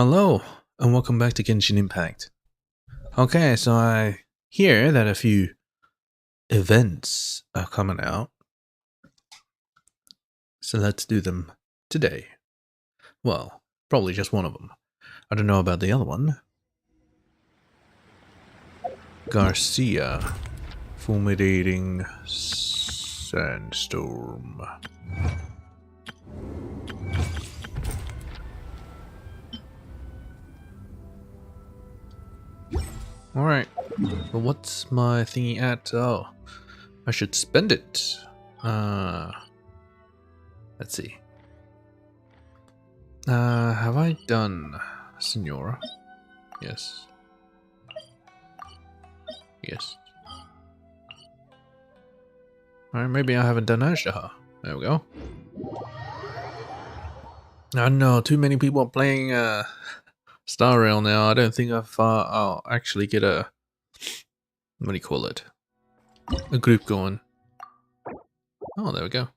Hello, and welcome back to Genshin Impact. Okay, so I hear that a few events are coming out. So let's do them today. Well, probably just one of them. I don't know about the other one. Garcia. Fulminating Sandstorm. Alright, well what's my thingy at? Oh, I should spend it. Let's see. Have I done Senora? Yes. Yes. Alright, maybe I haven't done Ashtaha. There we go. I don't know, too many people are playing Star Rail now. I don't think I'll actually get a... what do you call it? A group going. Oh, there we go.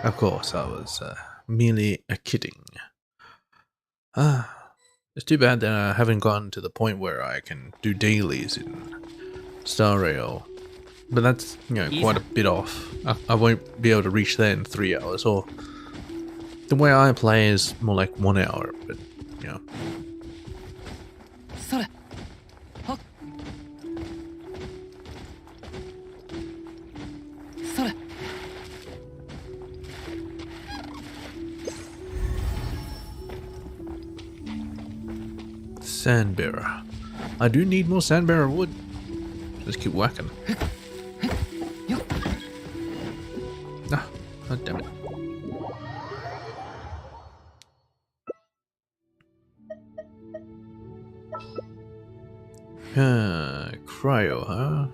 Of course, I was merely kidding. It's too bad that I haven't gotten to the point where I can do dailies in Star Rail. But that's, you know, quite a bit off. I won't be able to reach that in 3 hours, or the way I play is more like 1 hour, but, you know. Sandbearer. I do need more Sandbearer wood. Just keep whacking. Ah, oh, damn it. Cryo, huh?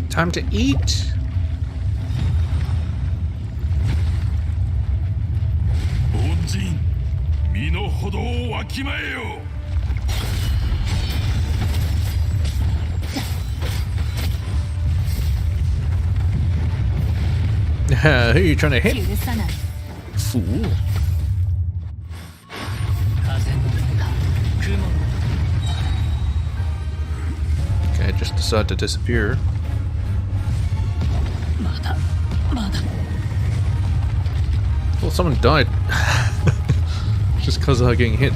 Time to eat. Who are you trying to hit? Fool. Okay, I just decided to disappear. Well, someone died. Just because of her getting hit.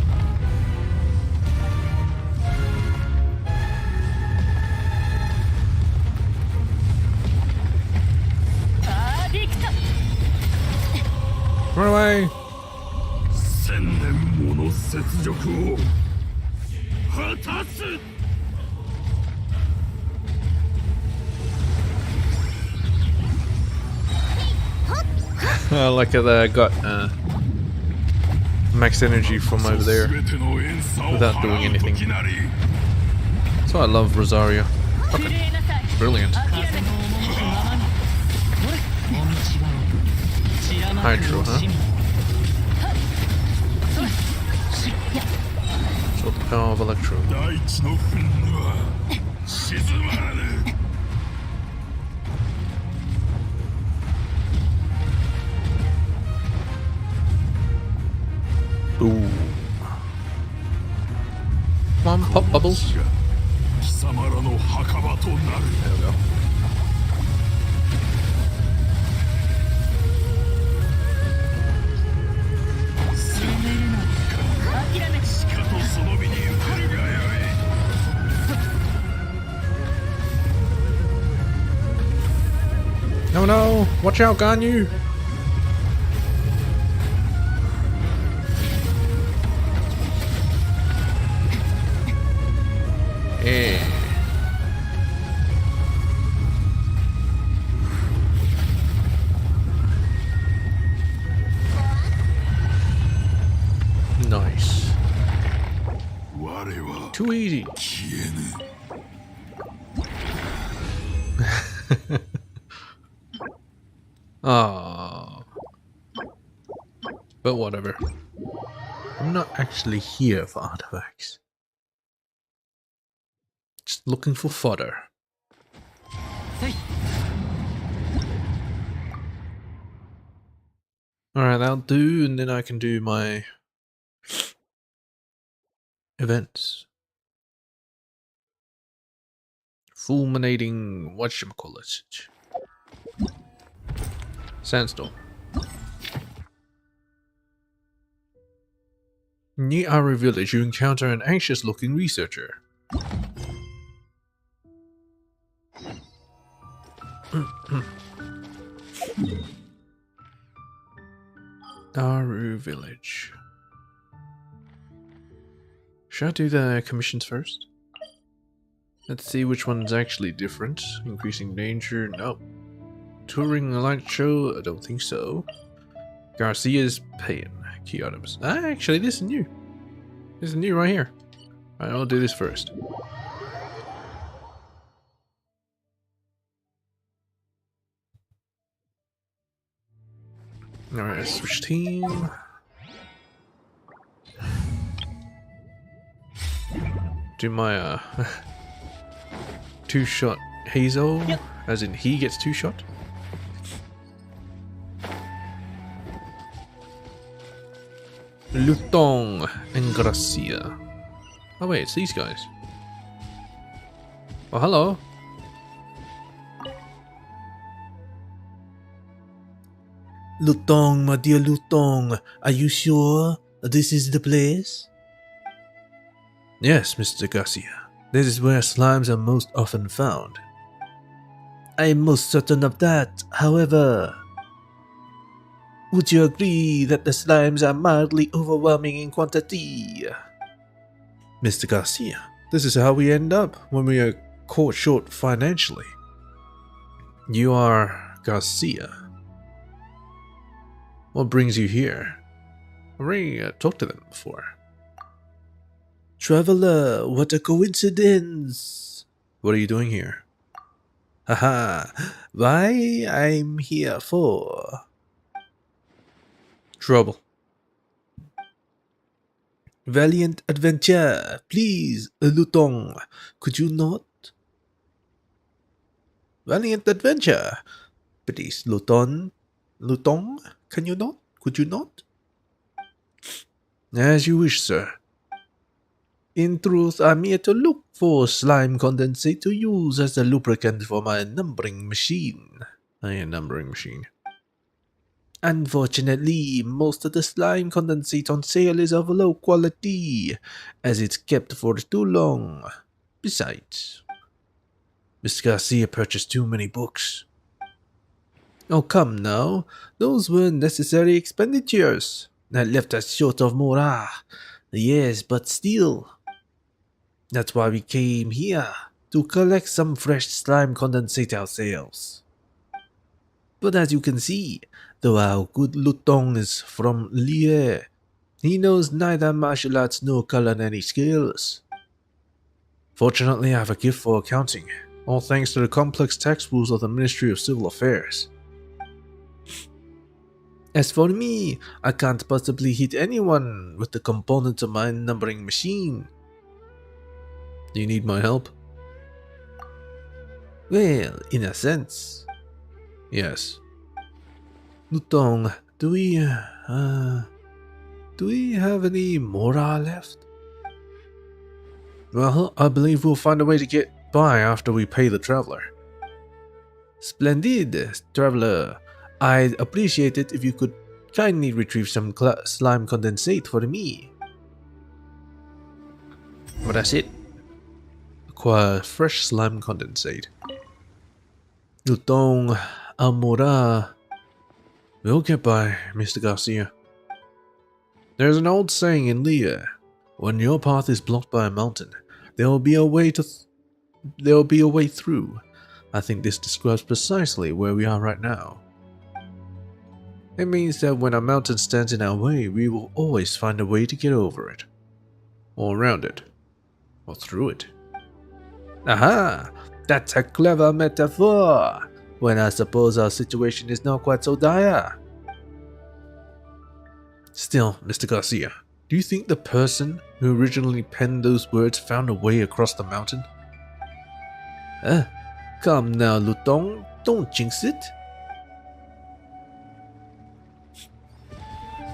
Run away! I like how I got max energy from over there without doing anything. So I love Rosario. Okay. Brilliant. Hydro, huh? So the power of Electro. Ooh. Come on, pop bubbles. There we go. No, no! Watch out, Ganyu! Yeah. Nice. Too easy. Oh. But whatever. I'm not actually here for artifacts. Just looking for fodder. Alright, that'll do, and then I can do my events. Fulminating whatchamacallit. Sandstorm. Near our village, you encounter an anxious-looking researcher. Daru village. Should I do the commissions first? Let's see which one's actually different. Increasing danger, nope. Touring a light show, I don't think so. Garcia's paying. Key items. Ah, actually, this is new. This is new right here. Alright, I'll do this first. Alright, let's switch team. Do my two-shot Hazel, as in he gets two-shot. Lutong and Gracia. Oh wait, it's these guys. Oh, hello. Lutong, my dear Lutong, are you sure this is the place? Yes, Mr. Garcia. This is where slimes are most often found. I am most certain of that. However, would you agree that the slimes are mildly overwhelming in quantity? Mr. Garcia, this is how we end up when we are caught short financially. You are Garcia. What brings you here? I've already talked to them before. Traveler, what a coincidence! What are you doing here? Haha, why I'm here for? Trouble. Valiant adventure, please, Lutong, could you not? Valiant adventure, please, Lutong, can you not? Could you not? As you wish, sir. In truth, I'm here to look for slime condensate to use as a lubricant for my numbering machine. Numbering machine. Unfortunately, most of the slime condensate on sale is of low quality, as it's kept for too long. Besides, Mr. Garcia purchased too many books. Oh, come now. Those were necessary expenditures. That left us short of more. Yes, but still. That's why we came here, to collect some fresh slime condensate ourselves. But as you can see, though our good Lutong is from Lier, he knows neither martial arts nor culinary skills. Fortunately, I have a gift for accounting, all thanks to the complex tax rules of the Ministry of Civil Affairs. As for me, I can't possibly hit anyone with the components of my numbering machine. Do you need my help? Well, in a sense. Yes. Lutong, do we have any mora left? Well, I believe we'll find a way to get by after we pay the traveler. Splendid, traveler. I'd appreciate it if you could kindly retrieve some slime condensate for me. Well, that's it. Acquire fresh slime condensate. Lutong, Amora. We'll get by, Mr. Garcia. There's an old saying in Leah: when your path is blocked by a mountain, there will be a way through. I think this describes precisely where we are right now. It means that when a mountain stands in our way, we will always find a way to get over it. Or around it. Or through it. Aha! That's a clever metaphor! When I suppose our situation is not quite so dire. Still, Mr. Garcia, do you think the person who originally penned those words found a way across the mountain? Come now, Lutong, don't jinx it.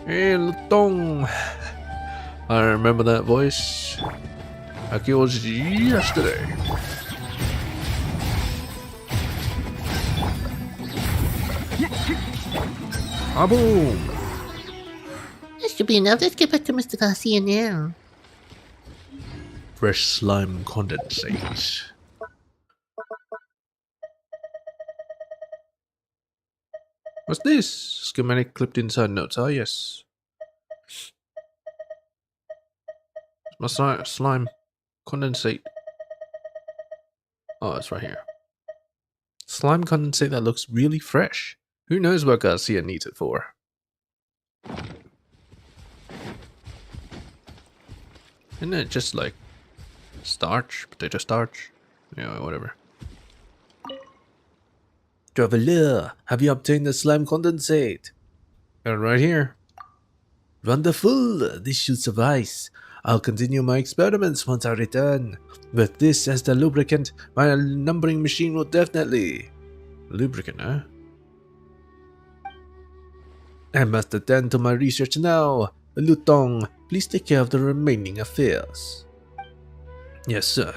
Hey, Lutong. I remember that voice like it was yesterday. Ah, boom! That should be enough. Let's get back to Mr. Garcia now. Fresh slime condensate. What's this? Schematic clipped inside notes. Ah, yes. My slime condensate. Oh, it's right here. Slime condensate that looks really fresh. Who knows what Garcia needs it for? Isn't it just like starch? Potato starch? Yeah, whatever. Traveler, have you obtained the slime condensate? Right here. Wonderful, this should suffice. I'll continue my experiments once I return. With this as the lubricant, my numbering machine will definitely... Lubricant, huh? I must attend to my research now. Lutong, please take care of the remaining affairs. Yes, sir.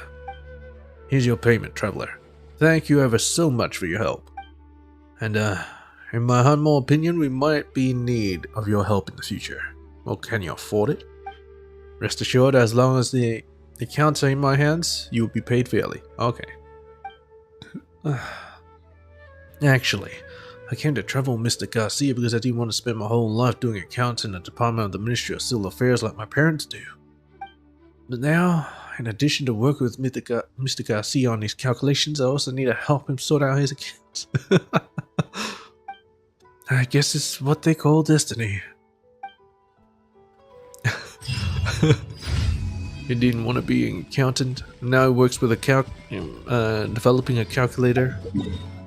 Here's your payment, traveler. Thank you ever so much for your help. And, in my humble opinion, we might be in need of your help in the future. Well, can you afford it? Rest assured, as long as the accounts are in my hands, you will be paid fairly. Okay. Actually, I came to travel with Mr. Garcia because I didn't want to spend my whole life doing accounts in the Department of the Ministry of Civil Affairs like my parents do. But now, in addition to working with Mr. Garcia on his calculations, I also need to help him sort out his accounts. I guess it's what they call destiny. He didn't want to be an accountant. Now he works with developing a calculator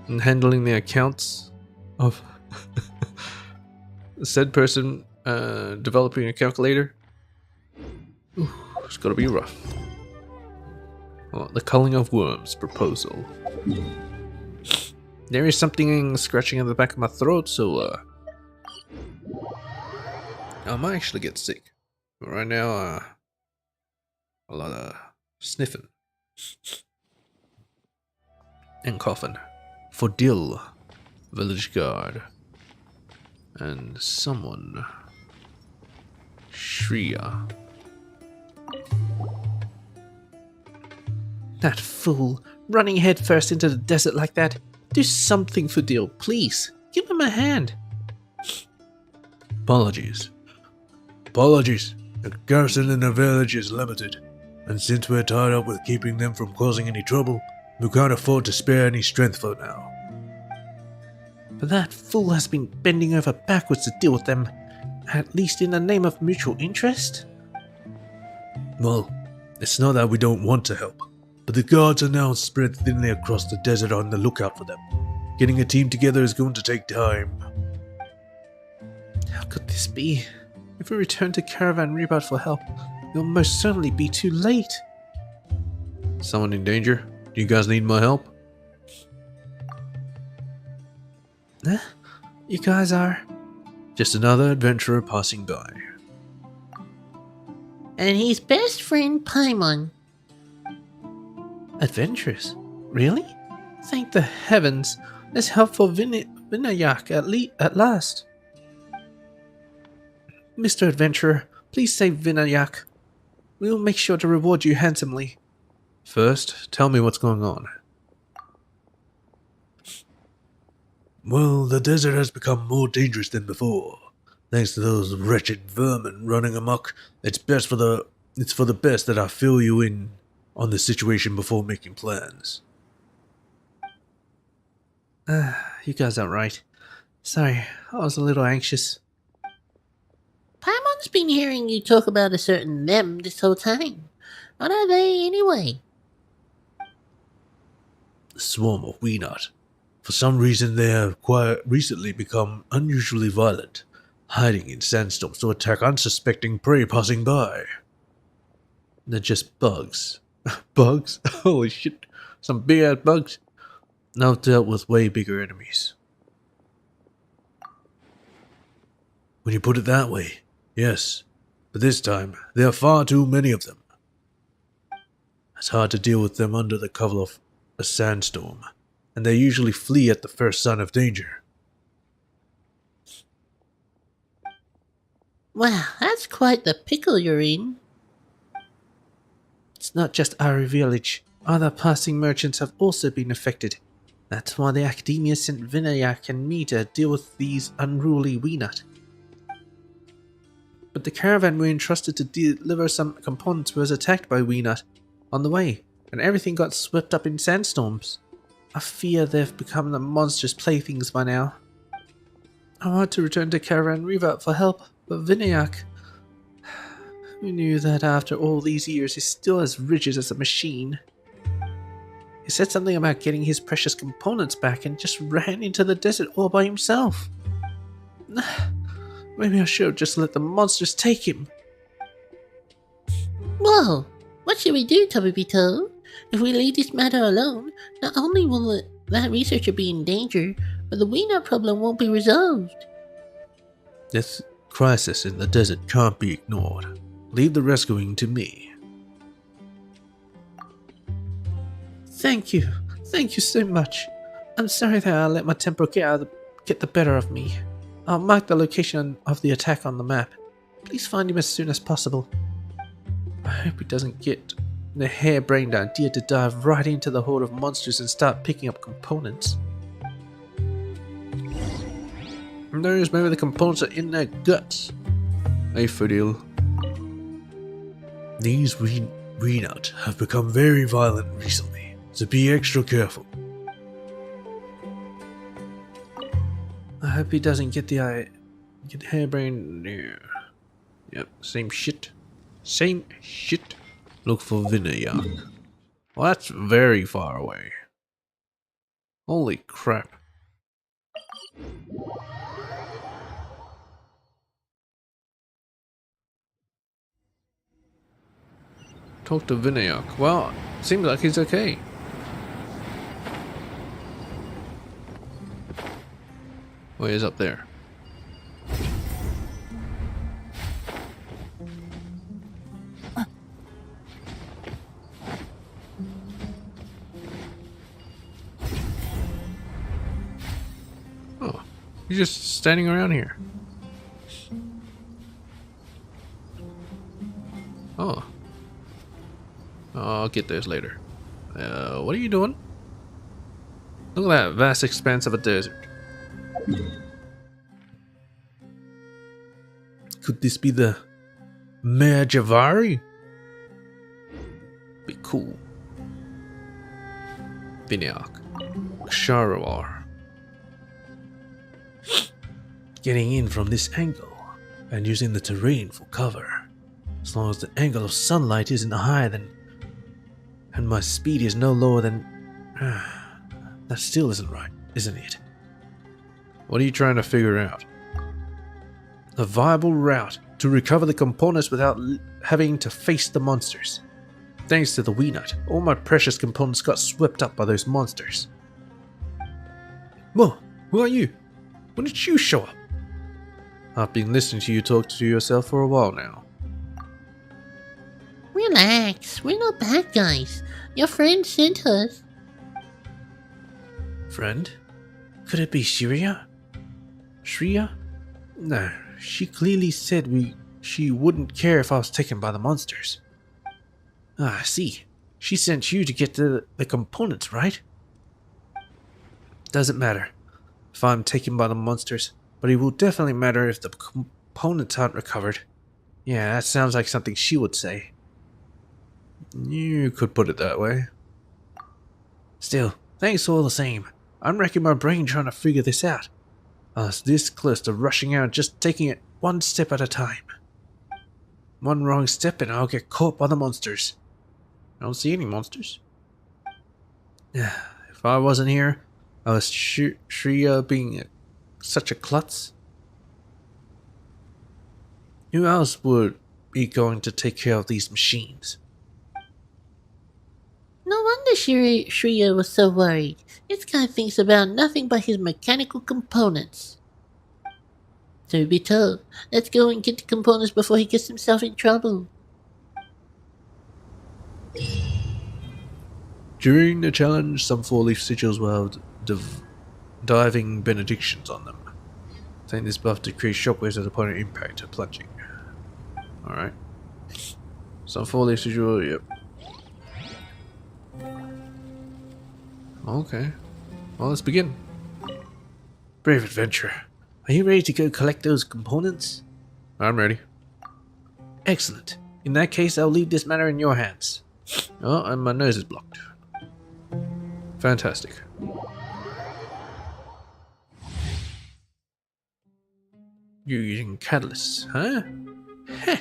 and handling the accounts of said person developing a calculator. Ooh, it's gotta be rough. Well, the culling of worms proposal. There is something scratching at the back of my throat, so I might actually get sick. But right now, a lot of sniffing and coughing. For Dill, village guard, and someone, Shriya. That fool, running headfirst into the desert like that. Do something for Dill, please. Give him a hand. Apologies. The garrison in the village is limited, and since we're tied up with keeping them from causing any trouble, we can't afford to spare any strength for now. But that fool has been bending over backwards to deal with them, at least in the name of mutual interest. Well, it's not that we don't want to help, but the guards are now spread thinly across the desert on the lookout for them. Getting a team together is going to take time. How could this be? If we return to Caravan Reboot for help, we'll most certainly be too late. Someone in danger? Do you guys need my help? You guys are? Just another adventurer passing by. And his best friend, Paimon. Adventurous? Really? Thank the heavens. There's help for Vinayak at last. Mr. Adventurer, please save Vinayak. We will make sure to reward you handsomely. First, tell me what's going on. Well, the desert has become more dangerous than before. Thanks to those wretched vermin running amok, it's for the best that I fill you in on the situation before making plans. You guys are right. Sorry, I was a little anxious. Paimon's been hearing you talk about a certain them this whole time. What are they anyway? The swarm of Weenot. For some reason they have quite recently become unusually violent. hiding in sandstorms to attack unsuspecting prey passing by. They're just bugs. Bugs? Holy shit. Some big ass bugs. I've dealt with way bigger enemies. When you put it that way, yes. But this time, there are far too many of them. It's hard to deal with them under the cover of a sandstorm, and they usually flee at the first sign of danger. Wow, that's quite the pickle you're in. It's not just our village. Other passing merchants have also been affected. That's why the Academia sent Vinayak and me to deal with these unruly Weenut. But the caravan we entrusted to deliver some components was attacked by Weenut on the way, and everything got swept up in sandstorms. I fear they've become the monstrous playthings by now. I want to return to Caravan Revout for help, but Vinayak... We knew that after all these years he's still as rigid as a machine. He said something about getting his precious components back and just ran into the desert all by himself. Maybe I should have just let the monsters take him. Whoa! What should we do, Tobibito? If we leave this matter alone, not only will that researcher be in danger, but the Weena problem won't be resolved. This crisis in the desert can't be ignored. Leave the rescuing to me. Thank you. Thank you so much. I'm sorry that I let my temper get the better of me. I'll mark the location of the attack on the map. Please find him as soon as possible. I hope he doesn't get the harebrained idea to dive right into the horde of monsters and start picking up components. Who knows, maybe the components are in their guts. Hey, Fudil. These Weenut have become very violent recently, so be extra careful. I hope he doesn't get harebrained. Yep, same shit. Same shit. Look for Vinayak. Well, that's very far away. Holy crap. Talk to Vinayak. Well, seems like he's okay. Oh, he's up there. Oh, he's just standing around here. Oh. I'll get those later. What are you doing? Look at that vast expanse of a desert. Could this be the Mare Javari? Be cool. Vinayak. Sharawar. Getting in from this angle and using the terrain for cover. As long as the angle of sunlight isn't higher than and my speed is no lower than... that still isn't right, isn't it? What are you trying to figure out? A viable route to recover the components without having to face the monsters. Thanks to the Weenut, all my precious components got swept up by those monsters. Whoa, who are you? When did you show up? I've been listening to you talk to yourself for a while now. Relax, we're not bad guys. Your friend sent us. Friend? Could it be Shreya? Shreya? No, she clearly said she wouldn't care if I was taken by the monsters. Ah, I see. She sent you to get the components, right? Doesn't matter if I'm taken by the monsters, but it will definitely matter if the components aren't recovered. Yeah, that sounds like something she would say. You could put it that way. Still, thanks all the same. I'm racking my brain trying to figure this out. I was this close to rushing out, just taking it one step at a time. One wrong step and I'll get caught by the monsters. I don't see any monsters. If I wasn't here, I was Shreya being such a klutz. Who else would be going to take care of these machines? No wonder Shreya was so worried. This guy thinks about nothing but his mechanical components. So be told, let's go and get the components before he gets himself in trouble. During the challenge, some 4-leaf sigils will have diving benedictions on them. Take this buff to create shockwaves at opponent impact or plunging. Alright. Some 4-leaf sigil, yep. Okay. Well, let's begin. Brave adventurer, are you ready to go collect those components? I'm ready. Excellent. In that case, I'll leave this matter in your hands. Oh, and my nose is blocked. Fantastic. You're using catalysts, huh? Heh.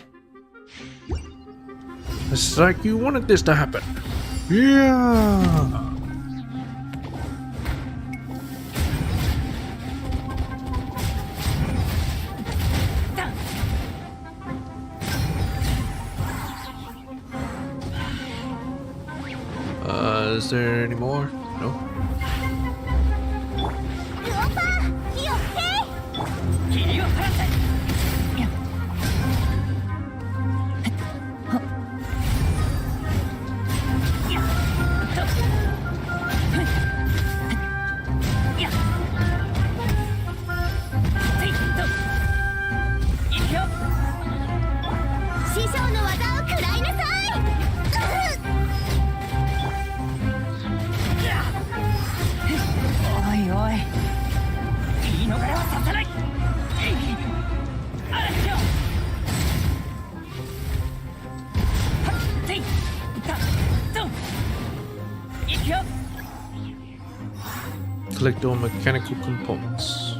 It's like you wanted this to happen. Yeah. Is there any more? No. Collect all mechanical components.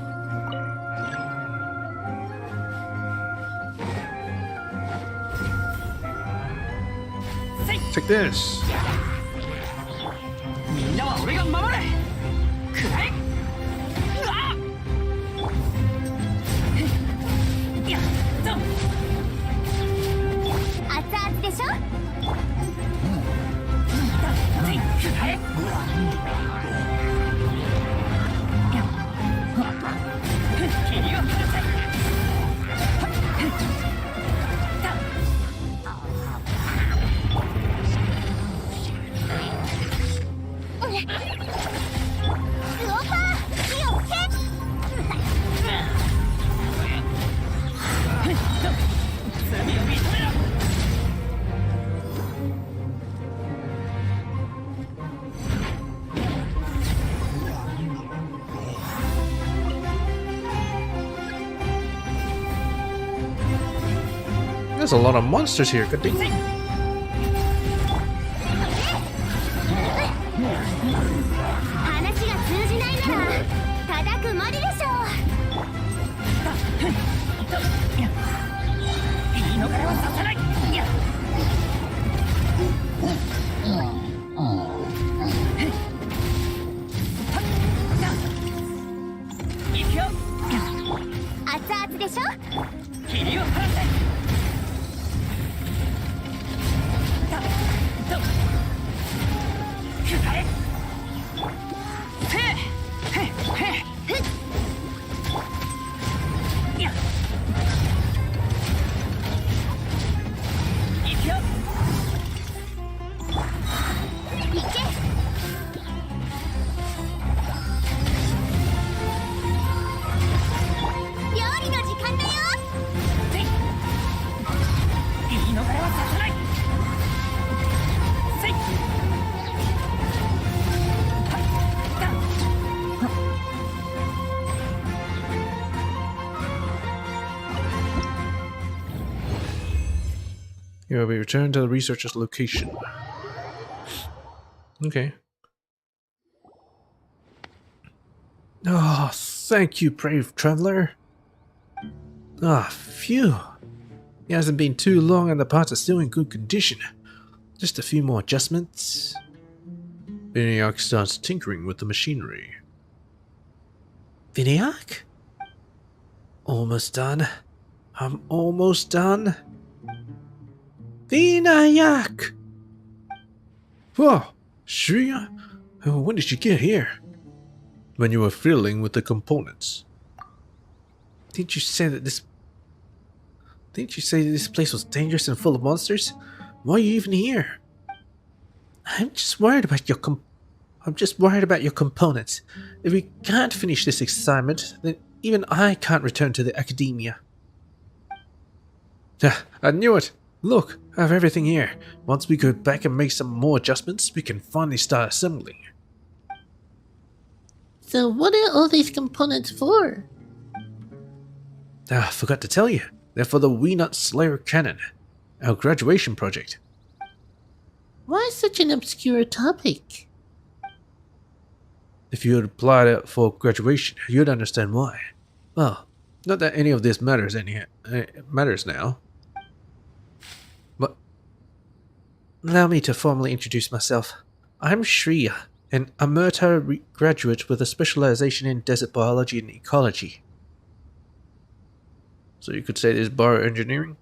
Take this. There's a lot of monsters here, good thing. 'You will be returned to the researcher's location. Okay. Oh, thank you, brave traveler. Ah, phew. It hasn't been too long and the parts are still in good condition. Just a few more adjustments. Viniark starts tinkering with the machinery. Viniark? Almost done. I'm almost done. Vinayak! Whoa, Shreya? When did you get here? When you were fiddling with the components. Didn't you say that this place was dangerous and full of monsters? Why are you even here? I'm just worried about your components. If we can't finish this assignment, then even I can't return to the academia. I knew it! Look, I have everything here. Once we go back and make some more adjustments, we can finally start assembling. So what are all these components for? I forgot to tell you. They're for the V3.6 Slayer Cannon, our graduation project. Why such an obscure topic? If you had applied it for graduation, you'd understand why. Well, not that any of this matters now. But allow me to formally introduce myself. I'm Shreya, an Amurta graduate with a specialization in desert biology and ecology. So you could say this is bioengineering?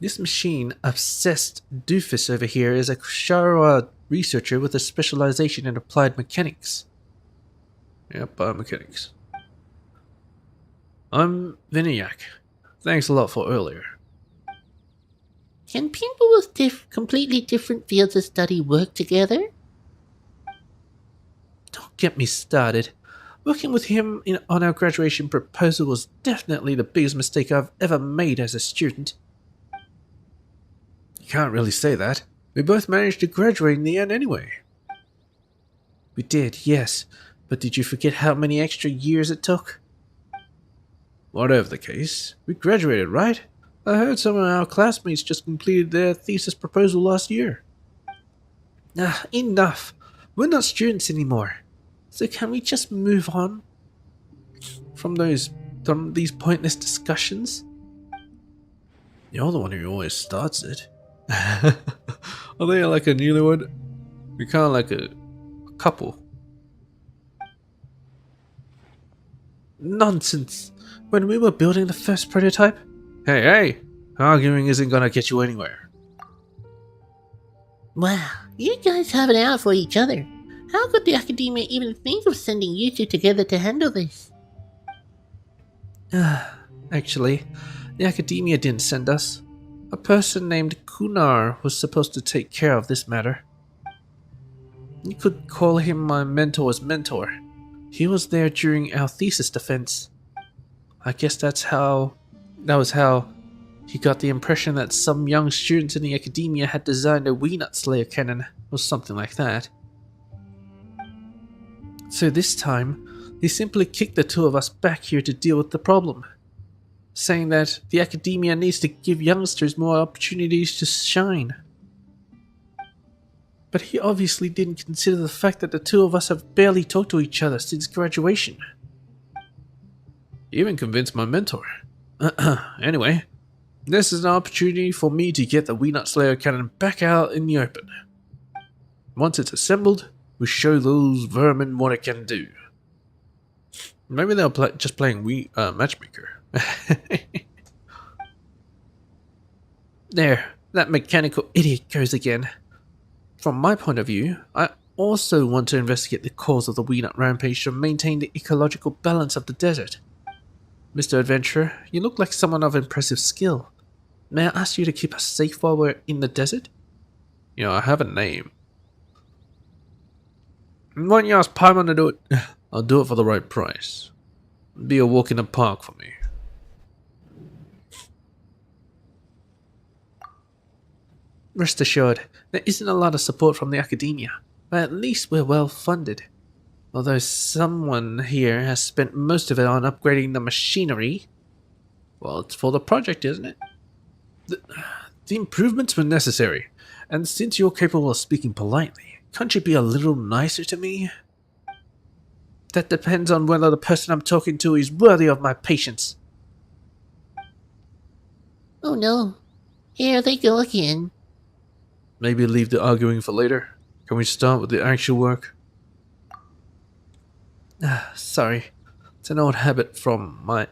This machine-obsessed doofus over here is a Shara researcher with a specialization in applied mechanics. Yep, biomechanics. I'm Vinayak. Thanks a lot for earlier. Can people with completely different fields of study work together? Don't get me started. Working with him on our graduation proposal was definitely the biggest mistake I've ever made as a student. You can't really say that. We both managed to graduate in the end anyway. We did, yes. But did you forget how many extra years it took? Whatever the case, we graduated, right? I heard some of our classmates just completed their thesis proposal last year. Enough. We're not students anymore. So can we just move on from these pointless discussions? You're the one who always starts it. Are they like a newlywed? We're kind of like a couple. Nonsense. When we were building the first prototype? Hey, arguing isn't gonna get you anywhere. Wow, you guys have it out for each other. How could the academia even think of sending you two together to handle this? Actually, the academia didn't send us. A person named Kunar was supposed to take care of this matter. You could call him my mentor's mentor. He was there during our thesis defense. I guess that was how he got the impression that some young students in the academia had designed a V3.6 Slayer cannon, or something like that. So this time, he simply kicked the two of us back here to deal with the problem, saying that the academia needs to give youngsters more opportunities to shine. But he obviously didn't consider the fact that the two of us have barely talked to each other since graduation. He even convinced my mentor. Anyway, this is an opportunity for me to get the V3.6 Slayer cannon back out in the open. Once it's assembled, we show those vermin what it can do. Maybe they're just playing Matchmaker. There, that mechanical idiot goes again. From my point of view, I also want to investigate the cause of the V3.6 rampage to maintain the ecological balance of the desert. Mr. Adventurer, you look like someone of impressive skill. May I ask you to keep us safe while we're in the desert? You know, I have a name. Why don't you ask Paimon to do it? I'll do it for the right price. It'll be a walk in the park for me. Rest assured, there isn't a lot of support from the academia, but at least we're well funded. Although someone here has spent most of it on upgrading the machinery. Well, it's for the project, isn't it? The improvements were necessary, and since you're capable of speaking politely, can't you be a little nicer to me? That depends on whether the person I'm talking to is worthy of my patience. Oh no, here they go again. Maybe leave the arguing for later. Can we start with the actual work? Sorry, it's an old habit from my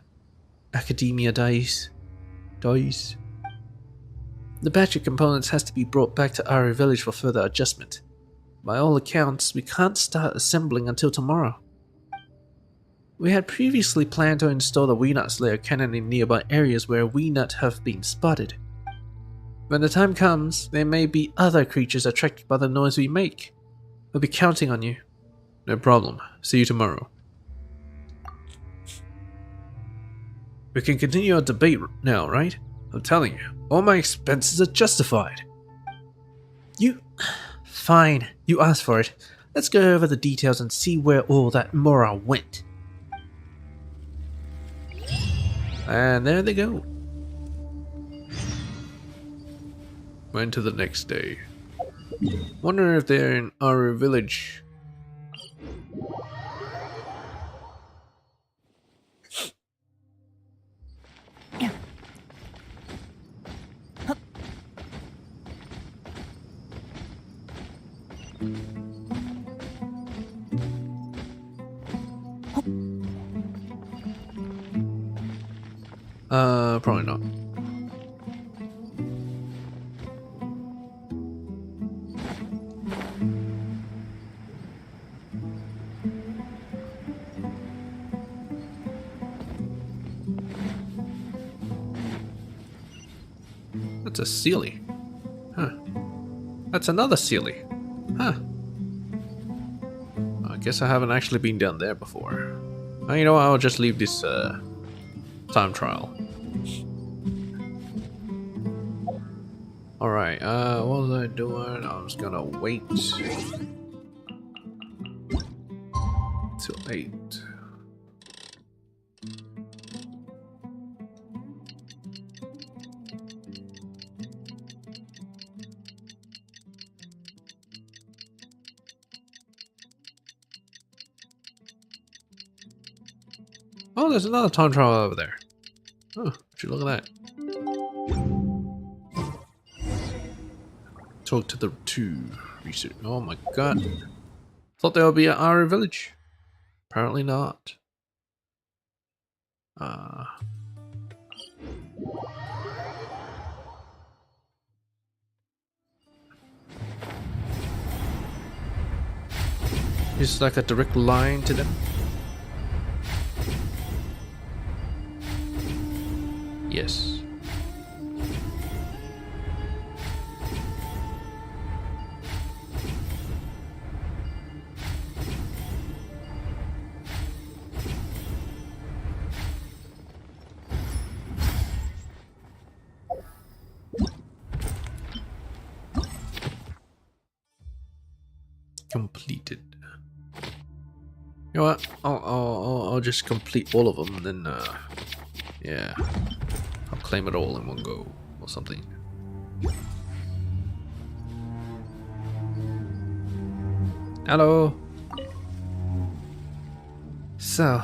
academia days. Dice. The battery components has to be brought back to our village for further adjustment. By all accounts, we can't start assembling until tomorrow. We had previously planned to install the Weenut Slayer cannon in nearby areas where Weenut have been spotted. When the time comes, there may be other creatures attracted by the noise we make. We'll be counting on you. No problem. See you tomorrow. We can continue our debate now, right? I'm telling you, all my expenses are justified. Fine, you asked for it. Let's go over the details and see where all that Mora went. And there they go. Went to the next day. Wonder if they're in our village. Probably not. That's a Sealy. Huh. That's another Sealy. Huh. I guess I haven't actually been down there before. You know what, I'll just leave this time trial. Alright, what was I doing? I was gonna wait till 8. Oh, there's another time trial over there. Oh, would you look at that. Talk to the two research. Oh my god. Thought they would be at our village. Apparently not. It's like a direct line to them. Yes. Completed. You know what? I'll just complete all of them, and then yeah, I'll claim it all in one go or something. Hello. So,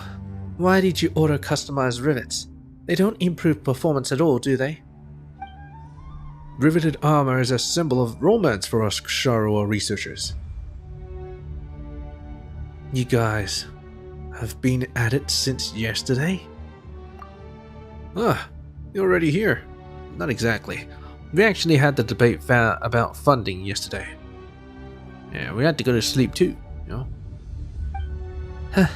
why did you order customized rivets? They don't improve performance at all, do they? Riveted armor is a symbol of romance for us Sharoa researchers. You guys have been at it since yesterday? Ah, you're already here. Not exactly. We actually had the debate about funding yesterday. Yeah, we had to go to sleep too, you know?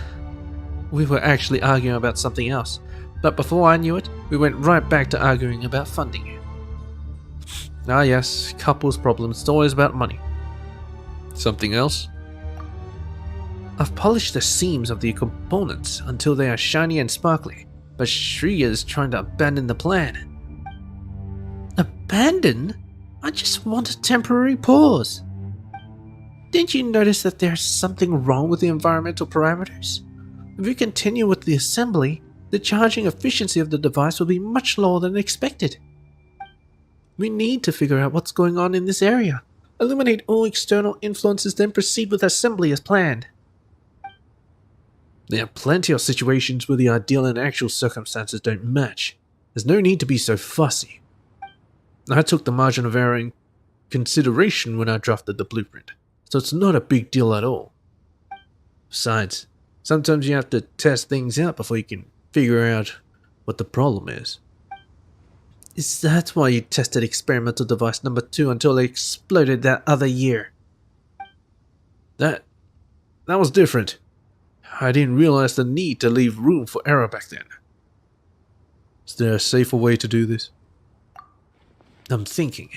We were actually arguing about something else, but before I knew it, we went right back to arguing about funding. Ah yes, couples problems, it's always about money. Something else? I've polished the seams of the components until they are shiny and sparkly, but Shriya is trying to abandon the plan. Abandon? I just want a temporary pause. Didn't you notice that there's something wrong with the environmental parameters? If we continue with the assembly, the charging efficiency of the device will be much lower than expected. We need to figure out what's going on in this area, eliminate all external influences, then proceed with assembly as planned. There are plenty of situations where the ideal and actual circumstances don't match. There's no need to be so fussy. I took the margin of error in consideration when I drafted the blueprint, so it's not a big deal at all. Besides, sometimes you have to test things out before you can figure out what the problem is. Is that why you tested experimental device number 2 until it exploded that other year? That was different. I didn't realize the need to leave room for error back then. Is there a safer way to do this? I'm thinking,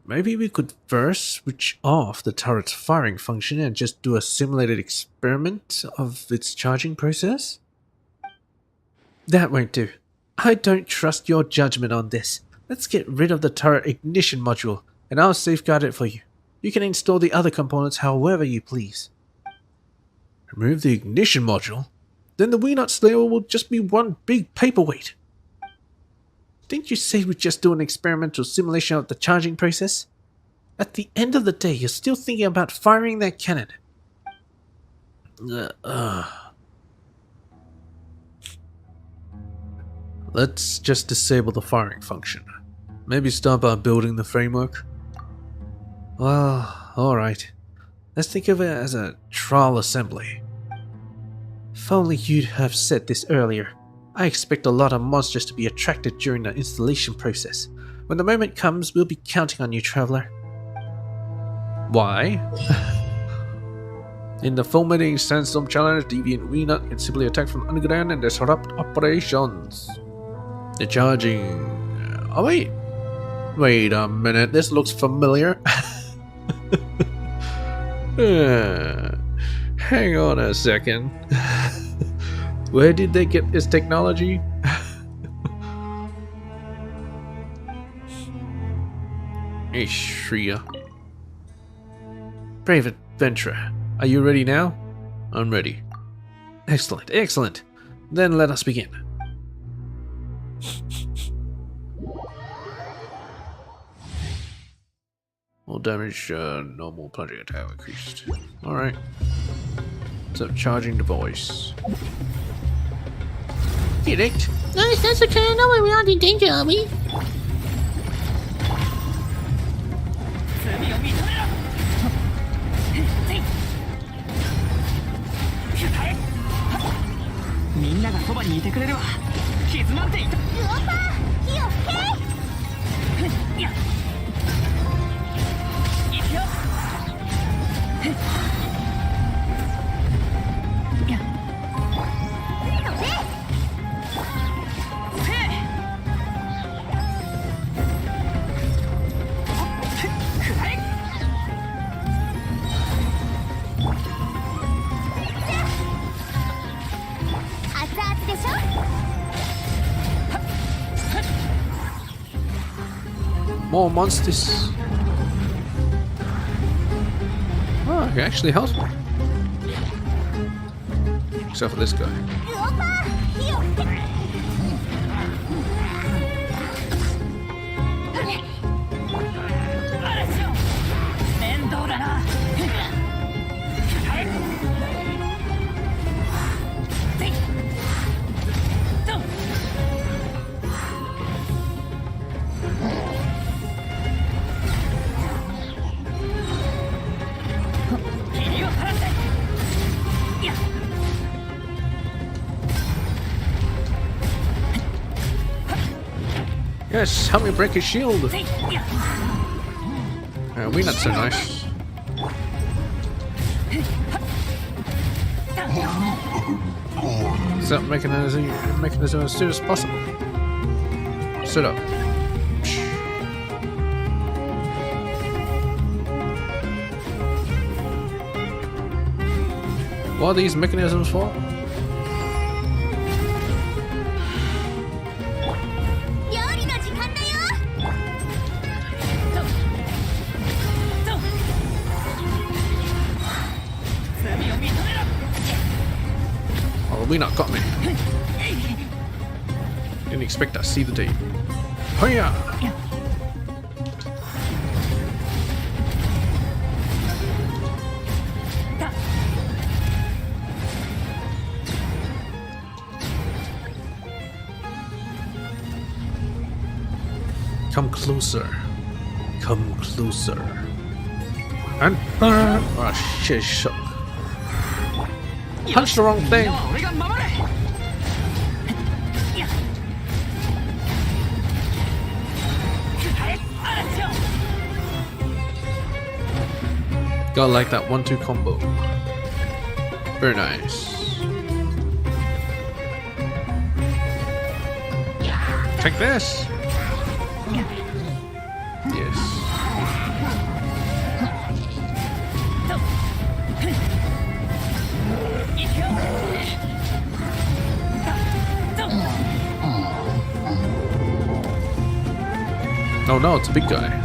maybe we could first switch off the turret's firing function and just do a simulated experiment of its charging process? That won't do. I don't trust your judgment on this. Let's get rid of the turret ignition module, and I'll safeguard it for you. You can install the other components however you please. Remove the ignition module? Then the Weenot Slayer will just be one big paperweight. Didn't you say we'd just do an experimental simulation of the charging process? At the end of the day, you're still thinking about firing that cannon. Let's just disable the firing function. Maybe start by building the framework. Well, alright. Let's think of it as a trial assembly. If only you'd have said this earlier. I expect a lot of monsters to be attracted during the installation process. When the moment comes, we'll be counting on you, traveler. Why? In the fulminating sandstorm challenge, Deviant Weenot can simply attack from underground and disrupt operations. The charging... Oh wait! Wait a minute, this looks familiar. Hang on a second. Where did they get this technology? Hey, Shreya. Brave adventurer, are you ready now? I'm ready. Excellent, excellent. Then let us begin. All damage, normal plunging attack increased. Alright. So, charging device. Direct. No, that's okay. No way, we aren't in danger, are we? More monsters. Oh, he actually helps me. Except for this guy. Yes, help me break his shield. We're not so nice. Set mechanism as soon as possible. Sit up. What are these mechanisms for? We not got me. Didn't expect to see the team. Hiya! Come closer. Come closer. And oh shit, shook. Punch the wrong thing. Gotta like that 1-2 combo. Very nice. Take this! Yes. Oh no, it's a big guy.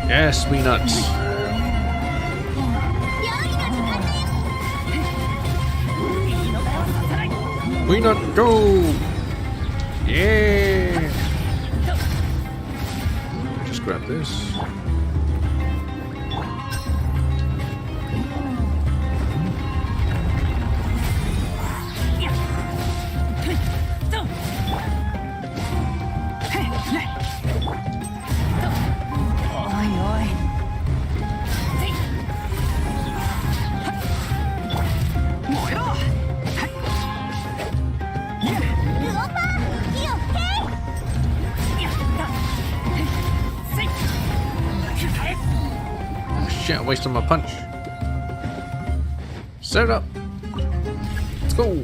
Yes, we nuts. We nut go! Yeah! Just grab this. Shit, wasting my punch. Set it up. Let's go.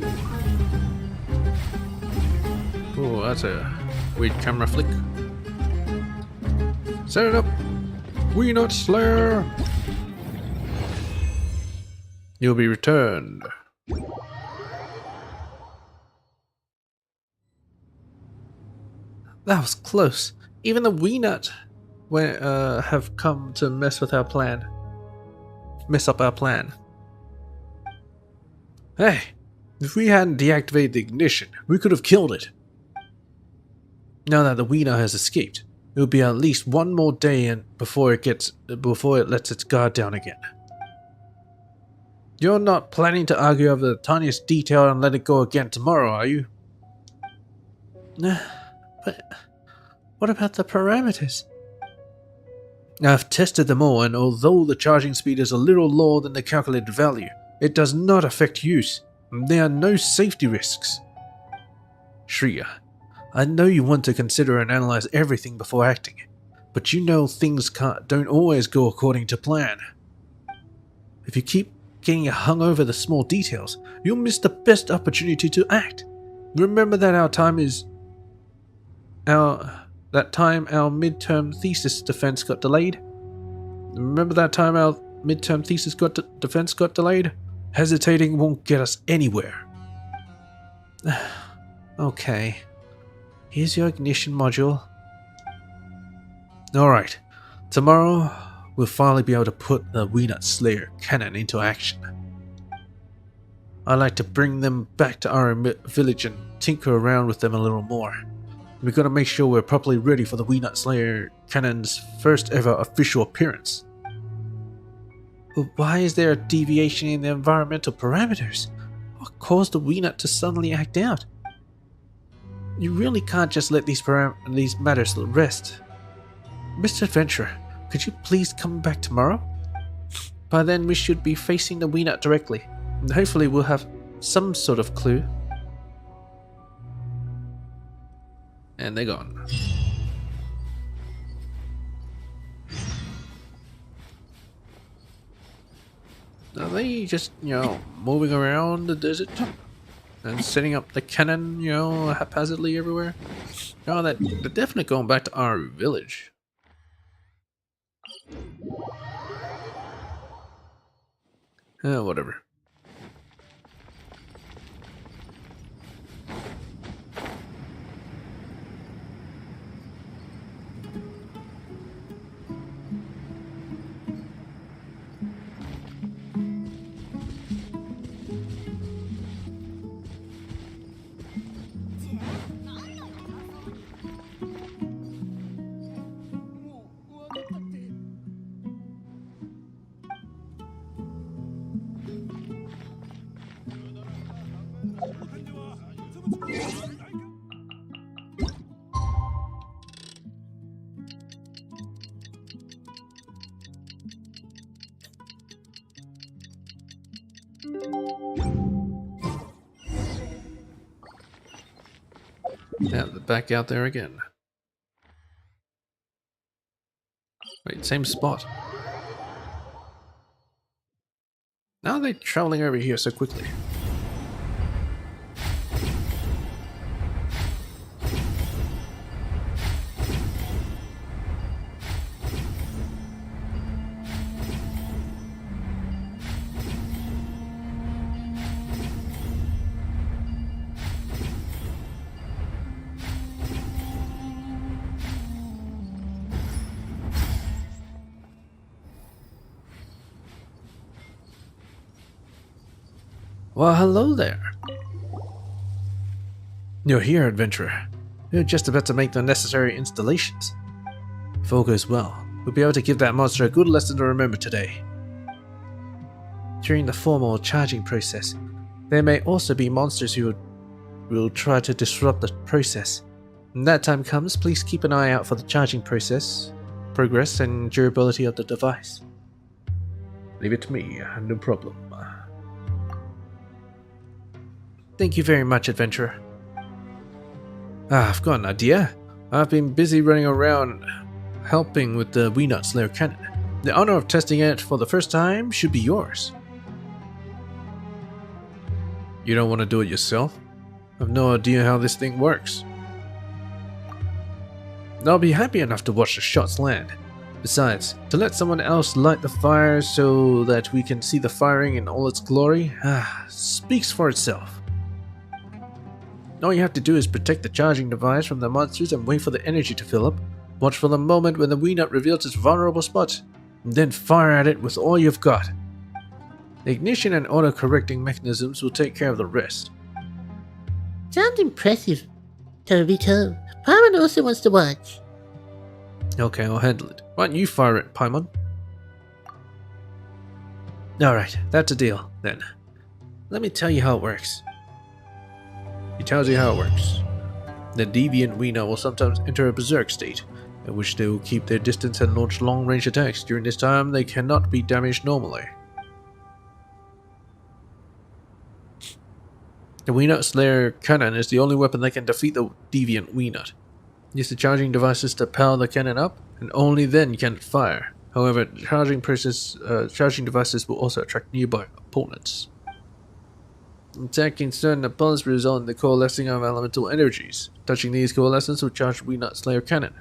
Oh, that's a weird camera flick. Set it up. We not Slayer. You'll be returned. That was close. Even the Weenut have come to mess up our plan. Hey, if we hadn't deactivated the ignition, we could have killed it. Now that the Weenut has escaped, it will be at least one more day before it lets its guard down again. You're not planning to argue over the tiniest detail and let it go again tomorrow, are you? But what about the parameters? I've tested them all, and although the charging speed is a little lower than the calculated value, it does not affect use. There are no safety risks. Shriya, I know you want to consider and analyze everything before acting, but you know things don't always go according to plan. If you keep getting hung over the small details, you'll miss the best opportunity to act. Remember that our midterm thesis defense got delayed? Remember that time our midterm thesis defense got delayed? Hesitating won't get us anywhere. Okay. Here's your ignition module. Alright. Tomorrow, we'll finally be able to put the Weenut Slayer cannon into action. I'd like to bring them back to our village and tinker around with them a little more. We've got to make sure we're properly ready for the Weenut Slayer cannon's first ever official appearance. But why is there a deviation in the environmental parameters? What caused the Weenut to suddenly act out? You really can't just let these matters rest. Mr. Adventurer, could you please come back tomorrow? By then we should be facing the Weenut directly, and hopefully we'll have some sort of clue. And they're gone. Are they just, moving around the desert and setting up the cannon, haphazardly everywhere? No, they're definitely going back to our village. Whatever. Yeah, they're back out there again. Wait, same spot. How are they traveling over here so quickly? Well, hello there. You're here, adventurer. You're just about to make the necessary installations. If all goes well, we'll be able to give that monster a good lesson to remember today. During the formal charging process, there may also be monsters who will try to disrupt the process. When that time comes, please keep an eye out for the charging progress, and durability of the device. Leave it to me, no problem. Thank you very much, adventurer. I've got an idea. I've been busy running around helping with the Weenot Slayer cannon. The honor of testing it for the first time should be yours. You don't want to do it yourself? I've no idea how this thing works. I'll be happy enough to watch the shots land. Besides, to let someone else light the fire so that we can see the firing in all its glory, speaks for itself. All you have to do is protect the charging device from the monsters and wait for the energy to fill up. Watch for the moment when the Weenot reveals its vulnerable spot, and then fire at it with all you've got. The ignition and auto-correcting mechanisms will take care of the rest. Sounds impressive. Toby Toe. Paimon also wants to watch. Okay, I'll handle it. Why don't you fire it, Paimon? Alright, that's a deal, then. Let me tell you how it works. He tells you how it works. The deviant Weenot will sometimes enter a berserk state, in which they will keep their distance and launch long-range attacks. During this time, they cannot be damaged normally. The Weenot Slayer cannon is the only weapon that can defeat the deviant Weenot. Use the charging devices to power the cannon up, and only then can it fire. However, charging devices will also attract nearby opponents. Attacking certain opponents will result in the coalescing of elemental energies. Touching these coalescents will charge Weenot Slayer cannon.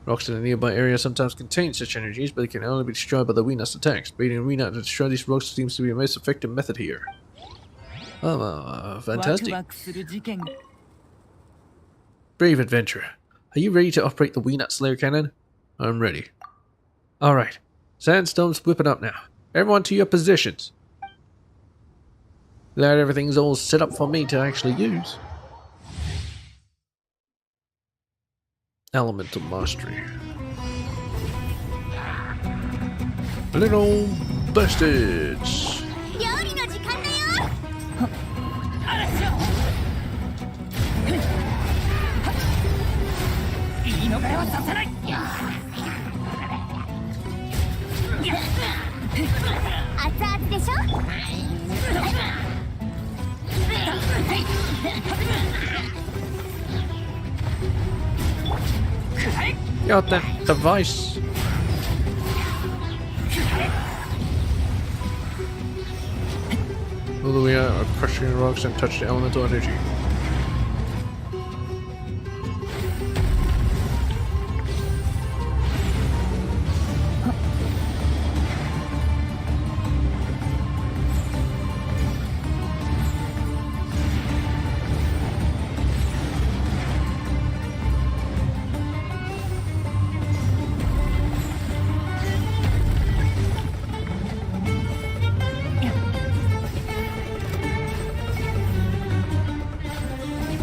Rocks in a nearby area sometimes contain such energies, but they can only be destroyed by the Weenot's attacks. Baiting Weenot to destroy these rocks seems to be the most effective method here. Oh, fantastic. Brave adventurer, are you ready to operate the Weenot Slayer cannon? I'm ready. Alright, Sandstorm's whipping up now. Everyone to your positions. Glad everything's all set up for me to actually use. Elemental Mastery. Little bastards. Got that device. All the way out of crushing rocks and touch the elemental energy.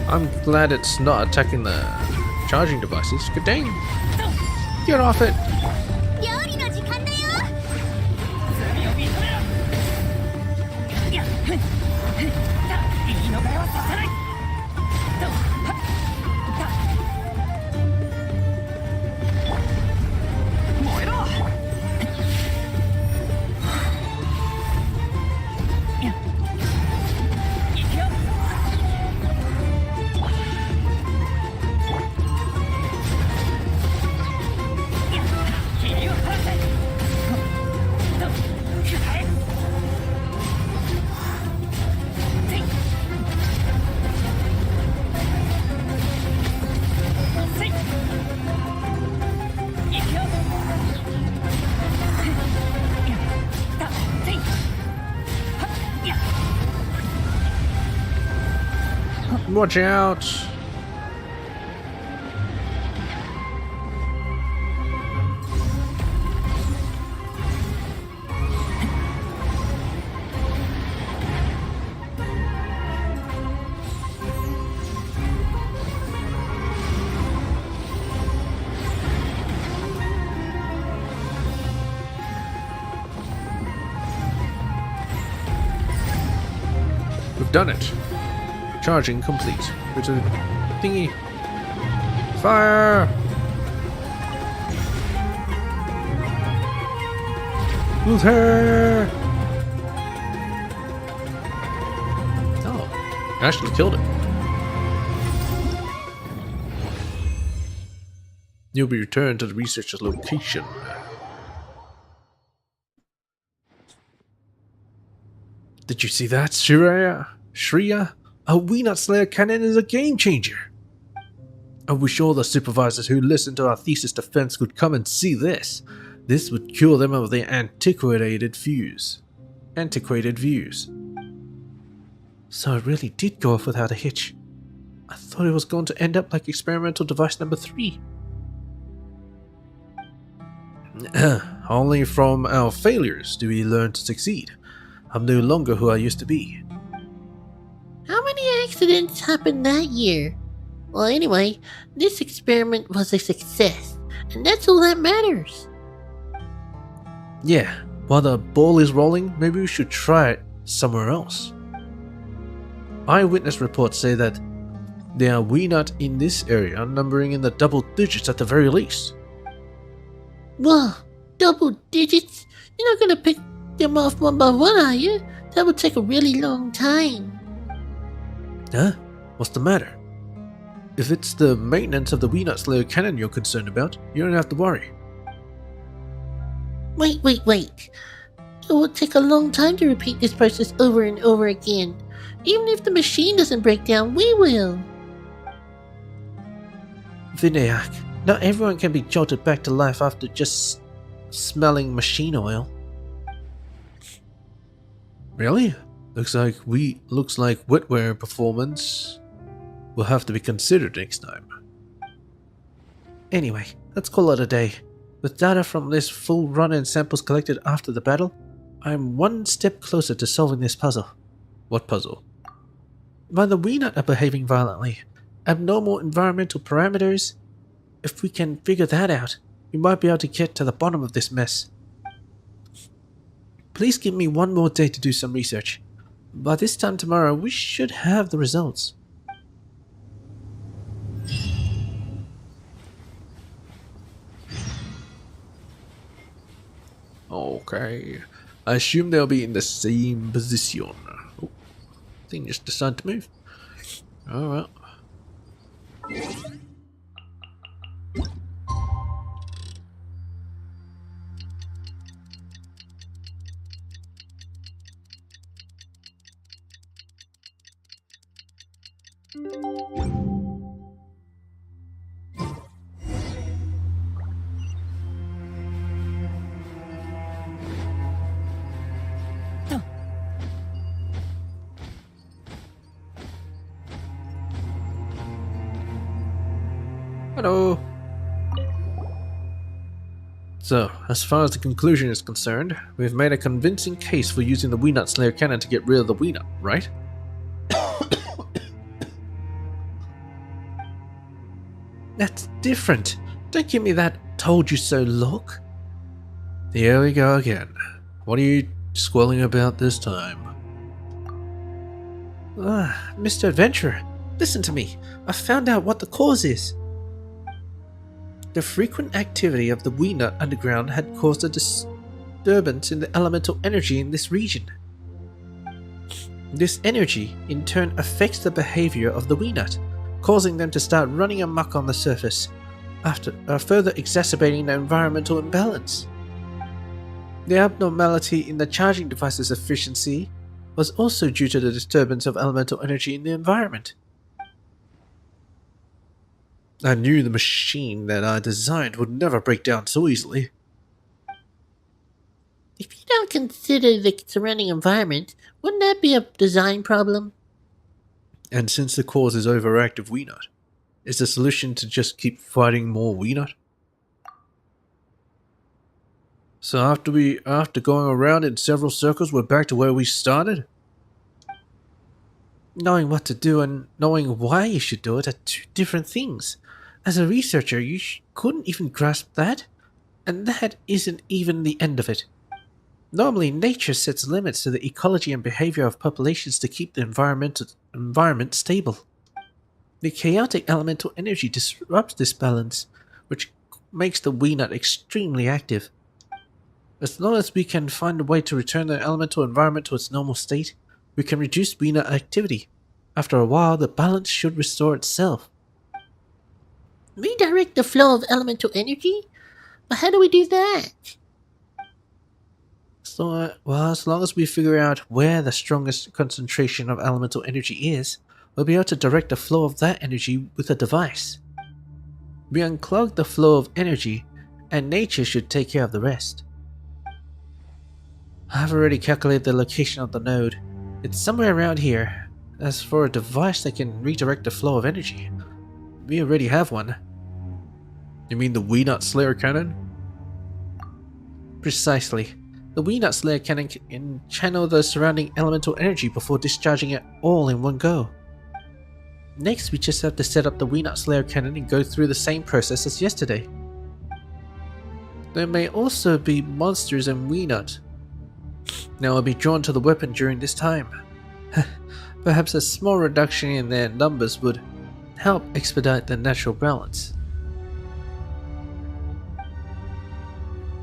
I'm glad it's not attacking the charging devices. Good dang! Get off it! Watch out! We've done it. Charging complete. Go to the thingy. Fire! Luther! Oh, actually killed it. You'll be returned to the researcher's location. Did you see that, Shreya? Shreya? A Weenot Slayer cannon is a game changer. I wish all the supervisors who listened to our thesis defense could come and see this. This would cure them of their antiquated views. So it really did go off without a hitch. I thought it was going to end up like experimental device number 3. Only from our failures do we learn to succeed. I'm no longer who I used to be. How many accidents happened that year? Well, anyway, this experiment was a success, and that's all that matters. Yeah, while the ball is rolling, maybe we should try it somewhere else. Eyewitness reports say that there are Weenot in this area, numbering in the double digits at the very least. Whoa, double digits? You're not gonna pick them off one by one, are you? That would take a really long time. Huh? What's the matter? If it's the maintenance of the Weenot Slayer cannon you're concerned about, you don't have to worry. Wait. It would take a long time to repeat this process over and over again. Even if the machine doesn't break down, we will. Vinayak, not everyone can be jolted back to life after just smelling machine oil. Really? Looks like wetware performance will have to be considered next time. Anyway, let's call it a day. With data from this full run and samples collected after the battle, I'm one step closer to solving this puzzle. What puzzle? While the Weenot are behaving violently, abnormal environmental parameters, if we can figure that out, we might be able to get to the bottom of this mess. Please give me one more day to do some research. By this time tomorrow, we should have the results. Okay. I assume they'll be in the same position. Oh, thing just decided to move. Alright. Hello. So, as far as the conclusion is concerned, we've made a convincing case for using the Weenot Slayer cannon to get rid of the Weenot, right? That's different. Don't give me that told you so look. Here we go again. What are you squalling about this time? Mr. Adventurer, listen to me. I found out what the cause is. The frequent activity of the Weenot underground had caused a disturbance in the elemental energy in this region. This energy, in turn, affects the behavior of the Weenot, causing them to start running amok on the surface, after further exacerbating the environmental imbalance. The abnormality in the charging device's efficiency was also due to the disturbance of elemental energy in the environment. I knew the machine that I designed would never break down so easily. If you don't consider the surrounding environment, wouldn't that be a design problem? And since the cause is overactive Weenot, is the solution to just keep fighting more Weenot? So after going around in several circles, we're back to where we started? Knowing what to do and knowing why you should do it are two different things. As a researcher, you couldn't even grasp that? And that isn't even the end of it. Normally, nature sets limits to the ecology and behavior of populations to keep the environment stable. The chaotic elemental energy disrupts this balance, which makes the Weenot extremely active. As long as we can find a way to return the elemental environment to its normal state, we can reduce Weenot activity. After a while, the balance should restore itself. Redirect the flow of elemental energy? But how do we do that? So, well, as long as we figure out where the strongest concentration of elemental energy is, we'll be able to direct the flow of that energy with a device. We unclog the flow of energy, and nature should take care of the rest. I've already calculated the location of the node. It's somewhere around here. As for a device that can redirect the flow of energy, we already have one. You mean the Weenot Slayer cannon? Precisely. The Weenot Slayer cannon can channel the surrounding elemental energy before discharging it all in one go. Next, we just have to set up the Weenot Slayer cannon and go through the same process as yesterday. There may also be monsters in Weenot. Now I'll be drawn to the weapon during this time. Perhaps a small reduction in their numbers would help expedite the natural balance.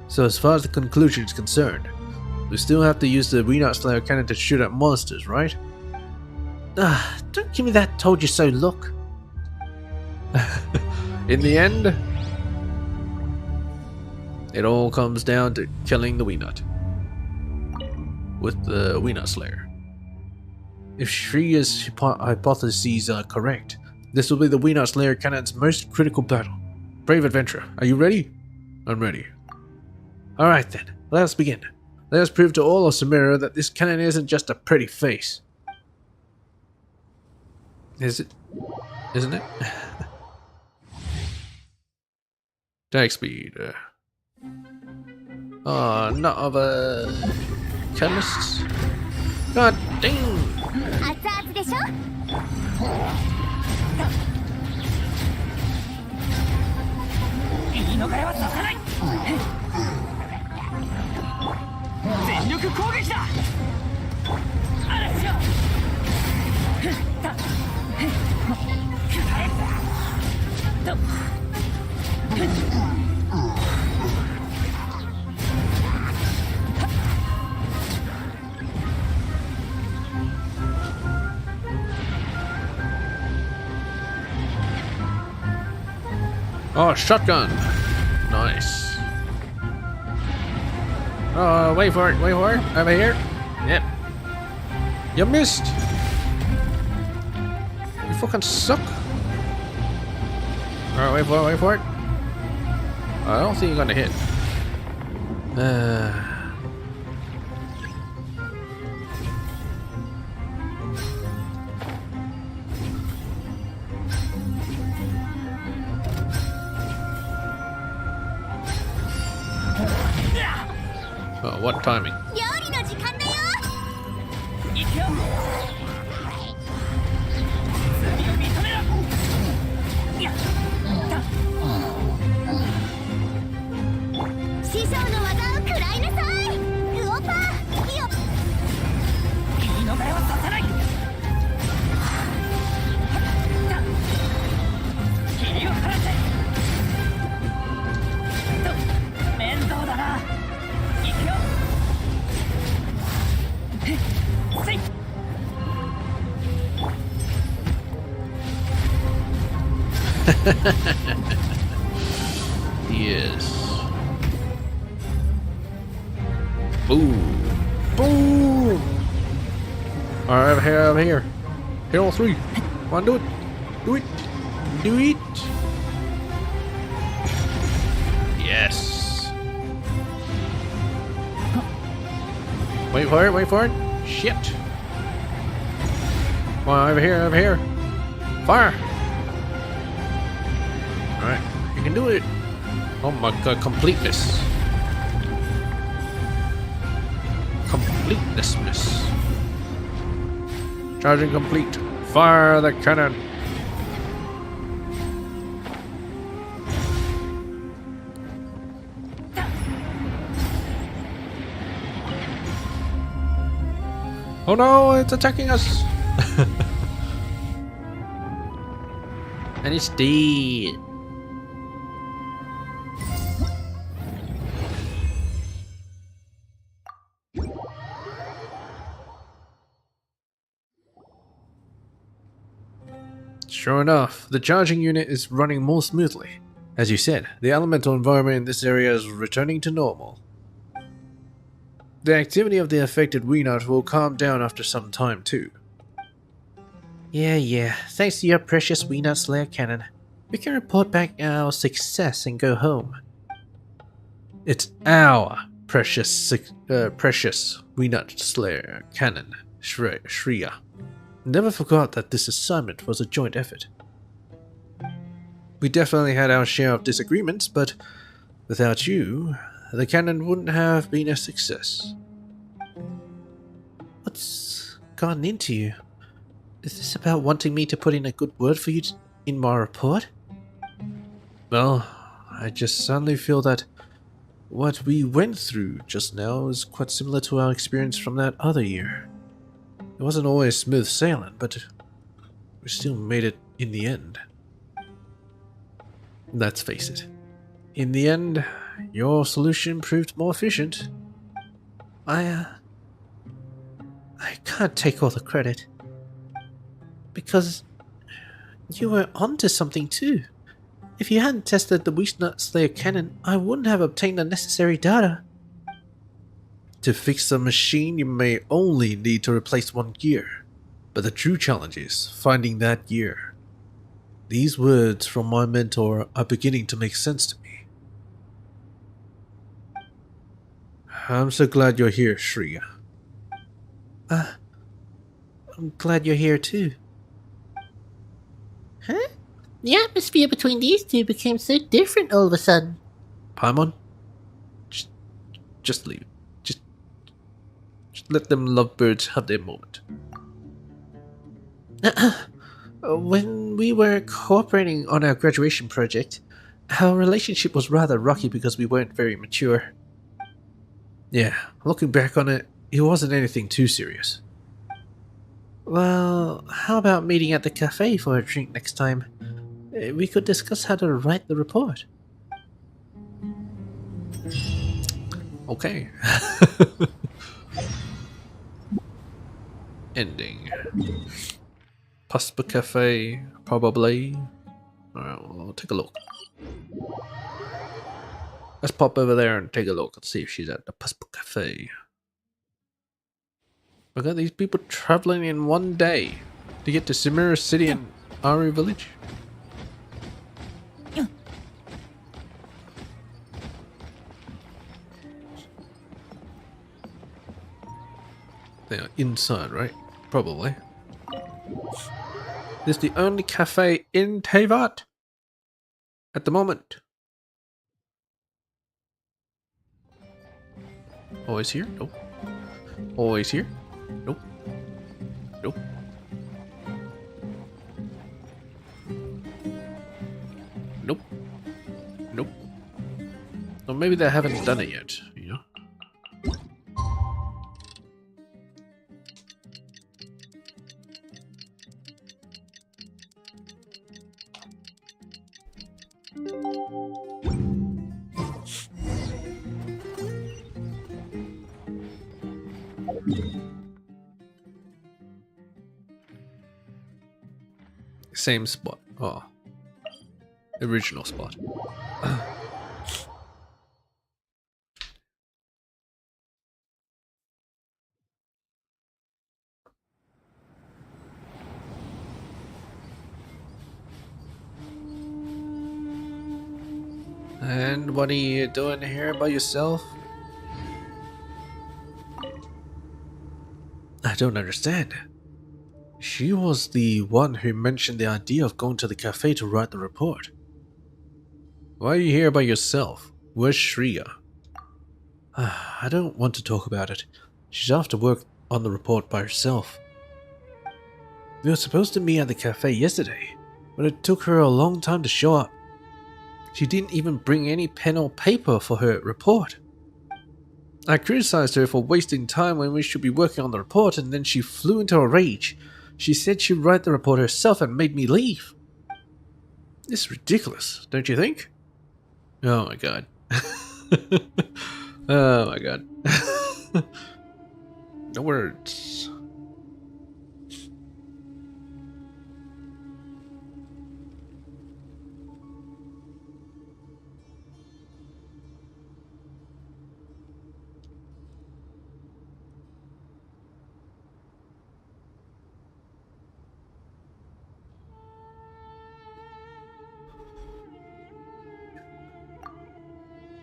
So as far as the conclusion is concerned, we still have to use the Weenot Slayer cannon to shoot at monsters, right? Don't give me that told you so look. In the end, it all comes down to killing the Weenot with the Weenot Slayer. If Shriya's hypotheses are correct, this will be the Weenot Slayer cannon's most critical battle. Brave adventurer, are you ready? I'm ready. Alright then, let us begin. Let us prove to all of Samira that this cannon isn't just a pretty face. Is it? Isn't it? Attack speed. Not of a chemist. God dang! 熱々でしょ言い逃れはさせない全力攻撃だあれしょ Oh, shotgun! Nice. Wait for it, over here. Yep. You missed! You fucking suck! Alright, wait for it. I don't think you're gonna hit. Oh, what timing? 料理の時間だよ行くよ罪を認めろやった師匠の技を食らいなさいウオパーよ言い逃れはさせない霧を晴らせ面倒だな Yes. Boom. Boom. Alright, over here. Here on three. Come on, do it. Do it. Do it. Yes. Wait for it. Shit. Come Come on, over here, over here. Fire! Alright, you can do it. Oh my god, completeness. Completeness, miss. Charging complete. Fire the cannon. Oh no, it's attacking us. And it's dead. Sure enough, the charging unit is running more smoothly. As you said, the elemental environment in this area is returning to normal. The activity of the affected Weenot will calm down after some time too. Yeah. Thanks to your precious Weenot Slayer cannon, we can report back our success and go home. It's our precious Weenot Slayer cannon, Shreya. Never forgot that this assignment was a joint effort. We definitely had our share of disagreements, but without you, the cannon wouldn't have been a success. What's gotten into you? Is this about wanting me to put in a good word for you in my report? Well, I just suddenly feel that what we went through just now is quite similar to our experience from that other year. It wasn't always smooth sailing, but we still made it in the end. Let's face it. In the end, your solution proved more efficient. I can't take all the credit. Because you were onto something too. If you hadn't tested the Weenot Slayer cannon, I wouldn't have obtained the necessary data. To fix the machine, you may only need to replace one gear. But the true challenge is finding that gear. These words from my mentor are beginning to make sense to me. I'm so glad you're here, Shreya. I'm glad you're here too. Huh? The atmosphere between these two became so different all of a sudden. Paimon? Just leave it. Just let them lovebirds have their moment. When we were cooperating on our graduation project, our relationship was rather rocky because we weren't very mature. Yeah, looking back on it, it wasn't anything too serious. Well, how about meeting at the cafe for a drink next time? We could discuss how to write the report. Okay. Ending. Puspa Cafe, probably. Alright, we'll take a look. Let's pop over there and take a look and see if she's at the Puspa Cafe. We got these people traveling in one day to get to Samira City and Ari Village. They are inside, right? Probably. This is the only cafe in Tevat at the moment. Always here? Nope. Always here? Nope. Nope. Nope. Nope. Or maybe they haven't done it yet, you know? Same spot. Oh. Original spot. And what are you doing here by yourself? I don't understand. She was the one who mentioned the idea of going to the cafe to write the report. Why are you here by yourself? Where's Shreya? I don't want to talk about it. She's off to work on the report by herself. We were supposed to meet at the cafe yesterday, but it took her a long time to show up. She didn't even bring any pen or paper for her report. I criticized her for wasting time when we should be working on the report, and then she flew into a rage. She said she'd write the report herself and made me leave. This is ridiculous, don't you think? Oh my god. Oh my god. No words.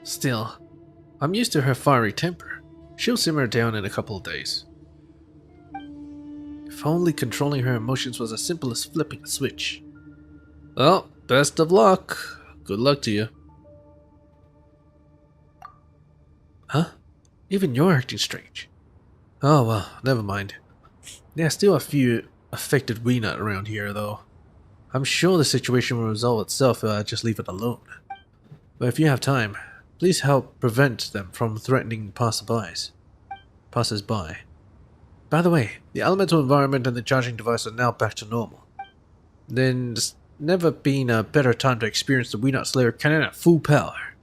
Still, I'm used to her fiery temper. She'll simmer down in a couple of days. If only controlling her emotions was as simple as flipping a switch. Well, best of luck. Good luck to you. Huh? Even you're acting strange. Oh well, never mind. There are still a few affected Weena around here though. I'm sure the situation will resolve itself if I just leave it alone. But if you have time, please help prevent them from threatening passers-by. By the way, the elemental environment and the charging device are now back to normal. Then there's never been a better time to experience the Weena Slayer cannon at full power.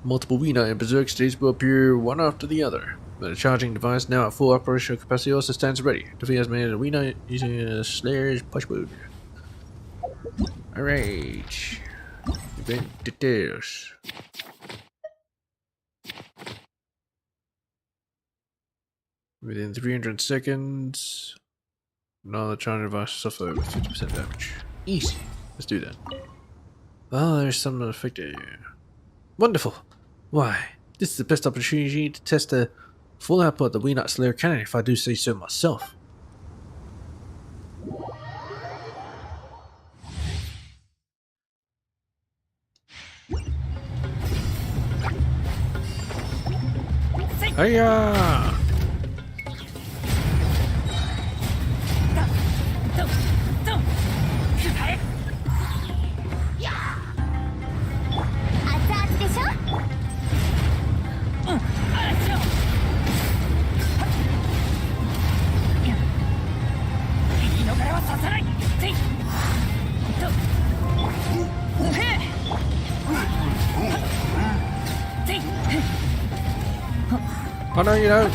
Multiple Weena and Berserk states will appear one after the other. But the charging device, now at full operational capacity, also stands ready. Defeat has made a Weena using a Slayer's push move. Alright. Event details. Within 300 seconds, another charging device suffer 50% damage. Easy. Let's do that. Oh, there's something affected here. Wonderful. Why, this is the best opportunity to test the full output of the Weena Slayer cannon if I do say so myself. Hiya! Oh no, you don't.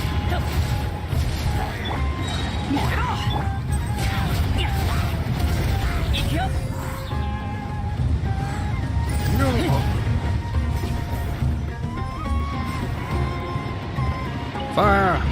No. Fire!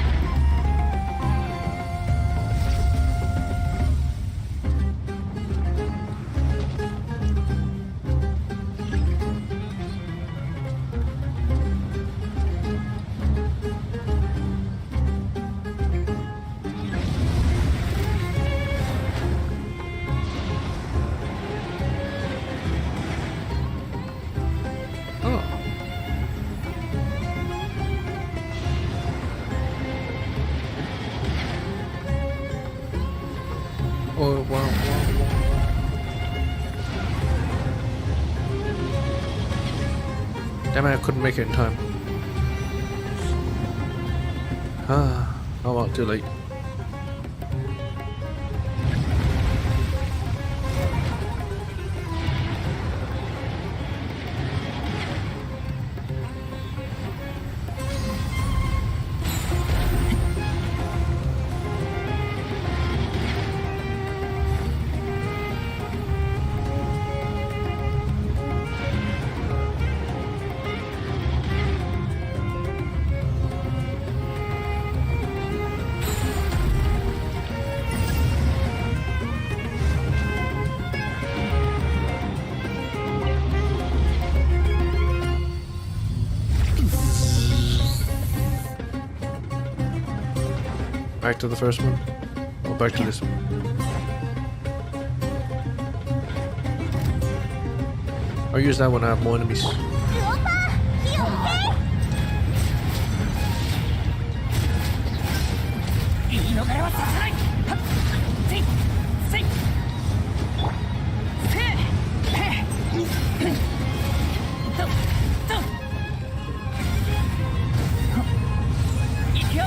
Oh, wow. Damn it, I couldn't make it in time. Oh well, too late. Back to the first one? Or back to this one? I'll use that when I have more enemies. ウオパー火を吹け。言い逃れはさせない。はっせいせいせいへっとといくよ。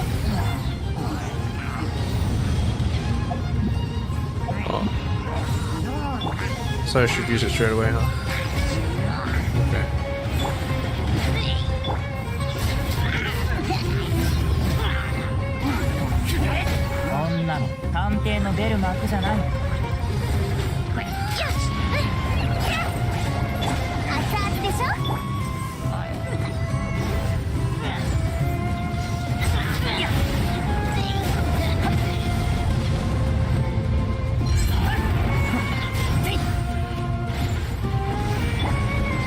So I should use it straight away, huh? Okay. こんなの探偵の出る幕じゃない。よし熱々でしょ。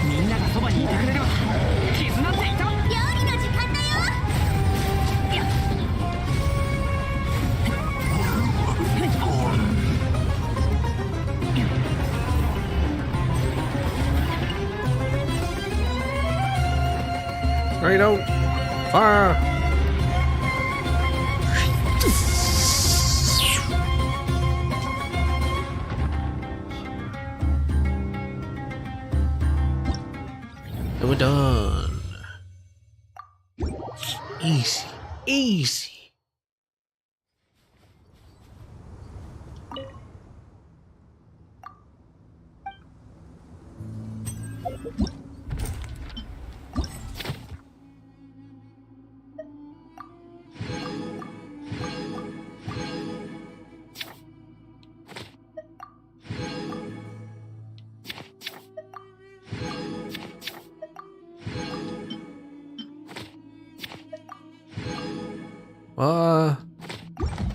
みんながそばにいてくれれば絆っていた。料理の時間だよ。 Right out! Fire! And we're done. Easy. Easy.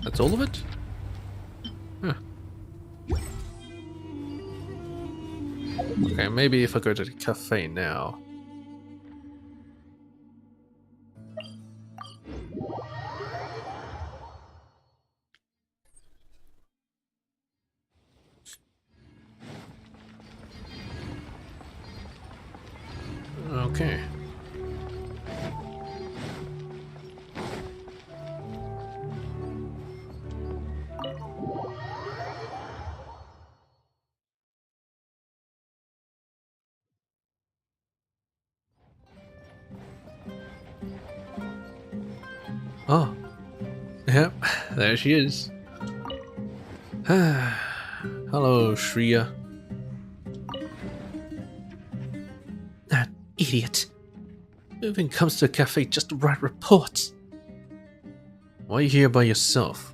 That's all of it? Huh. Okay, maybe if I go to the cafe now. Okay. Oh. Yep, there she is. Hello, Shreya. That idiot. Even comes to a cafe just to write reports. Why are you here by yourself?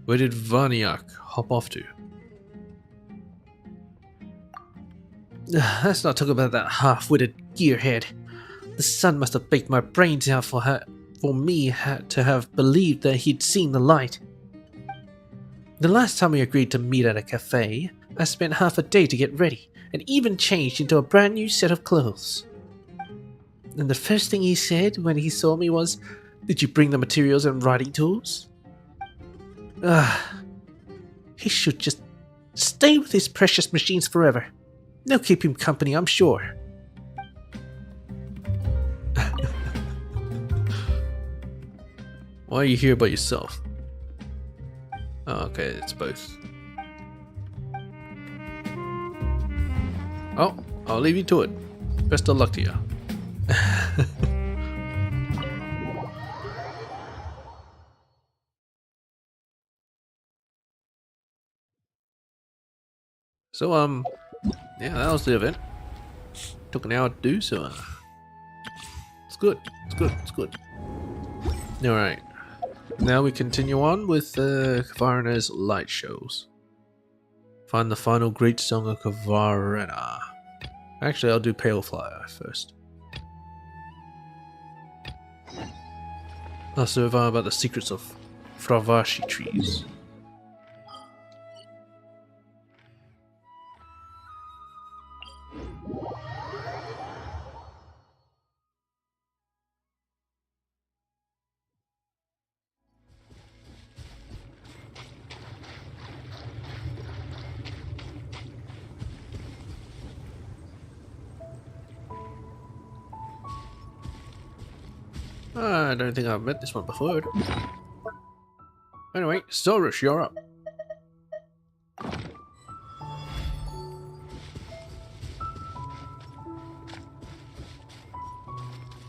Where did Vaniak hop off to? Let's not talk about that half-witted gearhead. The sun must have baked my brains out for me to have believed that he'd seen the light. The last time we agreed to meet at a cafe, I spent half a day to get ready, and even changed into a brand new set of clothes. And the first thing he said when he saw me was, "Did you bring the materials and writing tools?" He should just stay with his precious machines forever. They'll keep him company, I'm sure. Why are you here by yourself? Oh, okay, it's both. Oh, I'll leave you to it. Best of luck to you. So, yeah, that was the event. Took an hour to do, so, it's good, it's good, it's good. Alright, now we continue on with Kavarina's light shows. Find the final great song of Kavarina. Actually, I'll do Pale Flyer first. Also, about the secrets of Fravashi trees. I don't think I've met this one before. Anyway, Sorush, you're up.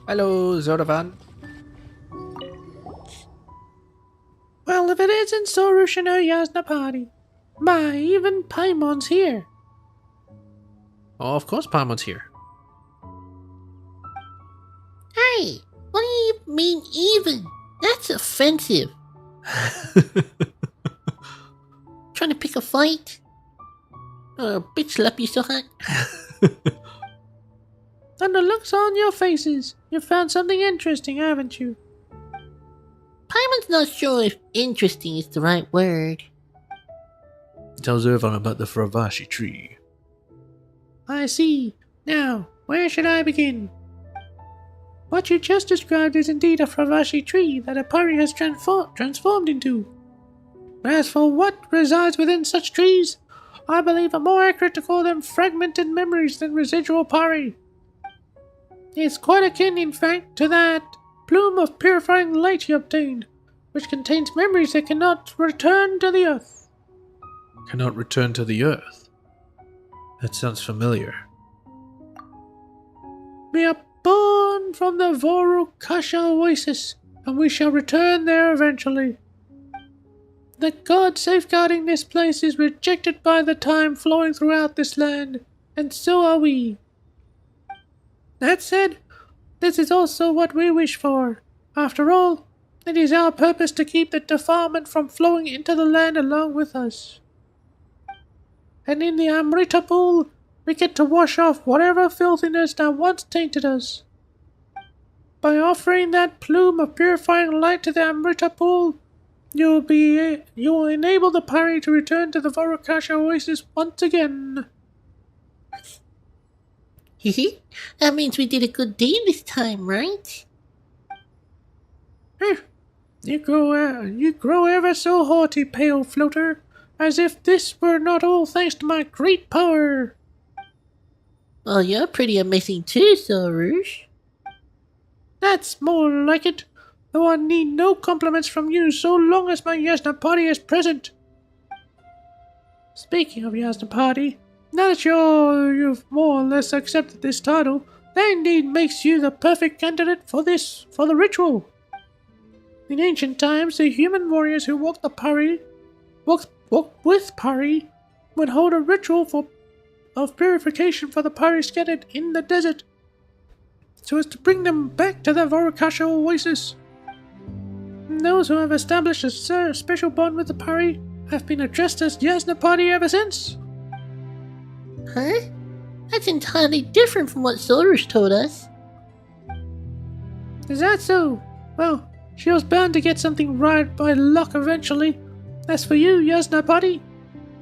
Hello, Zodavan. Well, if it isn't Sorush and her Yasna party, my, even Paimon's here. Oh, of course Paimon's here. Hey, what do you mean even? That's offensive. Trying to pick a fight? Bitch slap you so hard. And the looks on your faces, you've found something interesting, haven't you? Paimon's not sure if interesting is the right word. Tell Zervan about the Fravashi tree. I see. Now, where should I begin? What you just described is indeed a Fravashi tree that a Pari has transformed into. As for what resides within such trees, I believe it more accurate to call them fragmented memories than residual Pari. It's quite akin, in fact, to that plume of purifying light you obtained, which contains memories that cannot return to the earth. Cannot return to the earth? That sounds familiar. We are born from the Vorukasha oasis, and we shall return there eventually. The god safeguarding this place is rejected by the time flowing throughout this land, and so are we. That said, this is also what we wish for. After all, it is our purpose to keep the defilement from flowing into the land along with us. And in the Amrita pool, we get to wash off whatever filthiness that once tainted us. By offering that plume of purifying light to the Amrita pool, you will enable the Pari to return to the Vorukasha oasis once again. That means we did a good deed this time, right? You grow ever so haughty, pale floater, as if this were not all thanks to my great power. Well, you're pretty amazing too, Sorush. That's more like it, though I need no compliments from you so long as my Yasna party is present. Speaking of Yasna party, now that you've more or less accepted this title, that indeed makes you the perfect candidate for the ritual. In ancient times, the human warriors who walked with Pari would hold a ritual of purification for the Pari scattered in the desert, so as to bring them back to the Vorukasha oasis. And those who have established a special bond with the Pari have been addressed as Yasna party ever since. Huh? That's entirely different from what Sorush told us. Is that so? Well, she was bound to get something right by luck eventually. As for you, Yasna party,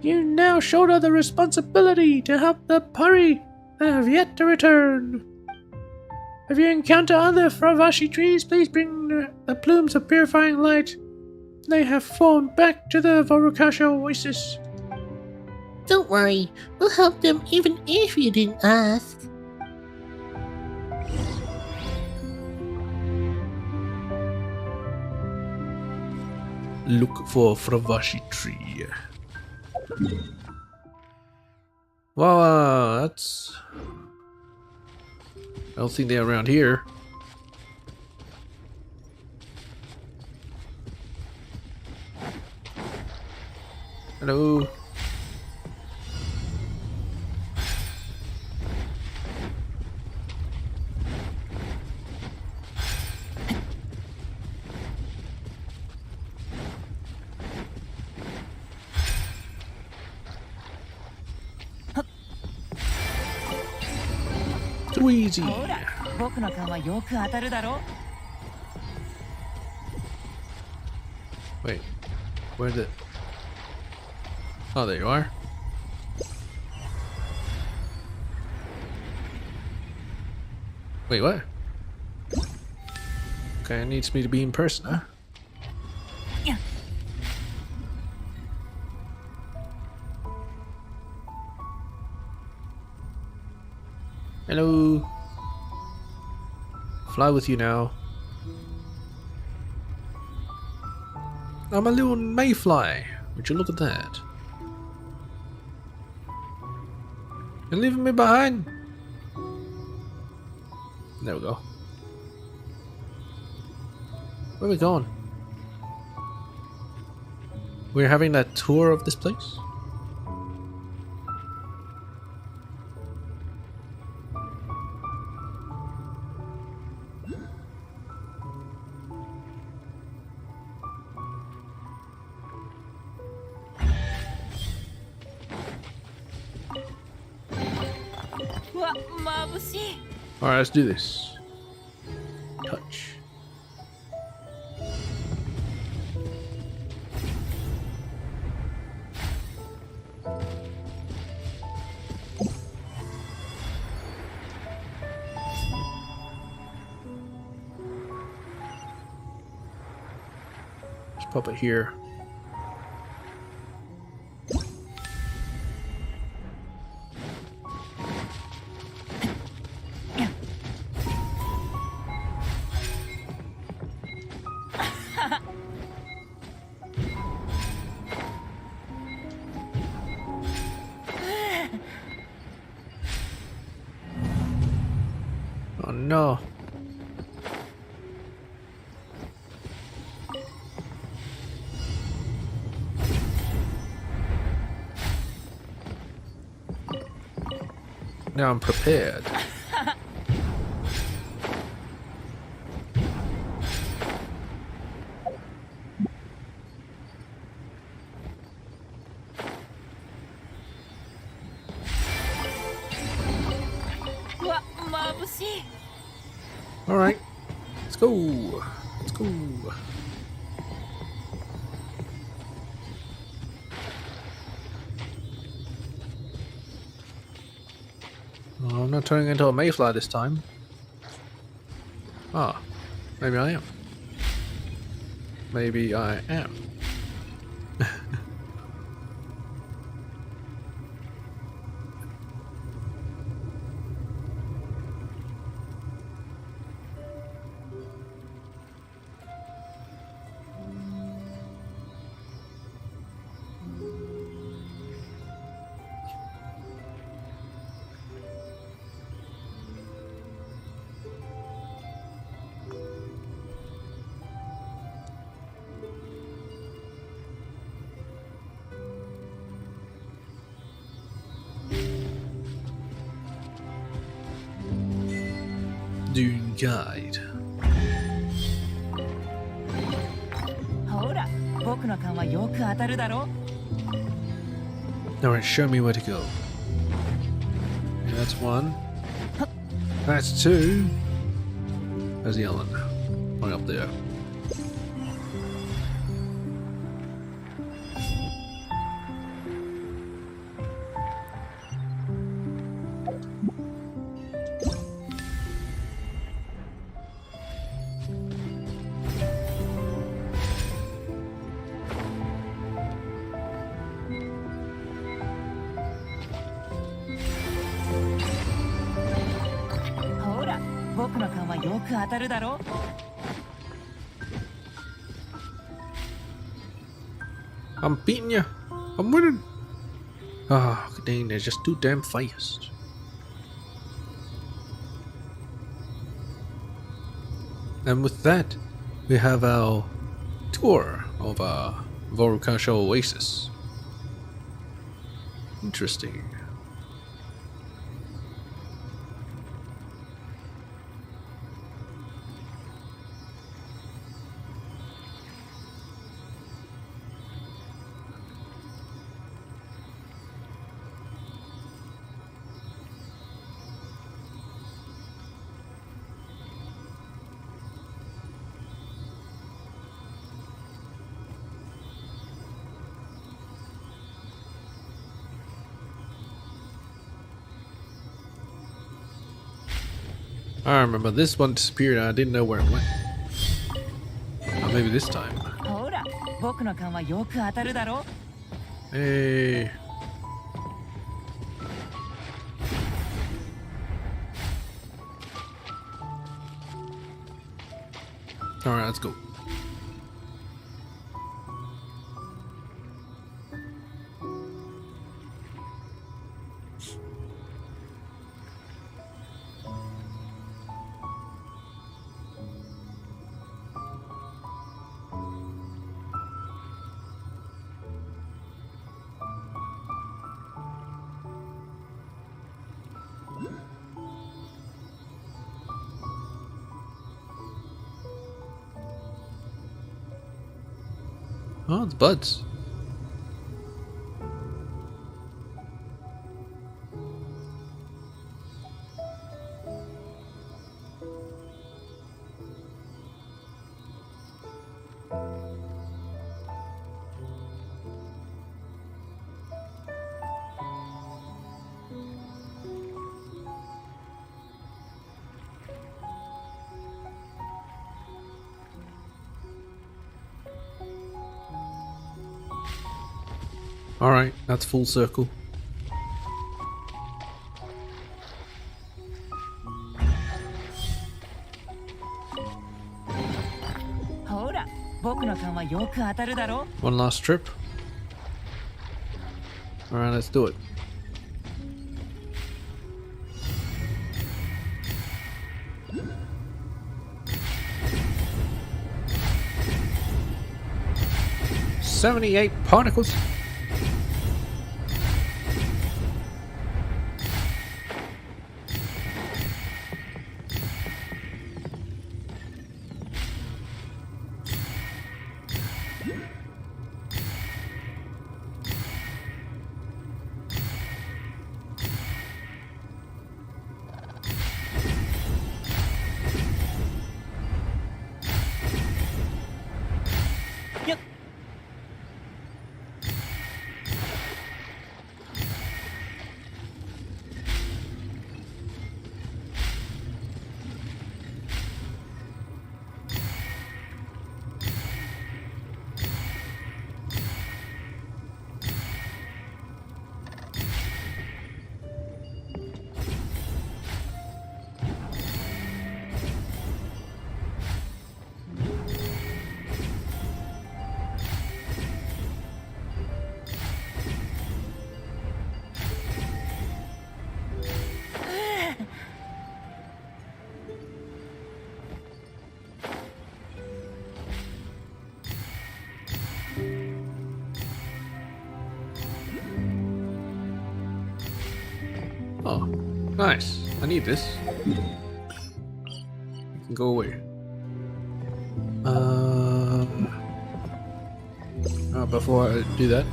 you now shoulder the responsibility to help the Pari that have yet to return. If you encounter other Fravashi trees, please bring the plumes of purifying light they have flown back to the Vorukasha oasis. Don't worry, we'll help them even if you didn't ask. Look for Fravashi tree. Well, that's... I don't think they're around here. Hello. Too easy. ほら僕の勘はよく当たるだろ Wait, where the... Oh, there you are. Wait, what? Okay, it needs me to be in person, huh? Yeah. Hello. Fly with you now. I'm a little mayfly. Would you look at that? You're leaving me behind. There we go. Where are we going? We're having that tour of this place? Alright, let's do this. Touch. Let's pop it here. Oh no. Now I'm prepared. Alright, let's go. Let's go. Oh, I'm not turning into a mayfly this time. Ah, maybe I am. Maybe I am. Dune Guide. ほら、僕の勘はよく当たるだろ。 Alright, show me where to go. Yeah, that's one. That's two. There's the other one. Right up there. I'm beating you. I'm winning. Ah, oh, dang, they're just too damn fast. And with that, we have our tour of Volcasho Oasis. Interesting. I remember this one disappeared and I didn't know where it went. Or maybe this time. Hey. Alright, let's go. Oh, it's buds. Alright, that's full circle. One last trip. Alright, let's do it. "78 particles." Oh, nice. I need this. You can go away. Before I do that.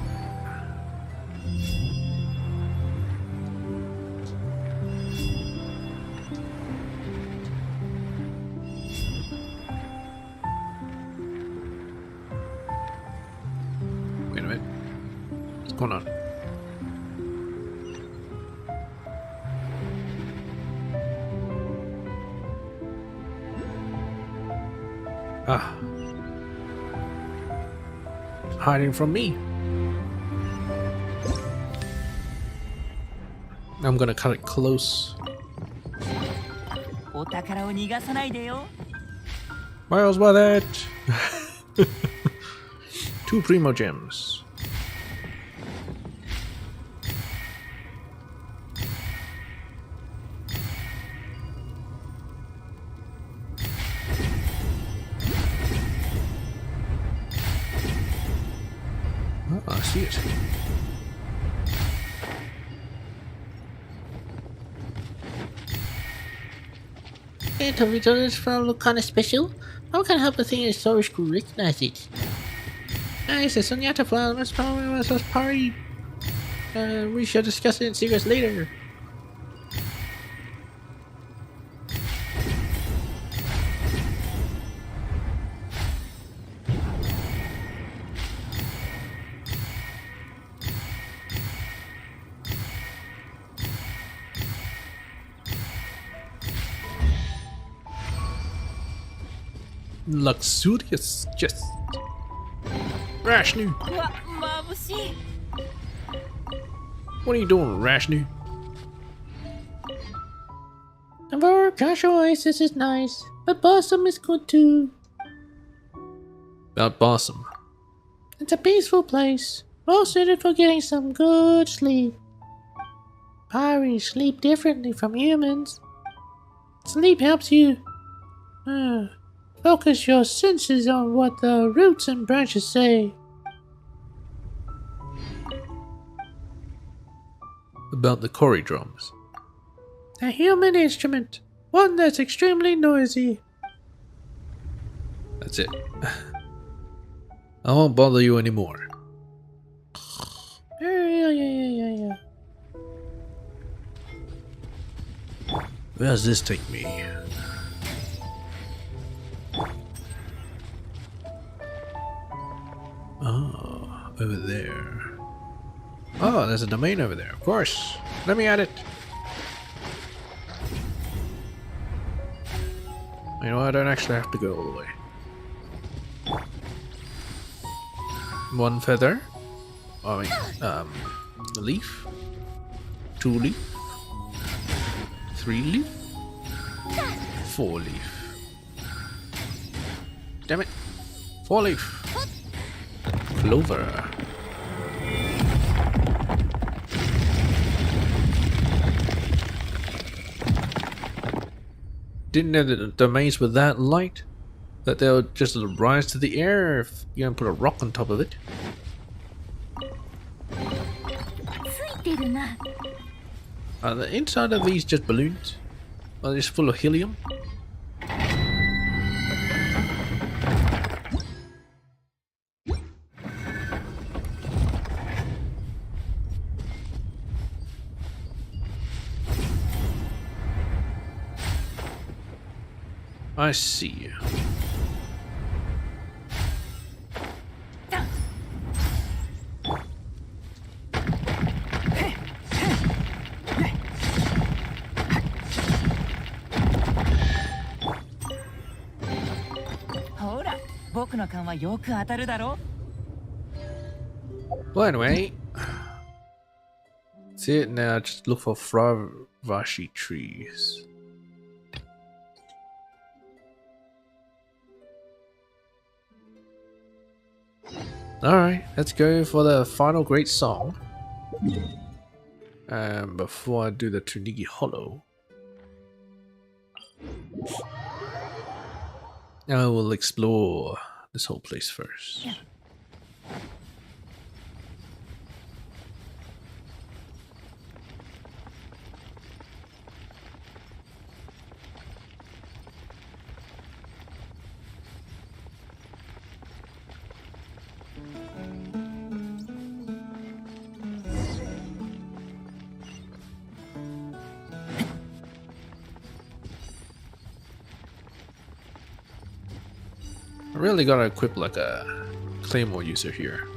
Wait a minute. What's going on? Ah. Hiding from me. I'm gonna cut it close. Miles by that. 2 primo gems. Oh, I see it. Hey, Tommy, does this file look kinda special? How can I help but think your storage could recognize it? Nice, it's Sunyata file. Let's party. We shall discuss it in secrets later. Luxurious chest. Rashnu. What are you doing, Rashnu? For casual oasis is nice, but Blossom is good too. About Bossum. It's a peaceful place, well suited for getting some good sleep. Pyries sleep differently from humans. Sleep helps you focus your senses on what the roots and branches say. About the Cory drums. A human instrument, one that's extremely noisy. That's it. I won't bother you anymore. Yeah. Where does this take me? Oh, over there. Oh, there's a domain over there, of course. Let me at it. You know, I don't actually have to go all the way. One feather. I mean, a leaf. 2 leaf. 3 leaf. 4 leaf. Damn it. 4 leaf. Clover. Didn't know that the domains were that light, that they'll just rise to the air if you don't put a rock on top of it. ついてるな。 Are the inside of these just balloons? Are they just full of helium? I see. Well, anyway, see it now. Just look for Fravashi trees. Alright, let's go for the final great song. Before I do the Trinigi Hollow, I will explore this whole place first. I really gotta equip like a claymore user here.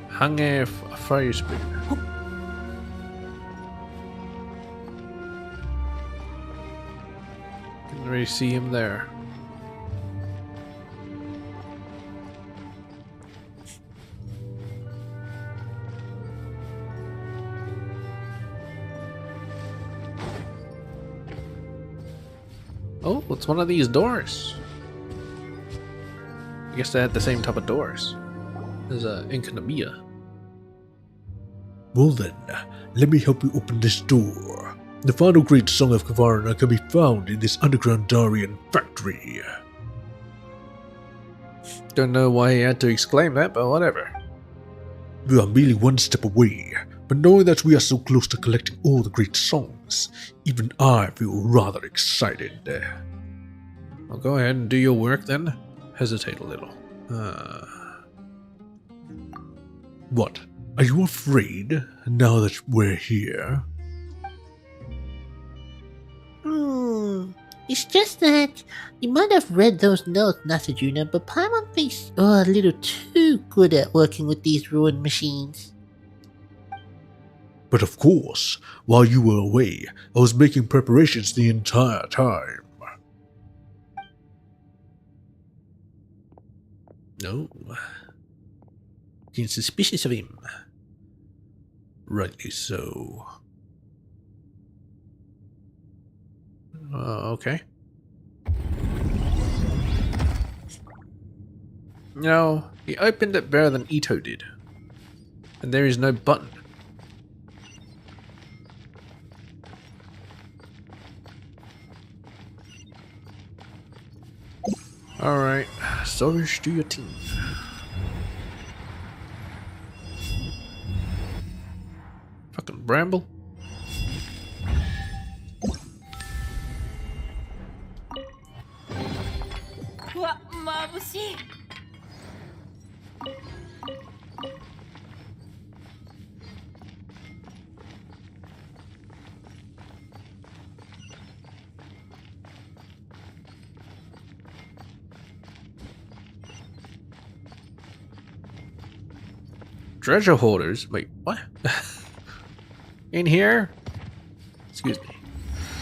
Hang a fire spin. Can really see him there. Oh, it's one of these doors. I guess they had the same type of doors. There's a Inkanamiya. Well then, let me help you open this door. The final great song of Kavarna can be found in this underground Darian factory. Don't know why he had to exclaim that, but whatever. We are merely one step away, but knowing that we are so close to collecting all the great songs, even I feel rather excited. Well, go ahead and do your work then. Hesitate a little. What? Are you afraid now that we're here? It's just that you might have read those notes, Nasajuna, but Paimon thinks you're a little too good at working with these ruined machines. But of course, while you were away, I was making preparations the entire time. No. Being suspicious of him. Rightly so. Okay. No, he opened it better than Ito did. And there is no button. Alright, so do your team. Fucking bramble. What? 眩しい。 Treasure hoarders? Wait, what? In here? Excuse me.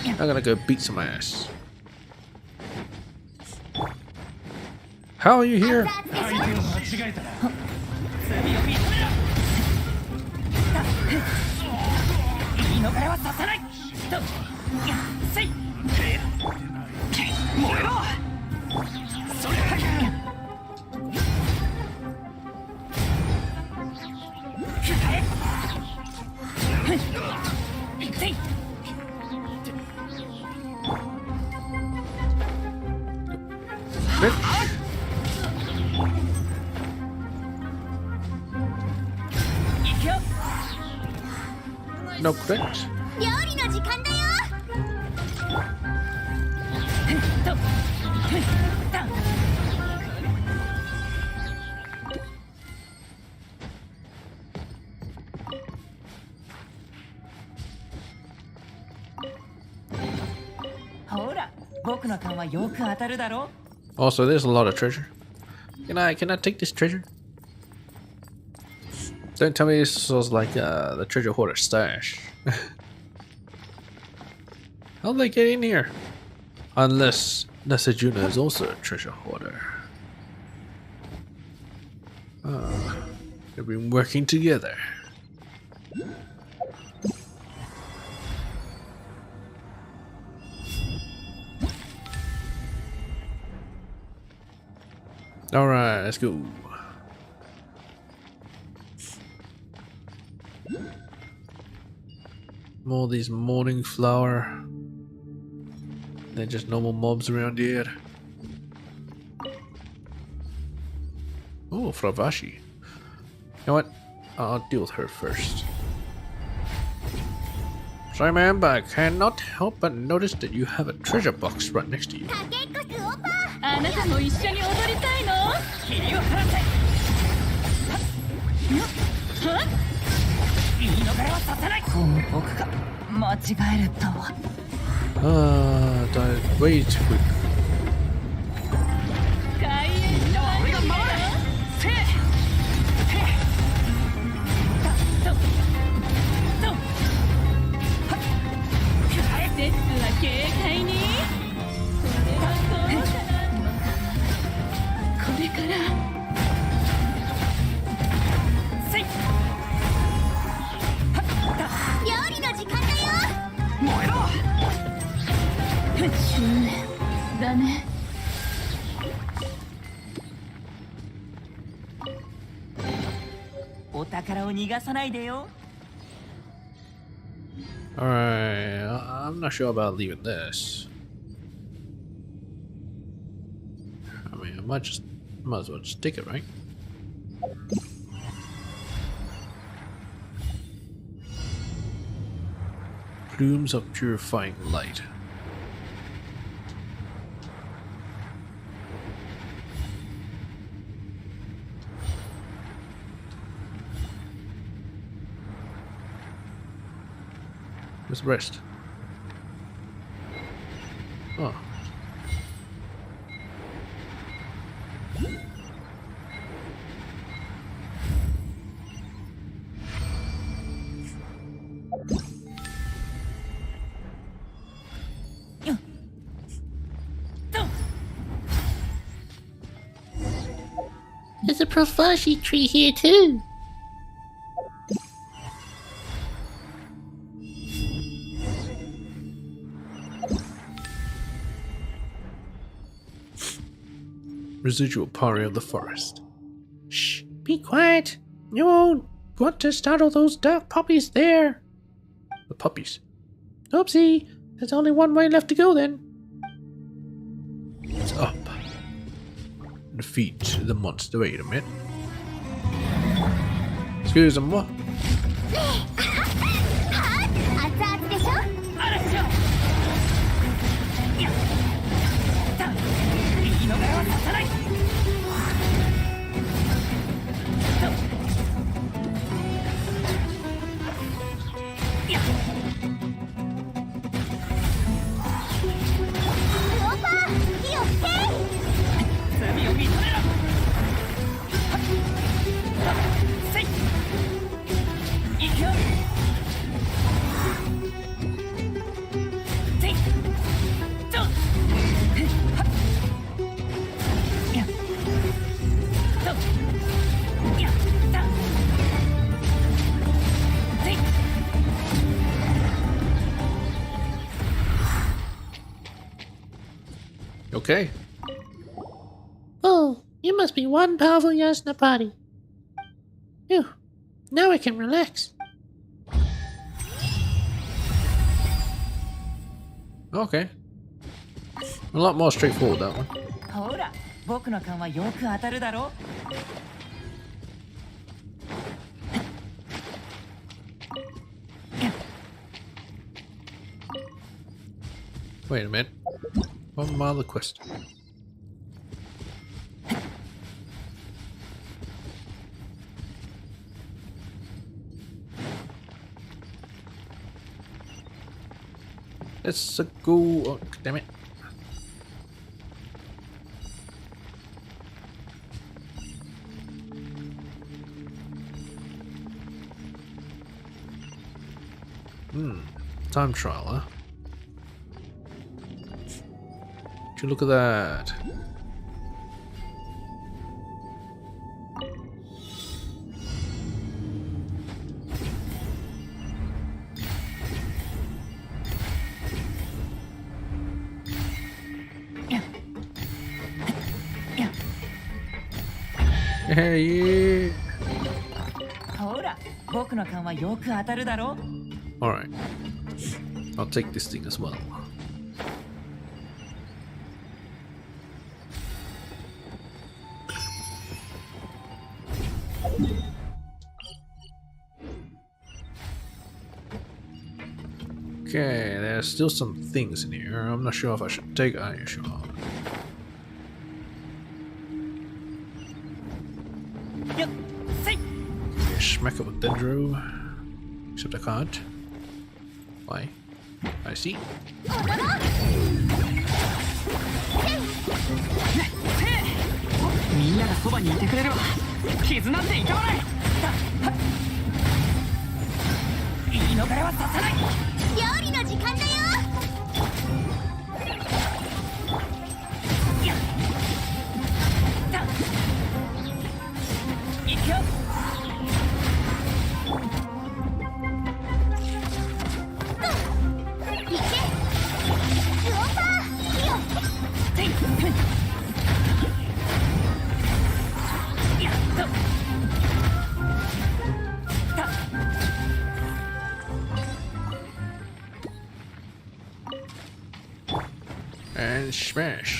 I'm gonna go beat some ass. How are you here? 相手を間違えたら罪を認めろ。言い逃れはさせない。とせい。燃えろ。それ。No crit. 料理の時間だよ。ほら、僕の勘はよく当たるだろ。 Also, there's a lot of treasure. Can I take this treasure? Don't tell me this was like the treasure hoarder stash. How'd they get in here? Unless Nasajuna is also a treasure hoarder. They've been working together. Alright, let's go. More of these morning flower. They're just normal mobs around here. Oh, Fravashi. You know what? I'll deal with her first. Sorry, ma'am, but I cannot help but notice that you have a treasure box right next to you. かけっこすオパ。あなたも一緒に踊りたいの？霧を払って。は？言い逃れはさせない。この僕が間違えるとは。Died way too quick. 開演の俺が守る。せい。セットは軽快に。これからせい。料理の時間だよ。燃えろ。執念だね。お宝を逃がさないでよ。 Alright, I'm not sure about leaving this. I mean, I might as well just take it, right? Plumes of purifying light. Where's the rest? Oh. There's a Profashi tree here too. Residual power of the forest. Shh, be quiet. You won't want to startle those dark puppies there. The puppies. Oopsie, there's only one way left to go then. It's up. Defeat the monster. Wait a minute. Excuse me, what? Okay. Oh, you must be one powerful Yasna party. Phew. Now we can relax. Okay. A lot more straightforward, that one. ほら僕の勘はよく当たるだろ。 Wait a minute. One more other quest. Let's go. Oh, damn it. Time trial, huh? Would you look at that? Hey, ほら僕の勘はよく当たるだろ。 alright. I'll take this thing as well. Okay, there's still some things in here. I'm not sure if I should take it. Yeah, sure. Yep. See. Okay, smack it with Dendro. Except I can't. Why? I see. みんながそばにいてくれれば傷なんて痛まない。言い逃れはさせない。料理の時間だよ。行くよ。いけ。ウオパー。よ。やっと。 And smash.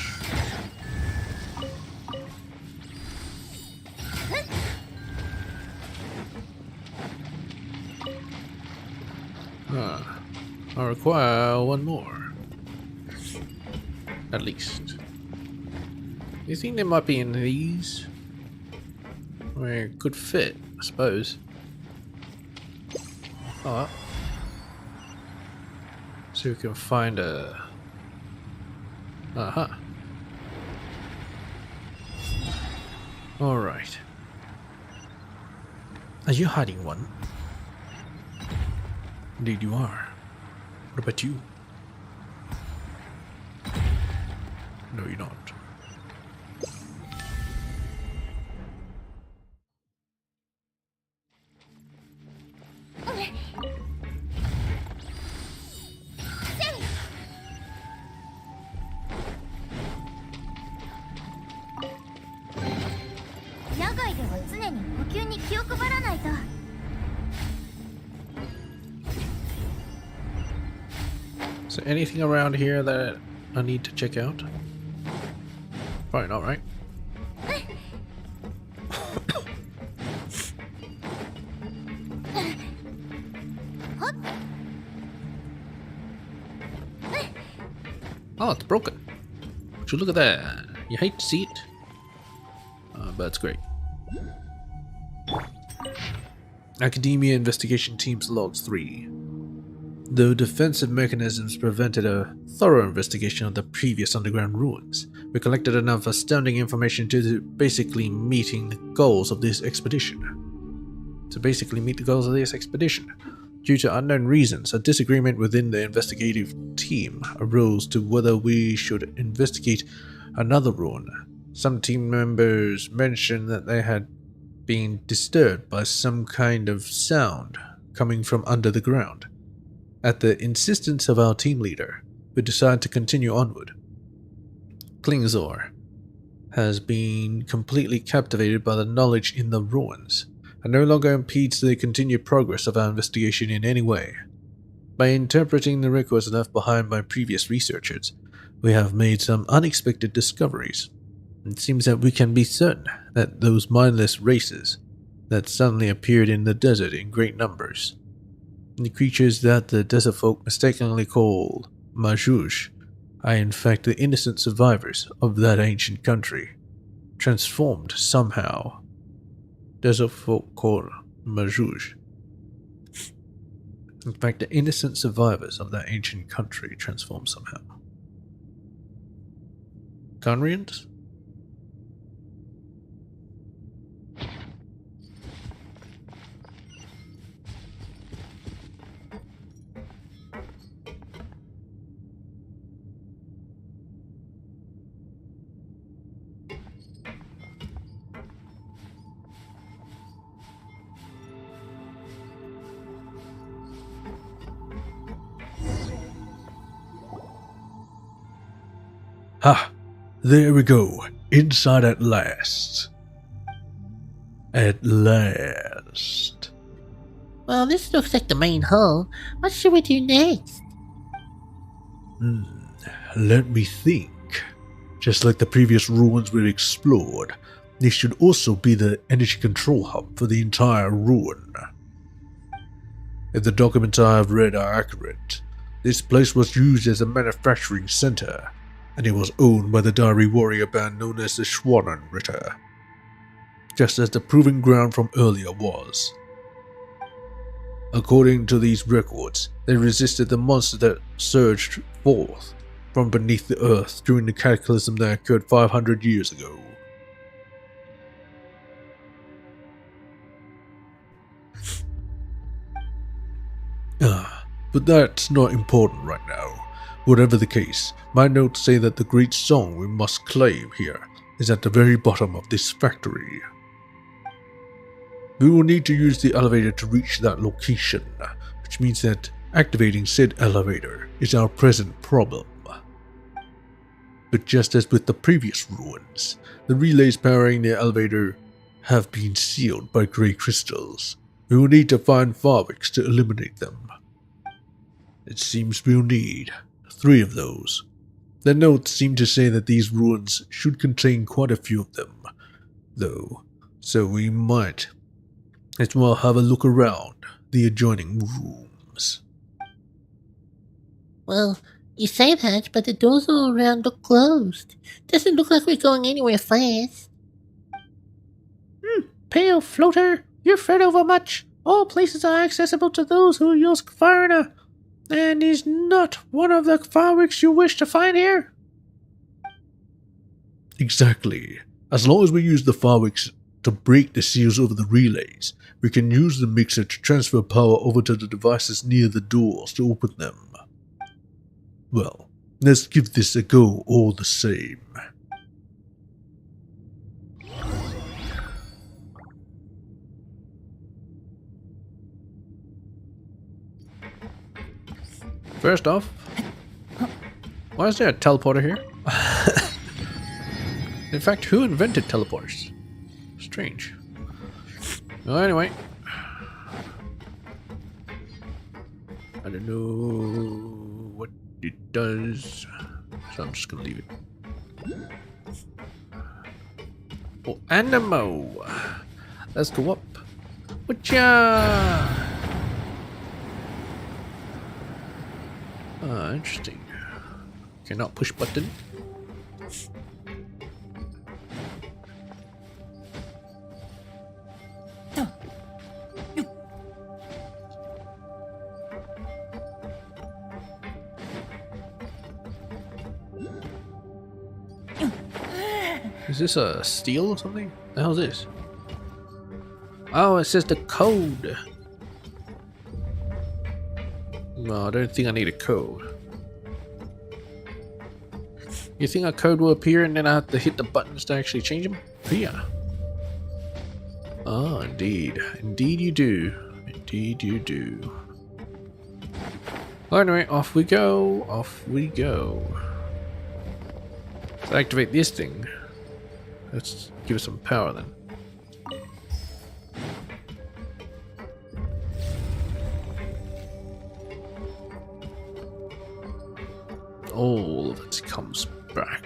I require one more. At least. You think they might be in these? Where it could fit, I suppose. Oh. So we can find a... Uh-huh. Alright. Are you hiding one? Indeed you are. What about you? No, you're not. Is there anything around here that I need to check out? Probably not, right? Oh, it's broken. Would you look at that? You hate to see it, but it's great. Academia Investigation Team's Logs 3. Though defensive mechanisms prevented a thorough investigation of the previous underground ruins, we collected enough astounding information to basically meeting the goals of this expedition. Due to unknown reasons, a disagreement within the investigative team arose to whether we should investigate another ruin. Some team members mentioned that they had been disturbed by some kind of sound coming from under the ground. At the insistence of our team leader, we decided to continue onward. Klingzor has been completely captivated by the knowledge in the ruins, and no longer impedes the continued progress of our investigation in any way. By interpreting the records left behind by previous researchers, we have made some unexpected discoveries. It seems that we can be certain that those mindless races that suddenly appeared in the desert in great numbers, the creatures that the desert folk mistakenly call Majuj, are in fact the innocent survivors of that ancient country, transformed somehow. Desert folk called Majuj. In fact, the innocent survivors of that ancient country transformed somehow. Conrians? Ha! There we go. Inside at last. At last. Well, this looks like the main hull. What should we do next? Let me think. Just like the previous ruins we explored, this should also be the energy control hub for the entire ruin. If the documents I have read are accurate, this place was used as a manufacturing center, and it was owned by the Dari warrior band known as the Schwanenritter, just as the proving ground from earlier was. According to these records, they resisted the monster that surged forth from beneath the earth during the cataclysm that occurred 500 years ago. But that's not important right now. Whatever the case, my notes say that the great song we must claim here is at the very bottom of this factory. We will need to use the elevator to reach that location, which means that activating said elevator is our present problem. But just as with the previous ruins, the relays powering the elevator have been sealed by grey crystals. We will need to find Farwicks to eliminate them. It seems we'll need 3 of those. The notes seem to say that these ruins should contain quite a few of them, though, so we might as well have a look around the adjoining rooms. Well, you say that, but the doors all around look closed. Doesn't look like we're going anywhere fast. Pale floater, you've fed over much. All places are accessible to those who use Kvarna. And is not one of the Farwicks you wish to find here? Exactly. As long as we use the Farwicks to break the seals over the relays, we can use the mixer to transfer power over to the devices near the doors to open them. Well, let's give this a go all the same. First off, why is there a teleporter here? In fact, who invented teleporters? Strange. Well, anyway. I don't know what it does, so I'm just gonna leave it. Oh, Animo! Let's go up. Whatcha? Ah, interesting. Cannot push button. Is this a steel or something? The hell is this? Oh, it says the code. No, I don't think I need a code. You think a code will appear and then I have to hit the buttons to actually change them? Yeah. Oh, indeed. Indeed you do. Indeed you do. Well, anyway, off we go. Off we go. Activate this thing. Let's give it some power then. All of it comes back.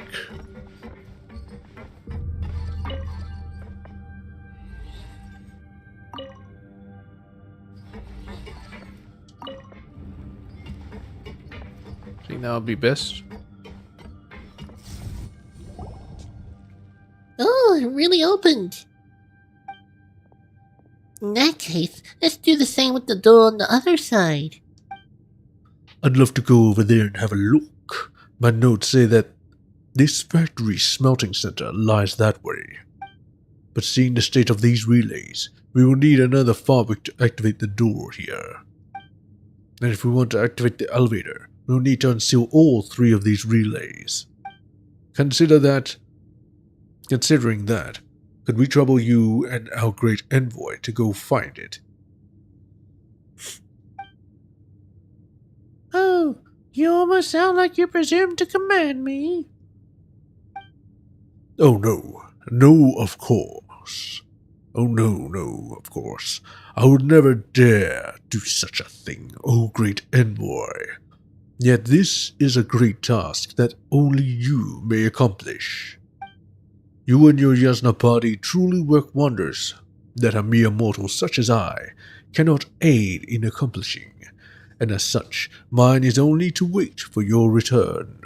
Think that would be best. Oh, it really opened. In that case, let's do the same with the door on the other side. I'd love to go over there and have a look. My notes say that this factory smelting center lies that way. But seeing the state of these relays, we will need another fabric to activate the door here. And if we want to activate the elevator, we'll need to unseal all 3 of these relays. Considering that, could we trouble you and our great envoy to go find it? Oh, you almost sound like you presume to command me. Oh no, no of course. Oh no, of course. I would never dare do such a thing, oh great envoy. Yet this is a great task that only you may accomplish. You and your Yasna party truly work wonders that a mere mortal such as I cannot aid in accomplishing, and as such, mine is only to wait for your return.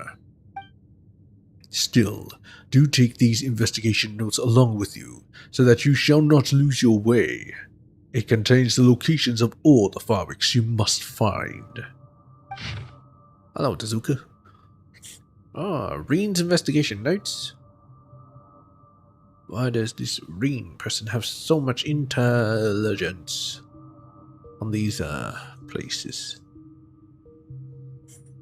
Still, do take these investigation notes along with you, so that you shall not lose your way. It contains the locations of all the fabrics you must find. Hello, Tezuka. Reen's investigation notes. Why does this Reen person have so much intelligence on these places?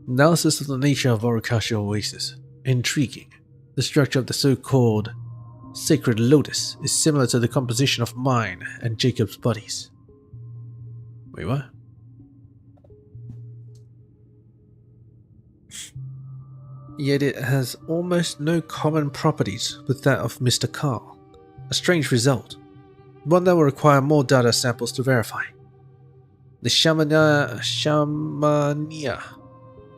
Analysis of the nature of Orakashi Oasis. Intriguing. The structure of the so-called Sacred Lotus is similar to the composition of mine and Jacob's bodies. Wait, what? Yet it has almost no common properties with that of Mr. Carl. A strange result. One that will require more data samples to verify. The Shamania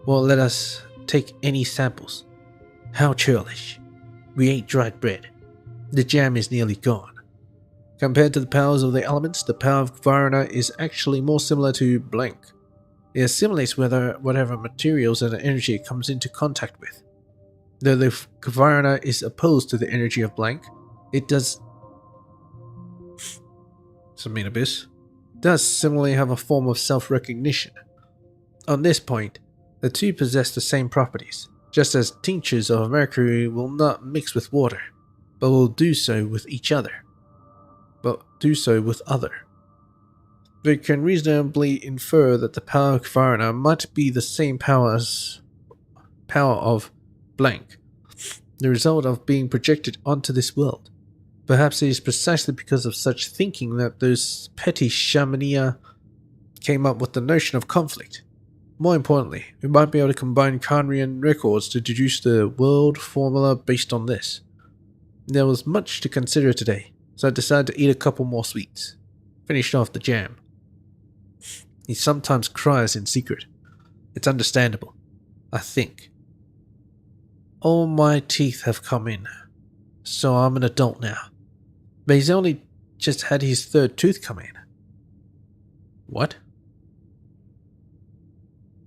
won't let us take any samples. How churlish. We ate dried bread. The jam is nearly gone. Compared to the powers of the elements, the power of Varuna is actually more similar to blank. It assimilates whatever materials and energy it comes into contact with. Though the Varuna is opposed to the energy of blank, it does similarly have a form of self-recognition. On this point, the two possess the same properties, just as tinctures of mercury will not mix with water, but will do so with other. We can reasonably infer that the power of Varuna might be the same power as power of blank, the result of being projected onto this world. Perhaps it is precisely because of such thinking that those petty Shamania came up with the notion of conflict. More importantly, we might be able to combine Khanrian records to deduce the world formula based on this. There was much to consider today, so I decided to eat a couple more sweets. Finished off the jam. He sometimes cries in secret. It's understandable, I think. All my teeth have come in, so I'm an adult now. But he's only just had his 3rd tooth come in. What?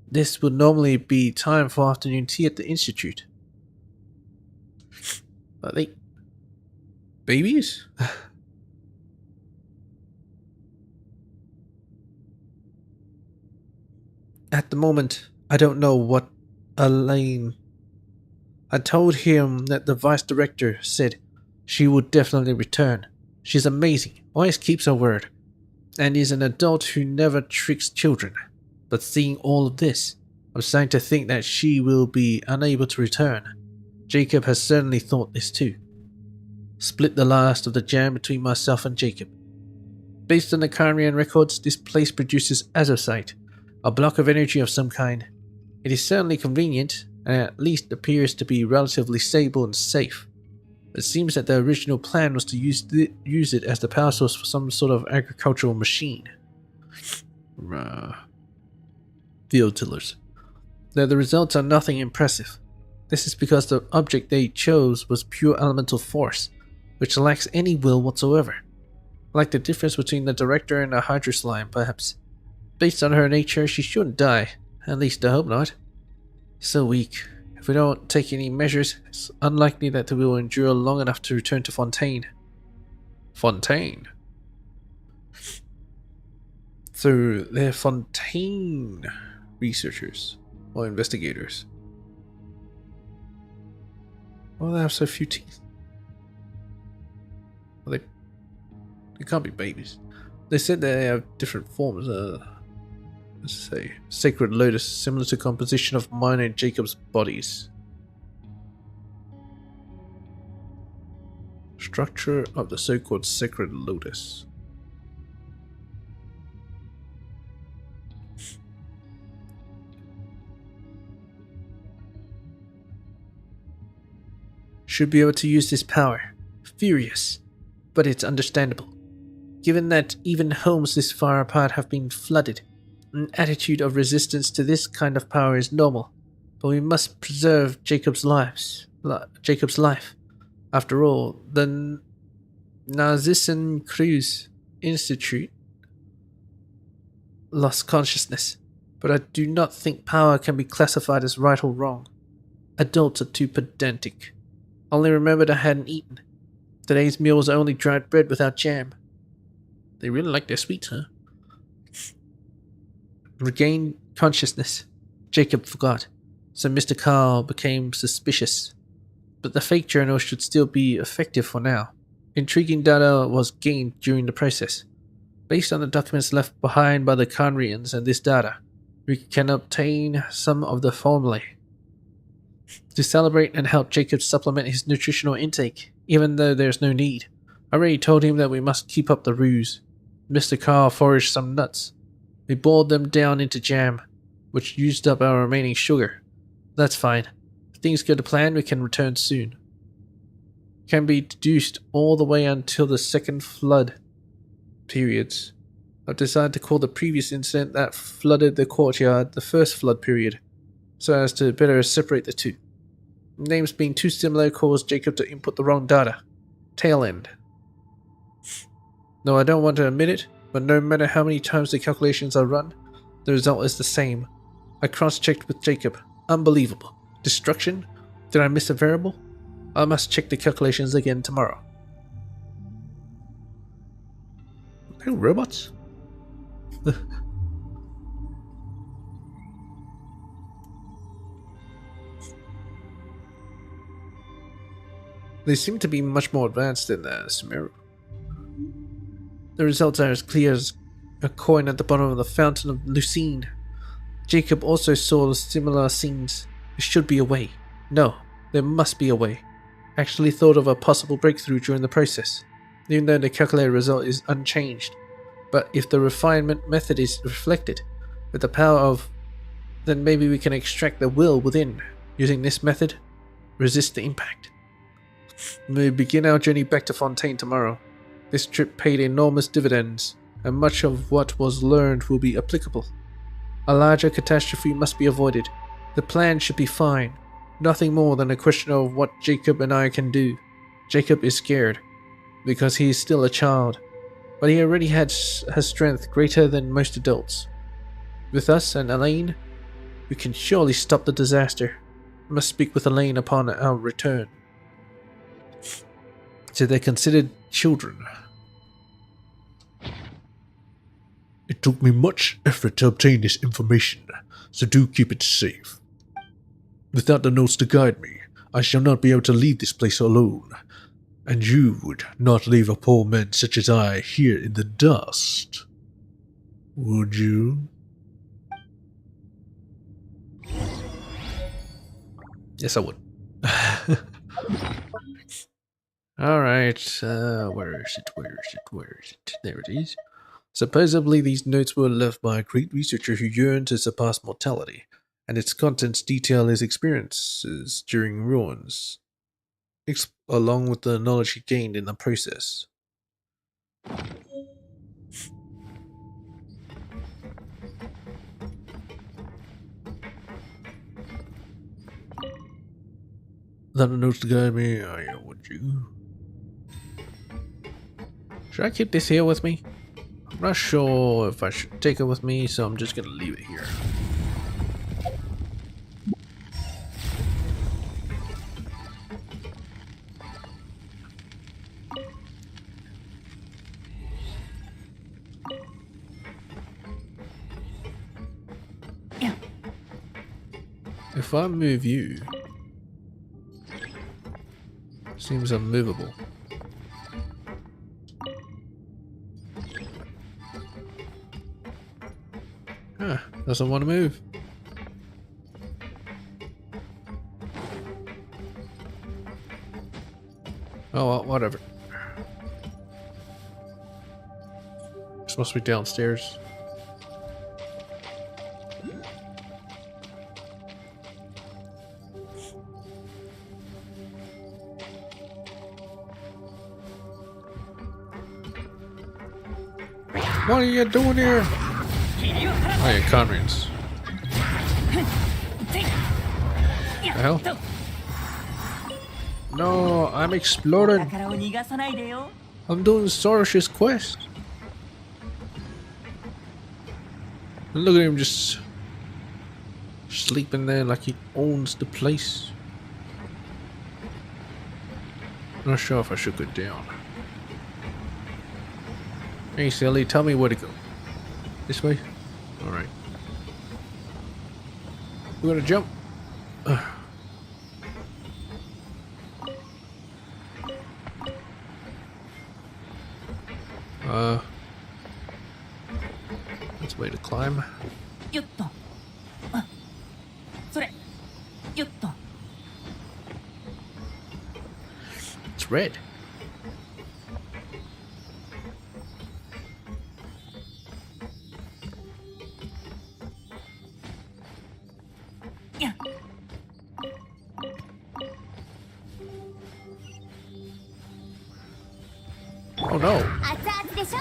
This would normally be time for afternoon tea at the institute. Are they babies? At the moment, I don't know what Elaine... I told him that the vice director said she would definitely return. She's amazing, always keeps her word, and is an adult who never tricks children. But seeing all of this, I'm starting to think that she will be unable to return. Jacob has certainly thought this too. Split the last of the jam between myself and Jacob. Based on the Khanrian records, this place produces azosite, a block of energy of some kind. It is certainly convenient, and at least appears to be relatively stable and safe. It seems that the original plan was to use it as the power source for some sort of agricultural machine. Field tillers. Though the results are nothing impressive. This is because the object they chose was pure elemental force, which lacks any will whatsoever. Like the difference between the director and a hydro slime, perhaps. Based on her nature, she shouldn't die. At least I hope not. So weak. If we don't take any measures, it's unlikely that we will endure long enough to return to Fontaine. Fontaine? So they're Fontaine researchers or investigators. Why do they have so few teeth? Well, they can't be babies. They said they have different forms. Let's say Sacred Lotus, similar to composition of mine and Jacob's bodies. Structure of the so-called Sacred Lotus. Should be able to use this power. Furious. But it's understandable. Given that even homes this far apart have been flooded, an attitude of resistance to this kind of power is normal. But we must preserve Jacob's life. After all, the Narcissan Cruz Institute lost consciousness. But I do not think power can be classified as right or wrong. Adults are too pedantic. Only remembered I hadn't eaten. Today's meal was only dried bread without jam. They really like their sweets, huh? Regained consciousness. Jacob forgot, so Mr. Carl became suspicious. But the fake journal should still be effective for now. Intriguing data was gained during the process. Based on the documents left behind by the Conrians and this data, we can obtain some of the formulae to celebrate and help Jacob supplement his nutritional intake, even though there's no need. I already told him that we must keep up the ruse. Mr. Carr foraged some nuts. We boiled them down into jam, which used up our remaining sugar. That's fine. If things go to plan, we can return soon. Can be deduced all the way until the second flood periods. I've decided to call the previous incident that flooded the courtyard the first flood period, so as to better separate the two. Names being too similar caused Jacob to input the wrong data. Tail end. No, I don't want to admit it, but no matter how many times the calculations are run, the result is the same. I cross-checked with Jacob. Unbelievable. Destruction? Did I miss a variable? I must check the calculations again tomorrow. Are they robots? They seem to be much more advanced than Sumeru. The results are as clear as a coin at the bottom of the fountain of Lucine. Jacob also saw similar scenes. There should be a way. No, there must be a way. Actually thought of a possible breakthrough during the process, even though the calculated result is unchanged. But if the refinement method is reflected with the power of, then maybe we can extract the will within. Using this method, resist the impact. We begin our journey back to Fontaine tomorrow. This trip paid enormous dividends, and much of what was learned will be applicable. A larger catastrophe must be avoided. The plan should be fine. Nothing more than a question of what Jacob and I can do. Jacob is scared, because he is still a child, but he already has strength greater than most adults. With us and Elaine, we can surely stop the disaster. I must speak with Elaine upon our return. So they're considered children. It took me much effort to obtain this information, so do keep it safe. Without the notes to guide me, I shall not be able to leave this place alone, and you would not leave a poor man such as I here in the dust, would you? Yes, I would. Alright, where is it? There it is. Supposedly these notes were left by a great researcher who yearned to surpass mortality, and its contents detail his experiences during ruins, along with the knowledge he gained in the process. That a note to guide me? Oh yeah, would you? Should I keep this here with me? I'm not sure if I should take it with me, so I'm just gonna leave it here. If I move you, seems unmovable. Doesn't want to move. Oh well, whatever. It's supposed to be downstairs. What are you doing here? Oh yeah, comrades. The hell? No, I'm exploding. I'm doing Sorash's quest. And look at him just sleeping there like he owns the place. Not sure if I should go down. Hey silly, tell me where to go. This way? Alright. We're gonna jump. That's a way to climb. It's red. Oh no. 熱々でしょ。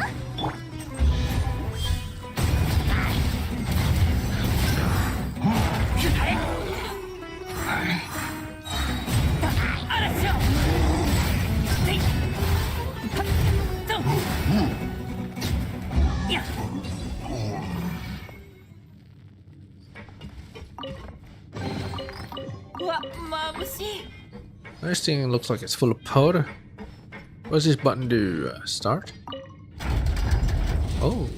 This thing looks like it's full of powder. What does this button do? Start? Oh.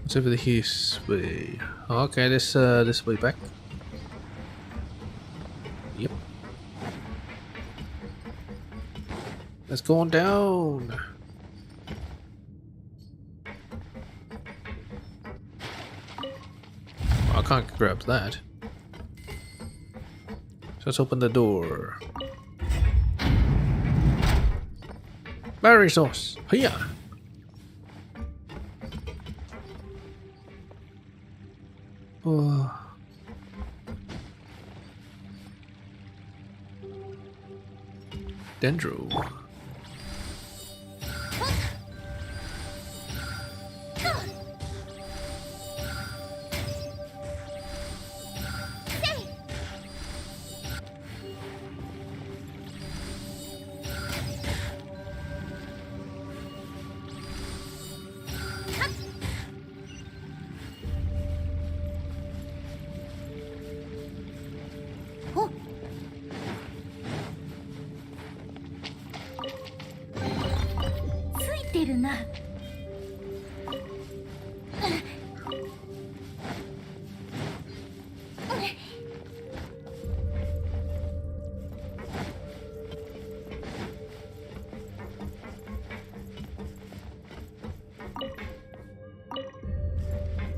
What's over this way? Okay, this way back. Yep. Let's go on down. I can't grab that. So let's open the door. Battery source. Hiya. Oh. Dendro.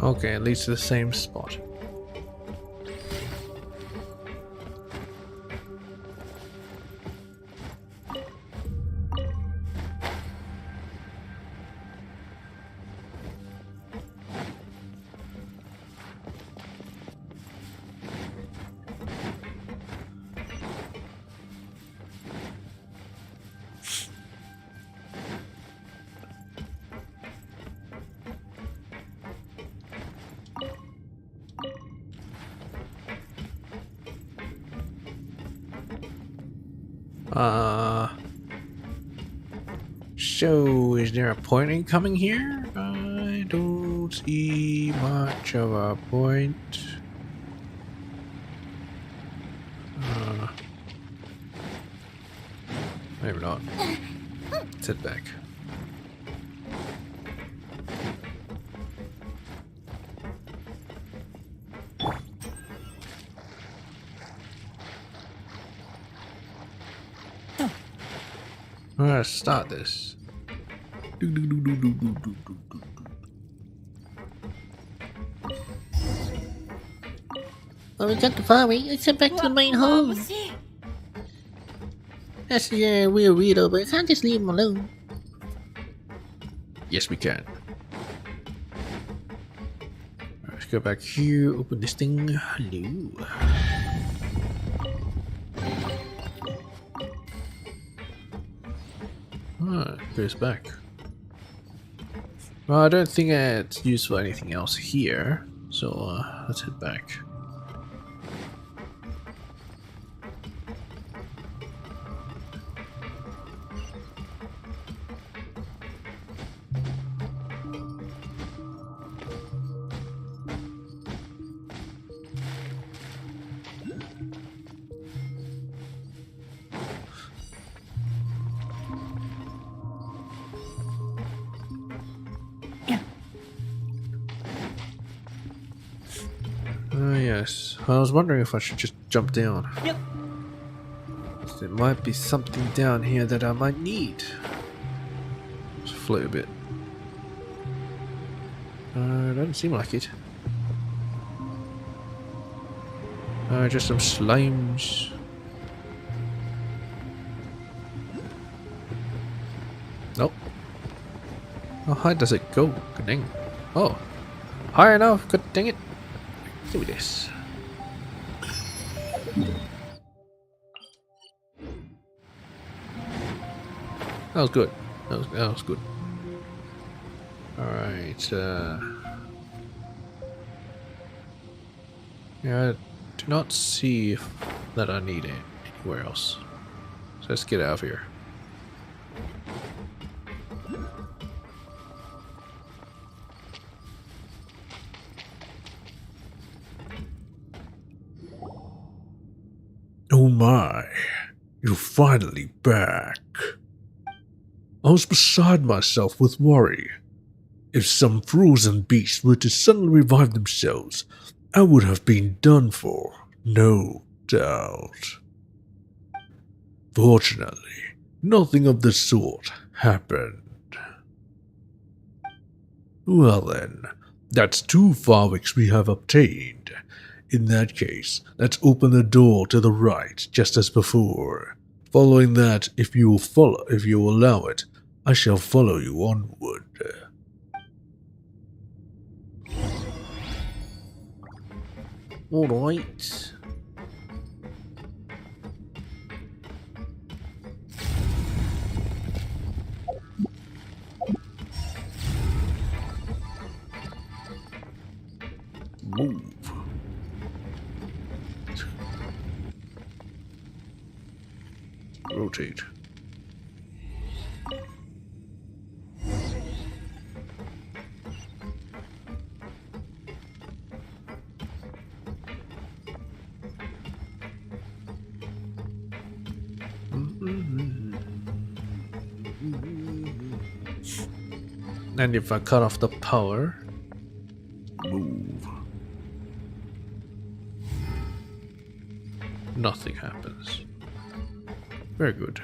Okay, it leads to the same spot. So is there a point in coming here? I don't see much of a point. Maybe not. Let's head back. Let's start this. Well, we got the ferry. Let's head back to the main hall. That's a real weirdo, but I can't just leave him alone. Yes, we can. Let's go back here, open this thing. Hello. Ah, it goes back. Well, I don't think it's used for anything else here, so let's head back. Oh yes, I was wondering if I should just jump down. Yep. There might be something down here that I might need. Just float a bit. Doesn't seem like it. Just some slimes. Nope. How high does it go? Good dang. Oh, high enough. Good dang it. Do this. That was good. That was good. Alright, yeah, I do not see that I need it anywhere else. So let's get out of here. Oh my, you're finally back. I was beside myself with worry. If some frozen beast were to suddenly revive themselves, I would have been done for, no doubt. Fortunately, nothing of the sort happened. Well then, that's 2 Farwicks we have obtained. In that case, let's open the door to the right, just as before. Following that, if you allow it, I shall follow you onward. Alright. Move. Rotate. And if I cut off the power, move. Nothing happens. Very good.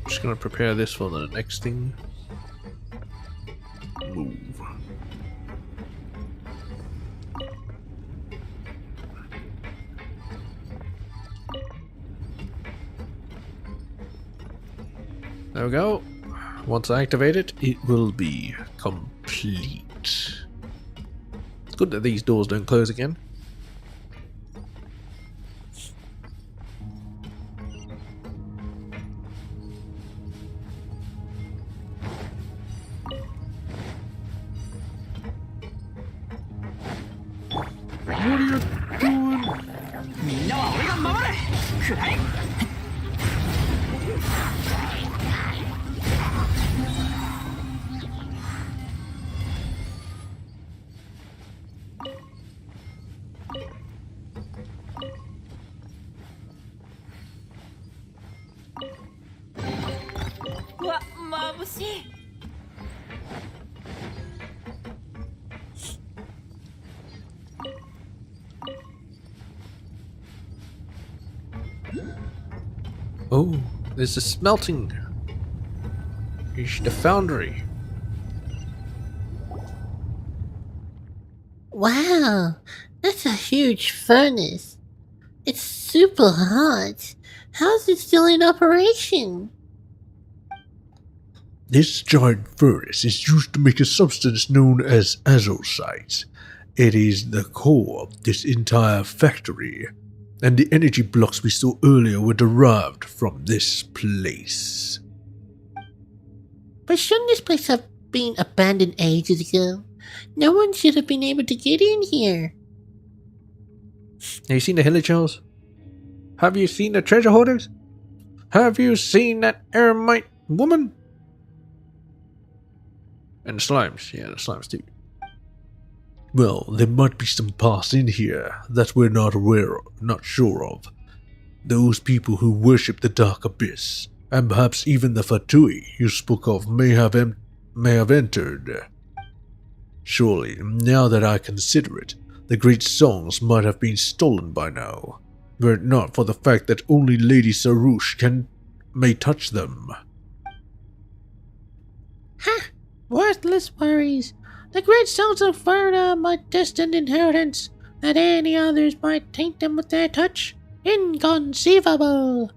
Just gonna prepare this for the next thing. Move. There we go. Once I activate it, it will be complete. It's good that these doors don't close again. 食らえ。うわ、眩しい。Oh, there's a smelting. It's the foundry. Wow, that's a huge furnace. It's super hot. How's it still in operation? This giant furnace is used to make a substance known as azosite. It is the core of this entire factory, and the energy blocks we saw earlier were derived from this place. But shouldn't this place have been abandoned ages ago? No one should have been able to get in here. Have you seen the Hilichurls? Have you seen the treasure hoarders? Have you seen that eremite woman? And the slimes, yeah, the slimes too. Well, there might be some paths in here that we're not aware of, not sure of. Those people who worship the Dark Abyss, and perhaps even the Fatui you spoke of may have entered. Surely, now that I consider it, the great songs might have been stolen by now, were it not for the fact that only Lady Sarouche may touch them. Ha! Worthless worries. The great songs of Verna are my destined inheritance. That any others might taint them with their touch. Inconceivable.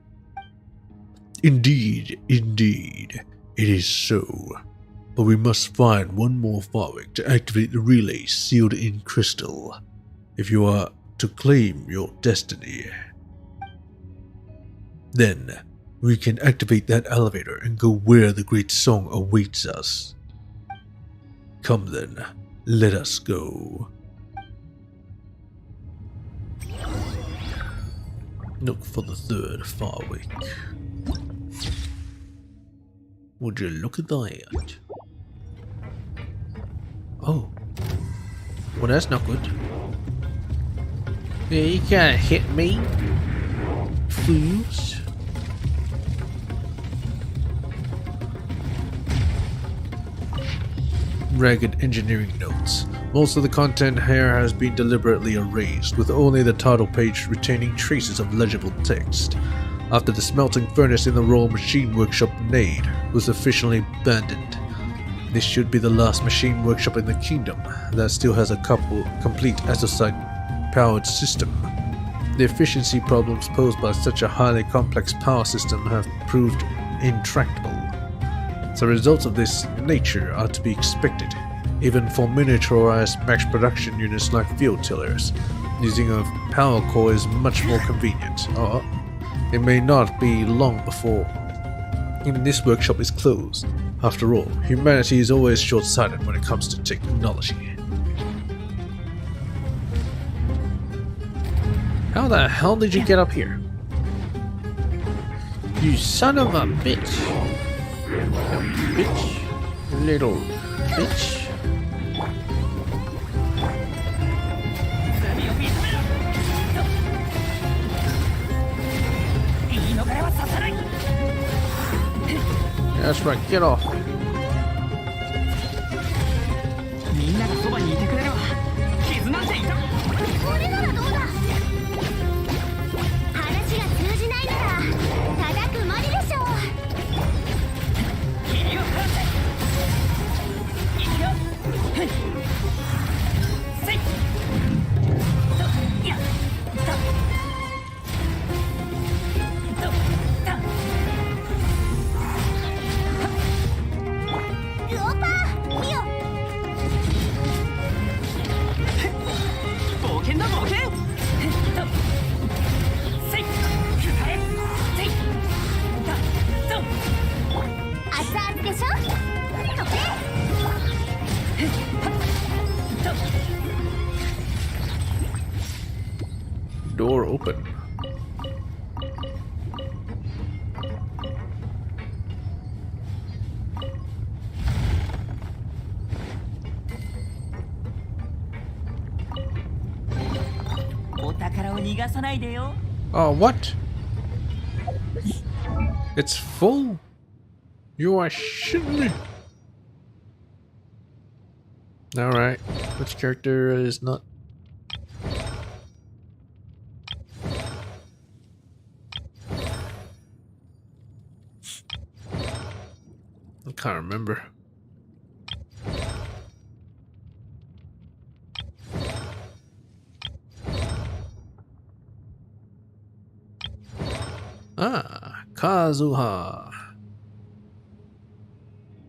Indeed, it is so. But we must find one more Farwick to activate the relay sealed in crystal, if you are to claim your destiny. Then, we can activate that elevator and go where the great song awaits us. Come then, let us go. Look for the third Farwick. Would you look at that? Oh. Well, that's not good. Yeah, you can't hit me, fools. Ragged engineering notes. Most of the content here has been deliberately erased, with only the title page retaining traces of legible text. After the smelting furnace in the Royal Machine Workshop Nade was officially abandoned, this should be the last machine workshop in the kingdom that still has a complete azosite-powered system. The efficiency problems posed by such a highly complex power system have proved intractable. The results of this nature are to be expected, even for miniaturized max production units like field tillers. Using a power core is much more convenient. It may not be long before even this workshop is closed. After all, humanity is always short-sighted when it comes to technology. How the hell did you get up here? You son of a bitch! Little bitch. That's right, get off. みんながそばにいてくれれば傷なんて痛む。これならどうだ。話が通じないならただくまりでしょう。君を離せ。いくよ。せい。とや。と。と。た。ウオパーミオ。冒険だ冒険。と。せい。くらえ。せい。た。と。熱々でしょ。とけ。Door open. 逃がさないでよ。 Oh, what? It's full? You are shitting me. Alright, which character is not? I can't remember. Ah, Kazuha.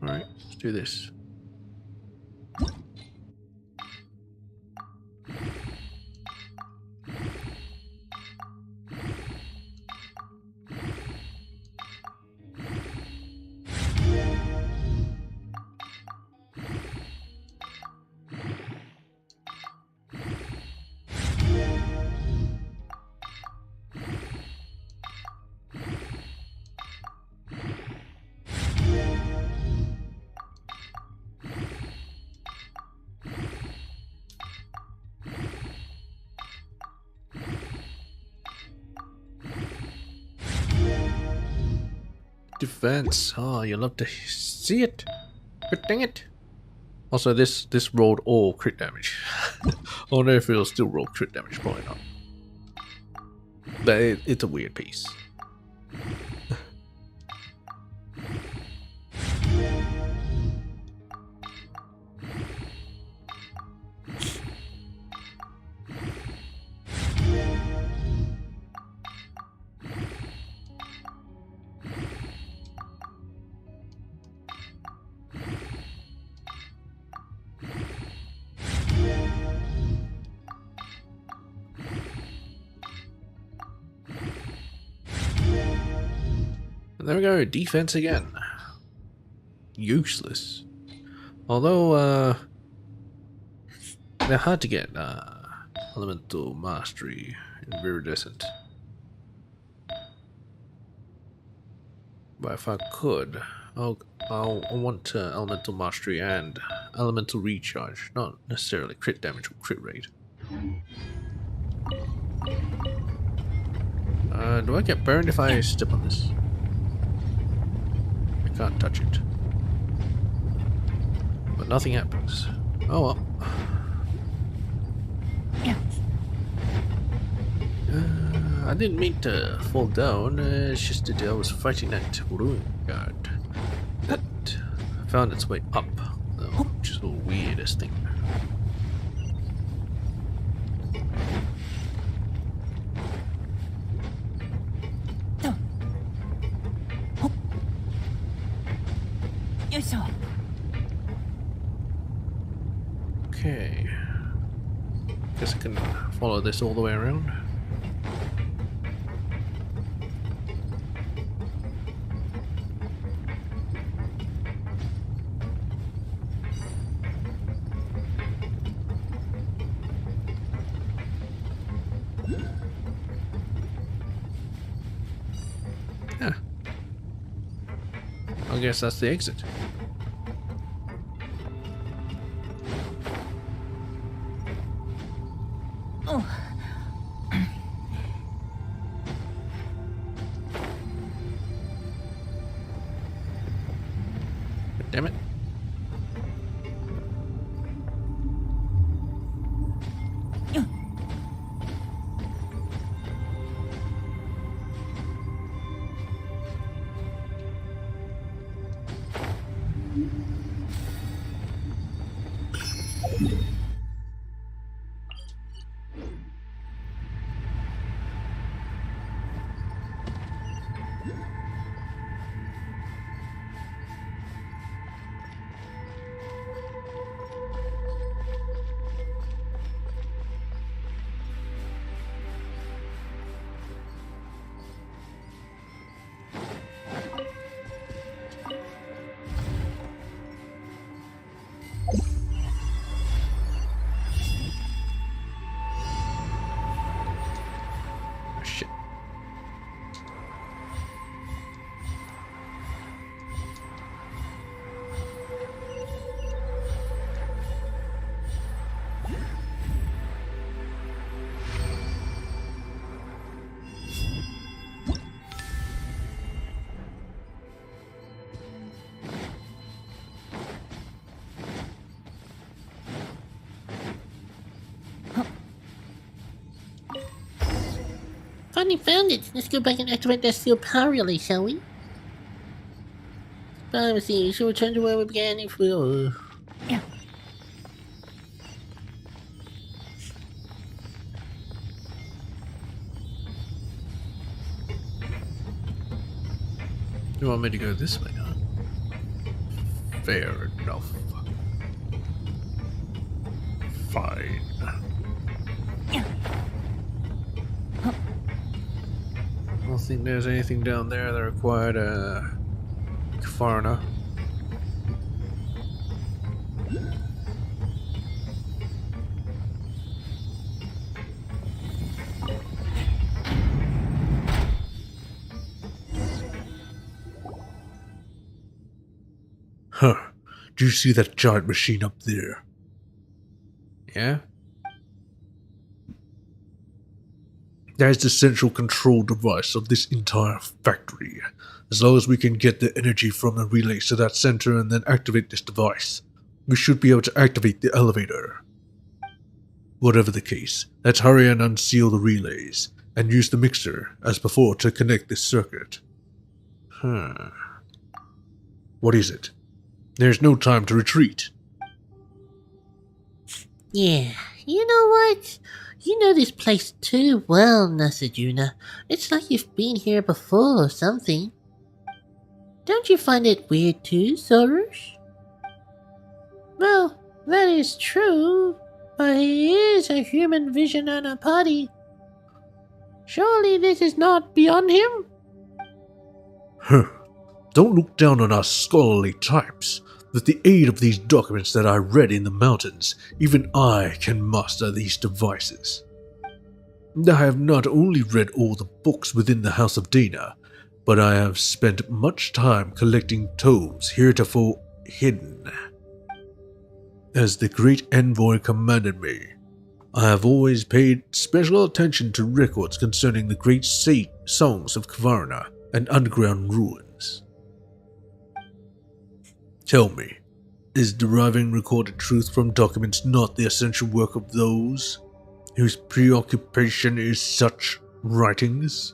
Alright, let's do this. Defense. Oh, you love to see it. But dang it. Also, this rolled all crit damage. I wonder if it'll still roll crit damage. Probably not. But it's a weird piece. There we go, defense again. Useless. Although, they're hard to get, elemental mastery in Viridescent. But if I could, I want elemental mastery and elemental recharge, not necessarily crit damage or crit rate. Do I get burned if I step on this? Can't touch it. But nothing happens. Oh well. I didn't mean to fall down. It's just that I was fighting that ruin guard that found its way up, though, which is the weirdest thing. Okay. Guess I can follow this all the way around. Yeah. I guess that's the exit. Damn it. Finally found it. Let's go back and activate that steel power relay, shall we? Privacy. She'll return to where we began if we... You want me to go this way, huh? Fair enough. Fine. I don't think there's anything down there that required a foreigner. Huh. Do you see that giant machine up there? Yeah? That is the central control device of this entire factory. As long as we can get the energy from the relays to that center and then activate this device, we should be able to activate the elevator. Whatever the case, let's hurry and unseal the relays, and use the mixer, as before, to connect this circuit. What is it? There's no time to retreat. Yeah, you know what? You know this place too well, Nasajuna. It's like you've been here before or something. Don't you find it weird too, Sorush? Well, that is true, but he is a human vision and a party. Surely this is not beyond him? Huh. Don't look down on us scholarly types. With the aid of these documents that I read in the mountains, even I can master these devices. I have not only read all the books within the House of Dana, but I have spent much time collecting tomes heretofore hidden. As the great envoy commanded me, I have always paid special attention to records concerning the great songs of Kvarna and underground ruins. Tell me, is deriving recorded truth from documents not the essential work of those whose preoccupation is such writings?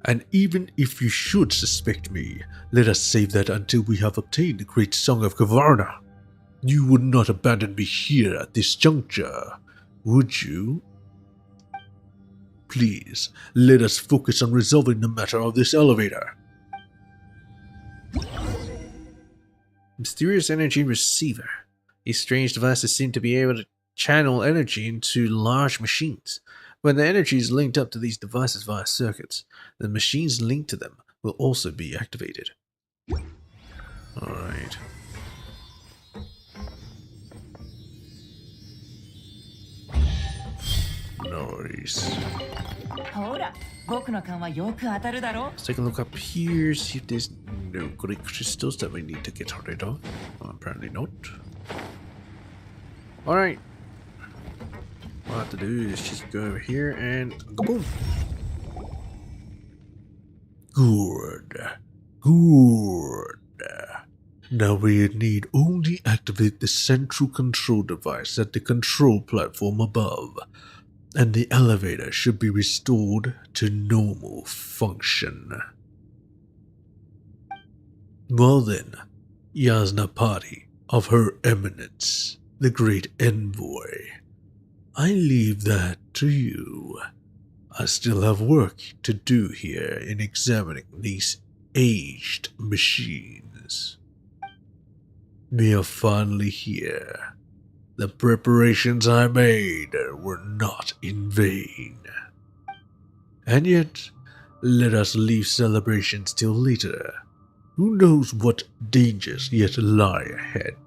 And even if you should suspect me, let us save that until we have obtained the great song of Kvarna. You would not abandon me here at this juncture, would you? Please, let us focus on resolving the matter of this elevator. Mysterious energy receiver. These strange devices seem to be able to channel energy into large machines. When the energy is linked up to these devices via circuits, the machines linked to them will also be activated. Alright. Nice. ほら、僕の勘はよく当たるだろ。 Let's take a look up here, see if there's no great crystals that we need to get rid of. Apparently not. Alright. What I have to do is just go over here and boom. Good. Good. Now we need only activate the central control device at the control platform above, and the elevator should be restored to normal function. Well then, Yasnapati of Her Eminence, the Great Envoy, I leave that to you. I still have work to do here in examining these aged machines. We are finally here. The preparations I made were not in vain. And yet, let us leave celebrations till later. Who knows what dangers yet lie ahead?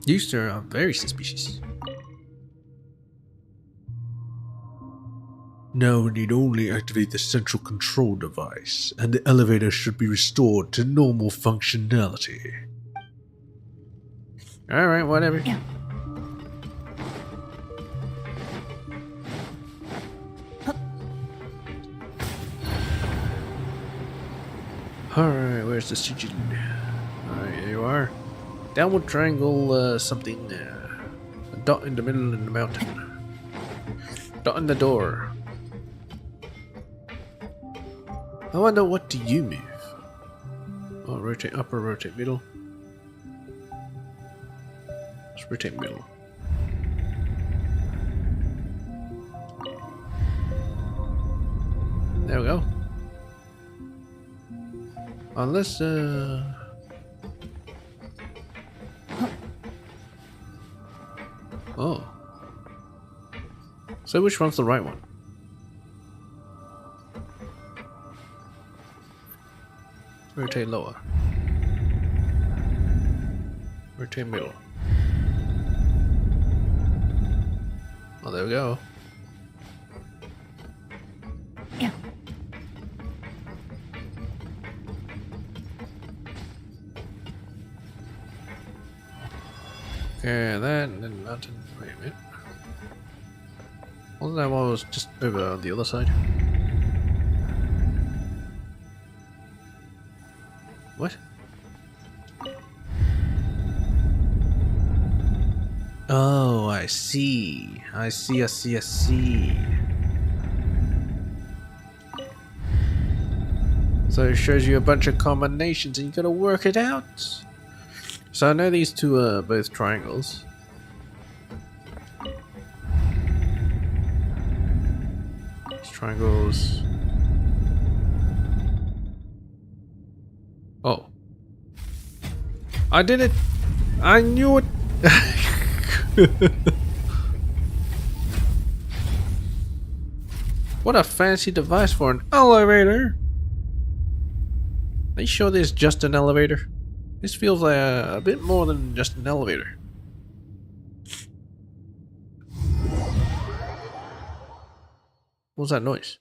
You, sir, are very suspicious. Now we need only activate the central control device, and the elevator should be restored to normal functionality. Alright, whatever. Alright, where's the sigil? Alright, there you are. Downward triangle, something. dot in the middle of the mountain. Dot in the door. I wonder, what do you move? Oh, rotate up or rotate middle? Let's rotate middle. There we go. Unless, oh. So which one's the right one? Rotate lower. Rotate middle. Oh, there we go. Yeah. Okay, that and then mountain. Wait a minute. Wasn't that one was just over on the other side? What? Oh, I see. I see. So it shows you a bunch of combinations and you gotta work it out. So I know these two are both triangles. These triangles. Oh. I did it! I knew it! What a fancy device for an elevator! Are you sure this is just an elevator? This feels like a bit more than just an elevator. What was that noise?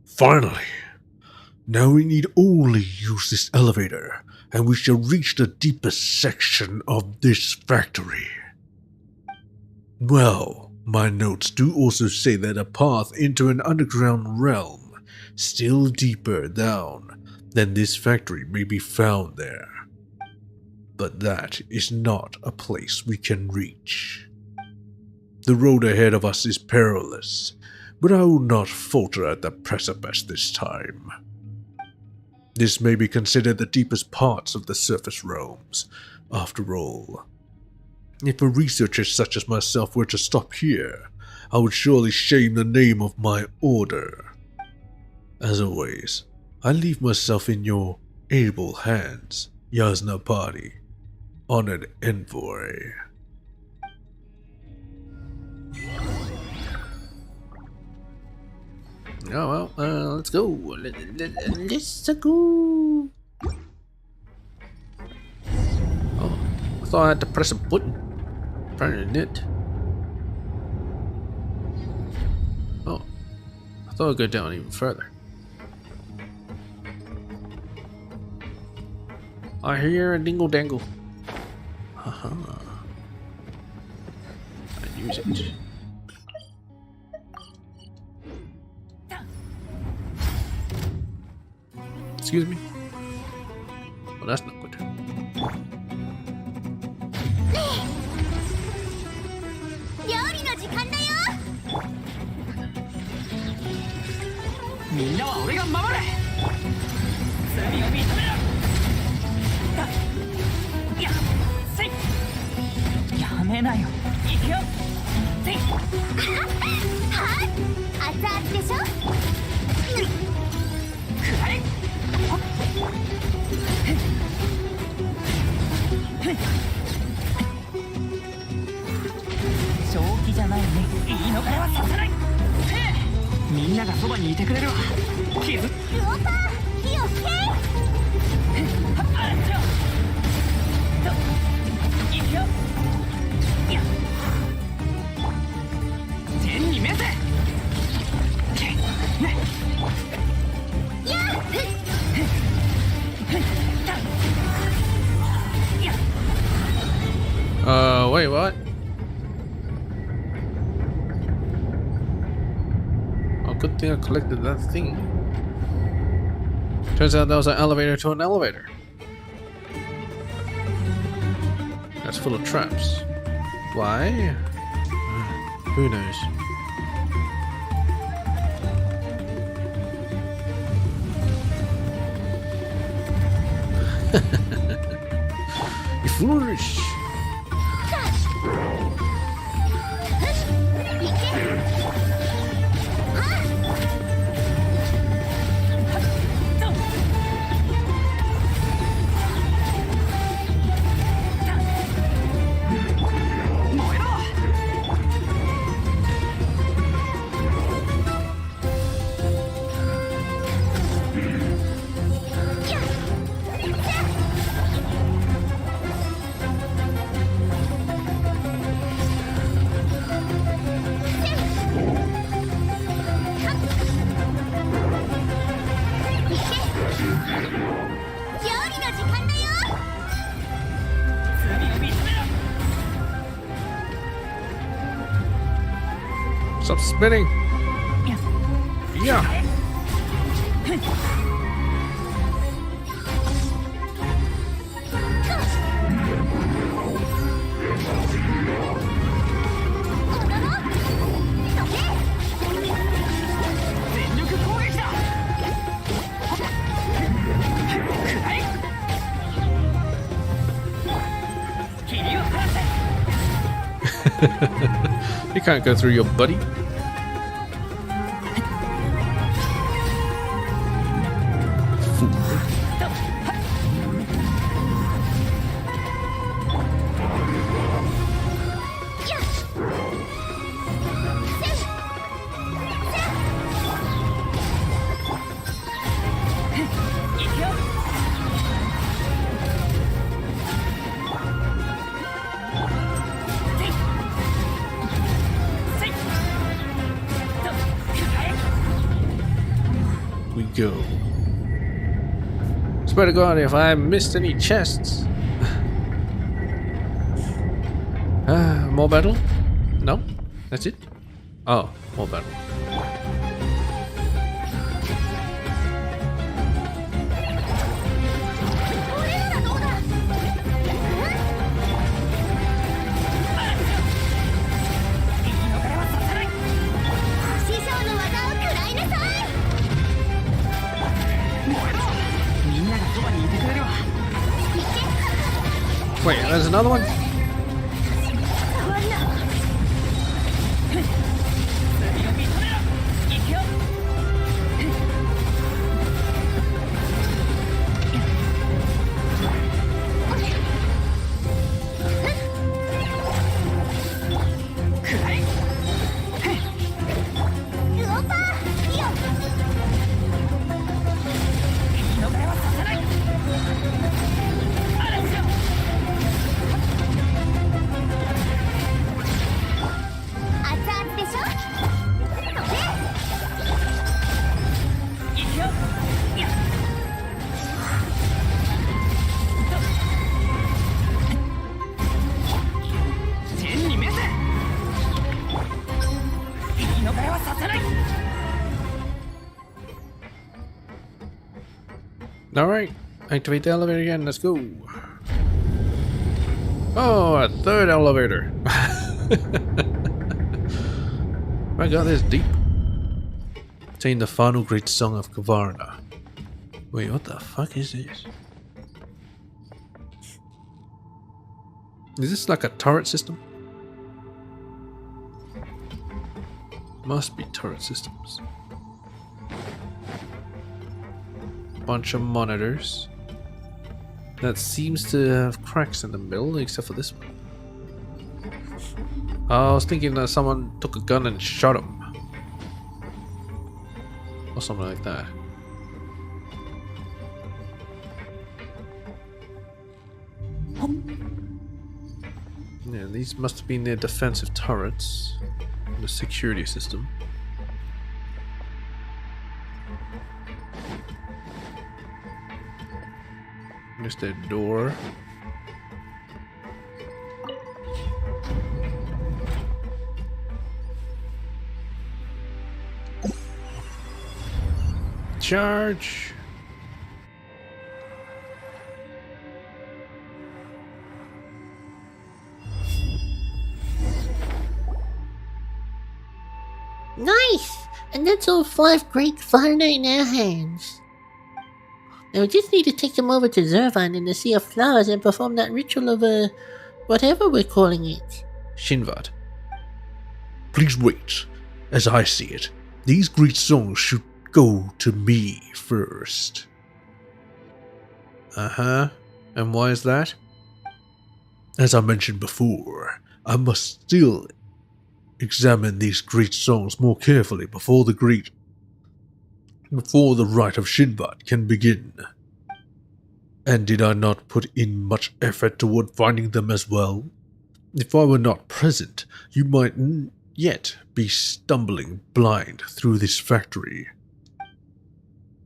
Finally! Now we need only use this elevator, and we shall reach the deepest section of this factory. Well, my notes do also say that a path into an underground realm, still deeper down than this factory, may be found there. But that is not a place we can reach. The road ahead of us is perilous, but I will not falter at the precipice this time. This may be considered the deepest parts of the surface realms, after all. If a researcher such as myself were to stop here, I would surely shame the name of my order. As always, I leave myself in your able hands, Yasnapati, honored envoy. Oh well, let's go. Let's go. Oh, I thought I had to press a button. Apparently didn't. Oh, I thought I'd go down even further. I hear a dingle dangle. Haha. I use it. Excuse me? Well, that's not good. 料理の時間だよ。みんなは俺が守れ。罪を認めろ。だやせいやめなよ。いくよせいはっ熱々でしょ。くらえ正気じゃないね。言い逃れはさせない。みんながそばにいてくれるわ。傷ウオパー火を吹け。あっちょといくよや天に召せ。ねやっ Wait, what? Oh, good thing I collected that thing. Turns out that was an elevator to an elevator. That's full of traps. Why? Who knows? You foolish! Stop spinning! Yeah! You can't go through your buddy. We go. Swear to God, if I missed any chests. More battle? No? That's it? Oh, more battle. Wait, there's another one? Alright, activate the elevator again, let's go. Oh, a third elevator. I got this deep. Obtain the final great song of Kavarna. Wait, what the fuck is this? Is this like a turret system? Must be turret systems. Bunch of monitors. That seems to have cracks in the middle, except for this one. I was thinking that someone took a gun and shot him. Or something like that. Yeah, these must have been their defensive turrets. The security system. There's that door. Charge. Nice! And that's all 5 great finer in our hands. Now we just need to take them over to Zervine in the Sea of Flowers and perform that ritual of, whatever we're calling it. Shinvat. Please wait. As I see it, these great songs should go to me first. Uh-huh. And why is that? As I mentioned before, I must still examine these great songs more carefully before the rite of Shinvat can begin. And did I not put in much effort toward finding them as well? If I were not present, you might yet be stumbling blind through this factory.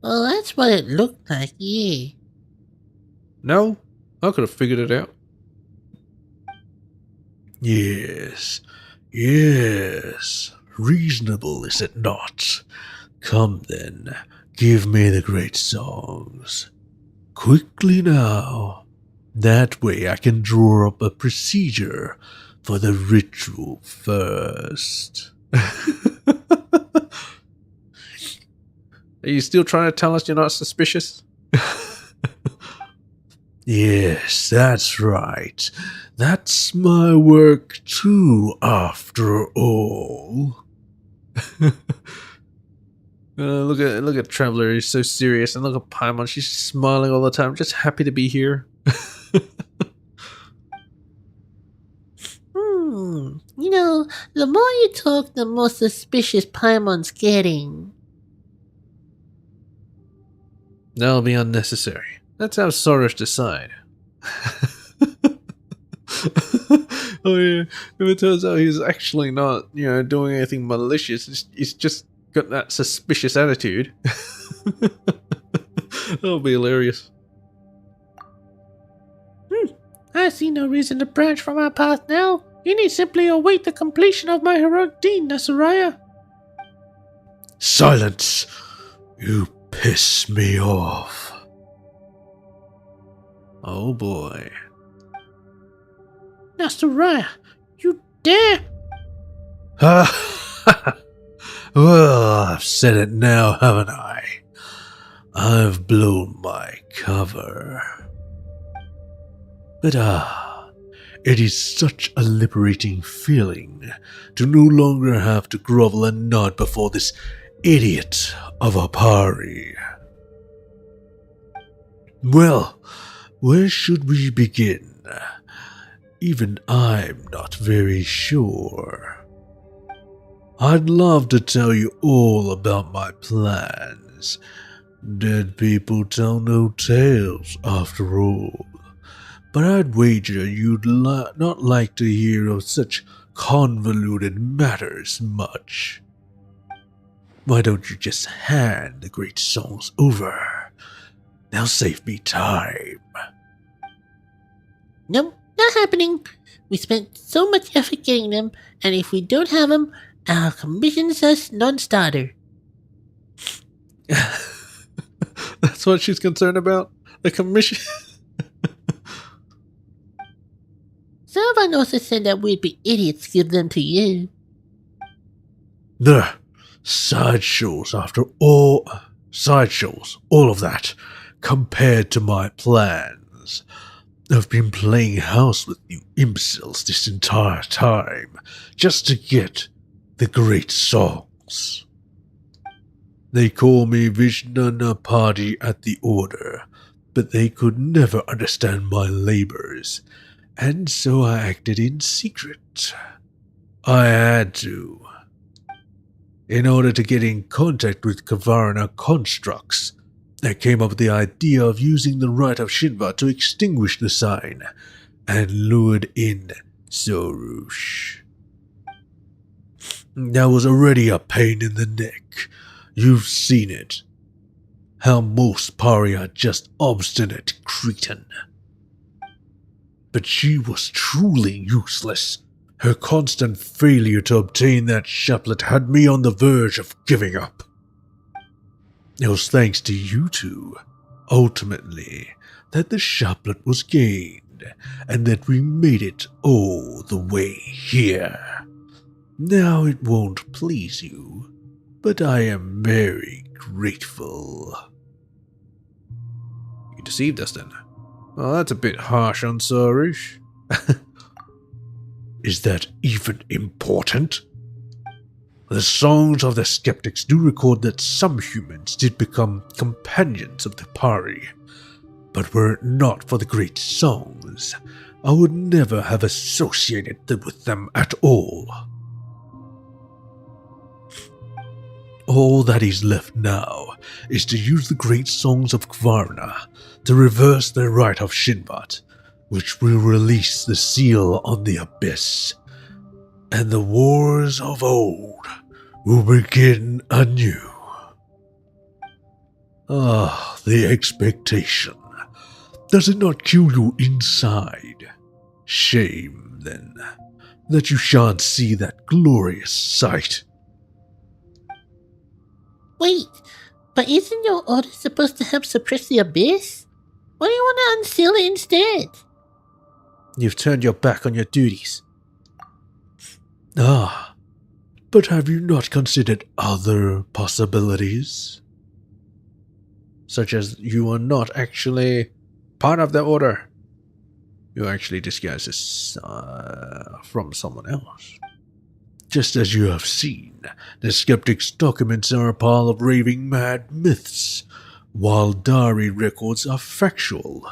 Well, that's what it looked like, yeah. No, I could have figured it out. Yes, reasonable, is it not? Come then, give me the great songs. Quickly now. That way I can draw up a procedure for the ritual first. Are you still trying to tell us you're not suspicious? Yes, that's right. That's my work too, after all. Look at Traveler, he's so serious, and look at Paimon, she's smiling all the time, just happy to be here. You know, the more you talk, the more suspicious Paimon's getting. That'll be unnecessary. That's how Soros decide. Oh yeah, if it turns out he's actually not, doing anything malicious, he's just got that suspicious attitude. That'll be hilarious. I see no reason to branch from our path now. You need simply await the completion of my heroic deed, Nasariah. Silence! You piss me off. Oh boy. Nasariah, you dare? Well, I've said it now, haven't I? I've blown my cover. But it is such a liberating feeling to no longer have to grovel and nod before this idiot of a Pari. Well, where should we begin? Even I'm not very sure. I'd love to tell you all about my plans. Dead people tell no tales, after all. But I'd wager you'd not like to hear of such convoluted matters much. Why don't you just hand the great songs over? They'll save me time. Nope, not happening. We spent so much effort getting them, and if we don't have them, our commission's us non-starter. That's what she's concerned about? The commission? Someone also said that we'd be idiots to give them to you. Sideshows, all of that, compared to my plans. I've been playing house with you imbeciles this entire time, just to get the great songs. They call me Vishnana Party at the Order, but they could never understand my labors, and so I acted in secret. I had to. In order to get in contact with Kavarna constructs, I came up with the idea of using the rite of Shinva to extinguish the sign, and lured in Sorush. That was already a pain in the neck. You've seen it. How most Pari are just obstinate cretin. But she was truly useless. Her constant failure to obtain that chaplet had me on the verge of giving up. It was thanks to you two, ultimately, that the chaplet was gained, and that we made it all the way here. Now it won't please you, but I am very grateful. You deceived us then. Well, that's a bit harsh on Sarush. Is that even important? The songs of the skeptics do record that some humans did become companions of the party, but were it not for the great songs, I would never have associated with them at all. All that is left now is to use the great songs of Kvarna to reverse the rite of Shinvat, which will release the seal on the abyss, and the wars of old will begin anew. Ah, the expectation. Does it not kill you inside? Shame, then, that you shan't see that glorious sight. Wait, but isn't your order supposed to help suppress the abyss? Why do you want to unseal it instead? You've turned your back on your duties. Ah, but have you not considered other possibilities? Such as you are not actually part of the order. You actually disguised as from someone else. Just as you have seen, the skeptics' documents are a pile of raving mad myths, while diary records are factual,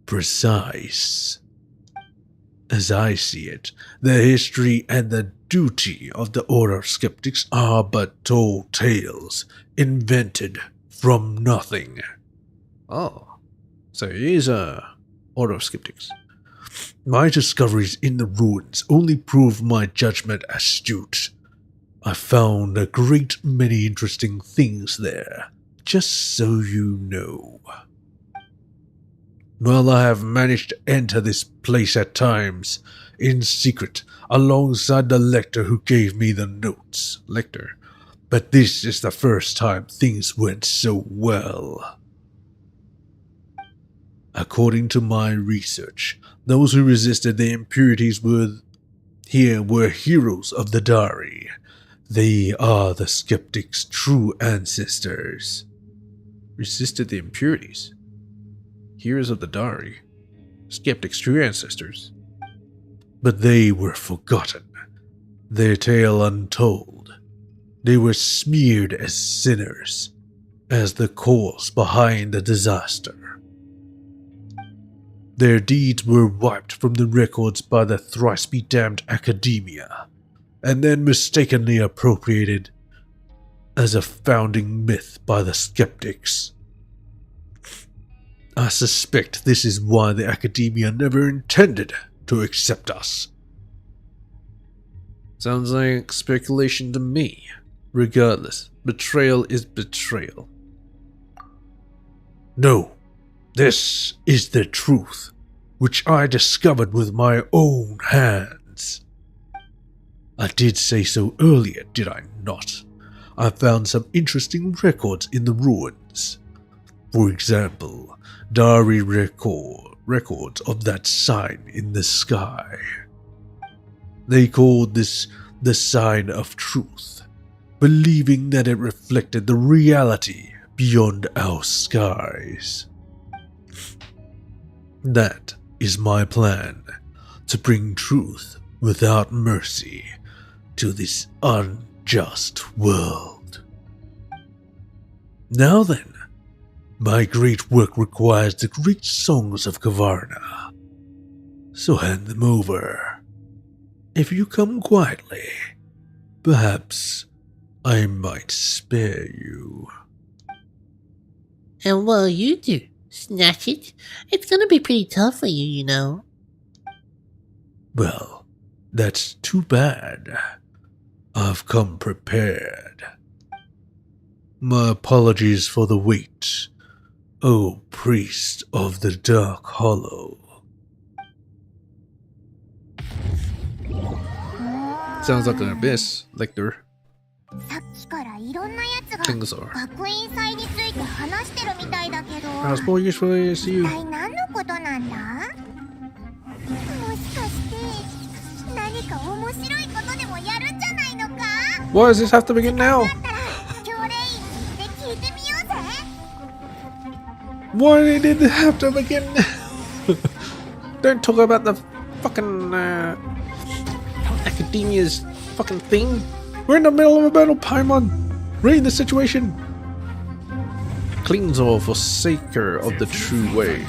precise. As I see it, the history and the duty of the Order of Skeptics are but tall tales, invented from nothing. Oh, so he is a Order of Skeptics. My discoveries in the ruins only prove my judgment astute. I found a great many interesting things there, just so you know. Well, I have managed to enter this place at times, in secret, alongside the lector who gave me the notes. Lector. But this is the first time things went so well. According to my research, those who resisted the impurities were heroes of the diary. They are the skeptics' true ancestors. Resisted the impurities. Heroes of the diary. Skeptics' true ancestors. But they were forgotten, their tale untold. They were smeared as sinners, as the cause behind the disaster. Their deeds were wiped from the records by the thrice-be-damned academia, and then mistakenly appropriated as a founding myth by the skeptics. I suspect this is why the academia never intended to accept us. Sounds like speculation to me. Regardless, betrayal is betrayal. No, this is the truth, which I discovered with my own hands. I did say so earlier, did I not? I found some interesting records in the ruins. For example, diary records of that sign in the sky. They called this the sign of truth, believing that it reflected the reality beyond our skies. That is my plan, to bring truth without mercy to this unjust world. Now then, my great work requires the great songs of Kvarna, so hand them over. If you come quietly, perhaps I might spare you. And what will you do? Snatch it? It's gonna be pretty tough for you, you know. Well, that's too bad. I've come prepared. My apologies for the wait, O priest of the Dark Hollow. Sounds like an abyss, Lector. さっきからいろんなやつが Things are. 学園祭について話してるみたいだけど How's boy useful to 一 you? 体何のことなんだ？もしかして何か面白いことでもやるんじゃないのか？ Why does this have to begin now? だったら Why did they have them again? Don't talk about the fucking academia's fucking thing. We're in the middle of a battle, Paimon. Read the situation. Cleans or forsaker of the true way.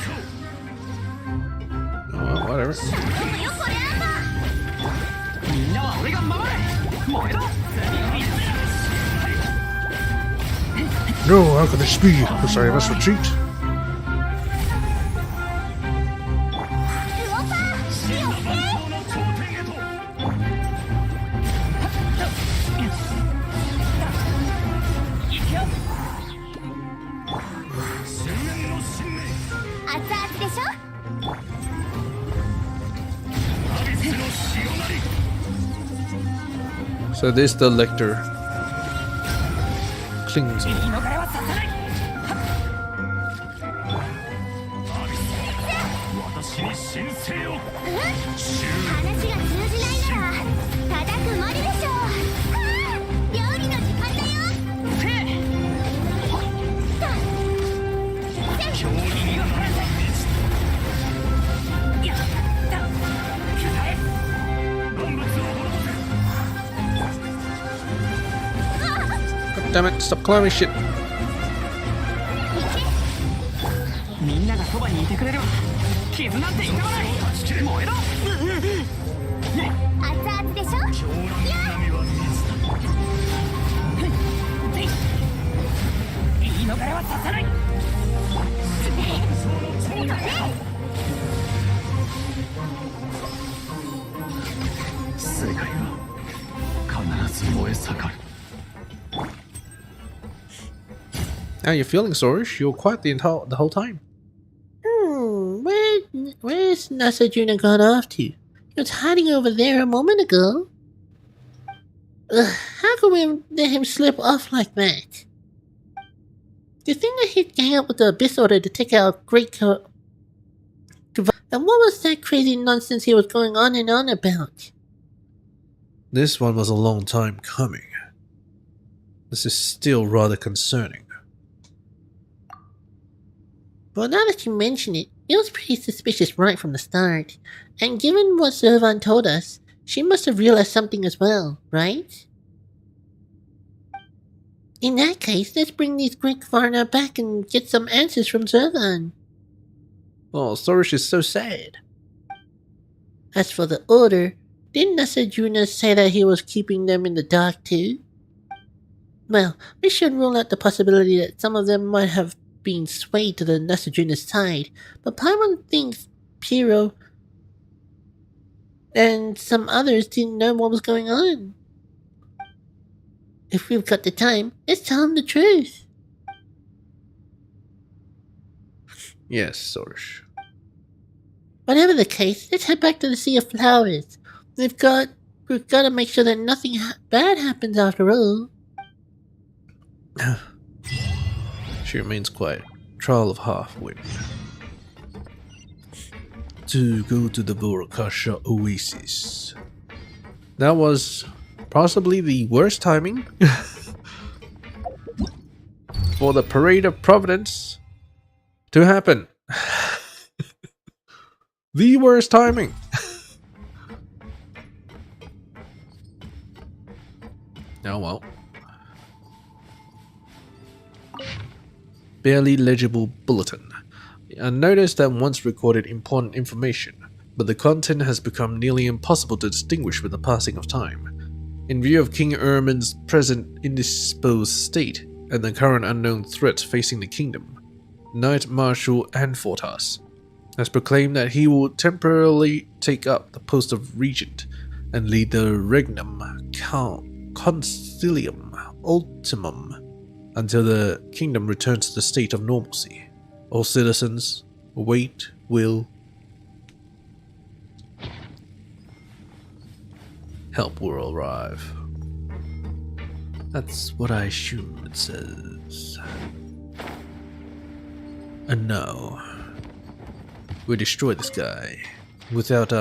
Oh, well, whatever. みんなは俺が守れ燃えろ No, how can this be? Must I must retreat? 行くよ熱々でしょ So this the lector clings 言 on. い逃れはさせない私に申請を話が通じないなら叩くまででしょう。はあ、料理の時間だよ。強力には離せやったくらえ万物を滅ぼせ God damn it! Stop climbing shit. みんながそばにいてくれるわ傷なんて痛まない燃えろ熱々でしょ。言い逃れはさせない世界は必ず燃え盛る How you feeling, Sorish? You're quiet the whole time. Where's Nasajuna gone off to? He was hiding over there a moment ago. How can we let him slip off like that? Do you think that he'd gang up with the Abyss Order to take out Great And what was that crazy nonsense he was going on and on about? This one was a long time coming. This is still rather concerning. Well, now that you mention it, it was pretty suspicious right from the start. And given what Zervan told us, she must have realized something as well, right? In that case, let's bring these Greek Varna back and get some answers from Zervan. Oh, Sorish is so sad. As for the Order, didn't Nasajuna say that he was keeping them in the dark too? Well, we should rule out the possibility that some of them might have been swayed to the Nasajuna's side, but Paimon thinks Piro and some others didn't know what was going on. If we've got the time, let's tell them the truth. Yes, Sorish. Whatever the case, let's head back to the Sea of Flowers. We've got to make sure that nothing bad happens after all. She remains quiet. Trial of half-wit. To go to the Vorakasha Oasis. That was possibly the worst timing for the Parade of Providence to happen. The worst timing. Oh well. Barely legible bulletin. I noticed that once recorded important information, but the content has become nearly impossible to distinguish with the passing of time. In view of King Ermin's present indisposed state and the current unknown threats facing the kingdom, Knight Marshal Anfortas has proclaimed that he will temporarily take up the post of regent and lead the Regnum Concilium Ultimum until the kingdom returns to the state of normalcy. All citizens, await will help will arrive. That's what I assume it says. And now, we destroy this guy without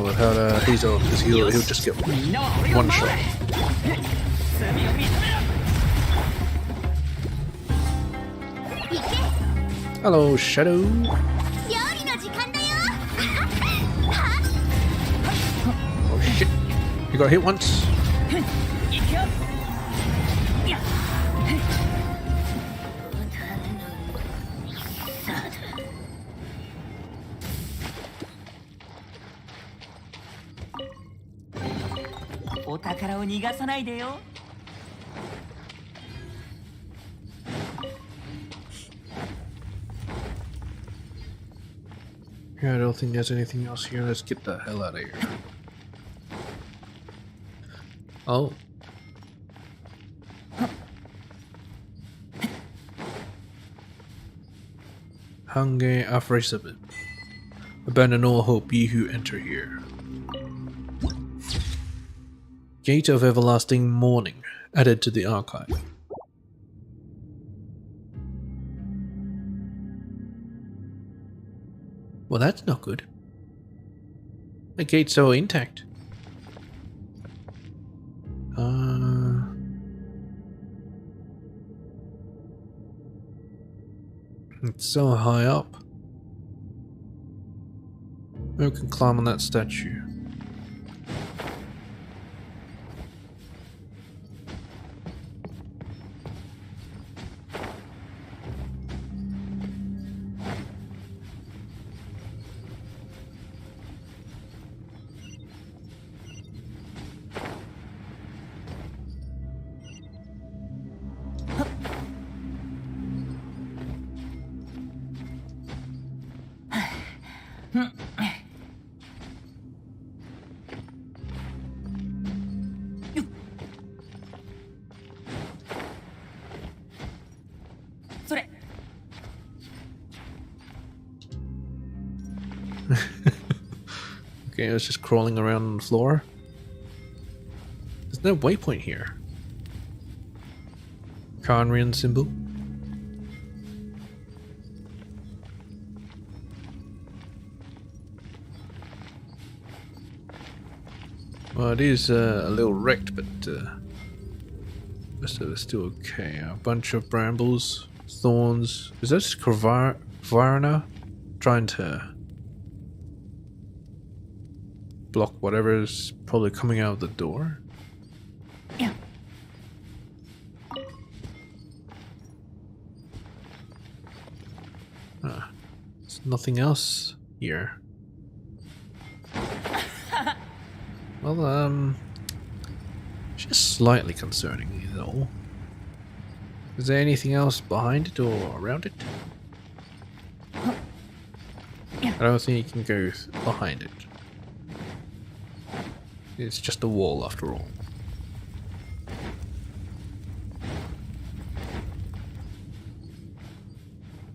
without Hazel, because he'll just get みんなは俺が one 守 shot. れ罪を認めろ Hello, Shadow. 料理の時間だよ Oh shit. You got hit once. 行くよいやお宝を逃がさないでよ Yeah, I don't think there's anything else here. Let's get the hell out of here. Oh. Hange Afresabit. Abandon all hope, ye who enter here. Gate of Everlasting Morning, added to the archive. Well, that's not good. The gate's so intact. It's so high up. Who can climb on that statue? Hmm. それ Okay, I was just crawling around on the floor. There's no waypoint here. Conrian symbol. Well, it is a little wrecked, but rest of it's still okay. A bunch of brambles, thorns. Is that just Varna trying to block whatever is probably coming out of the door? Yeah. There's nothing else here. Well, just slightly concerning is all. Is there anything else behind it or around it? I don't think you can go behind it. It's just a wall after all.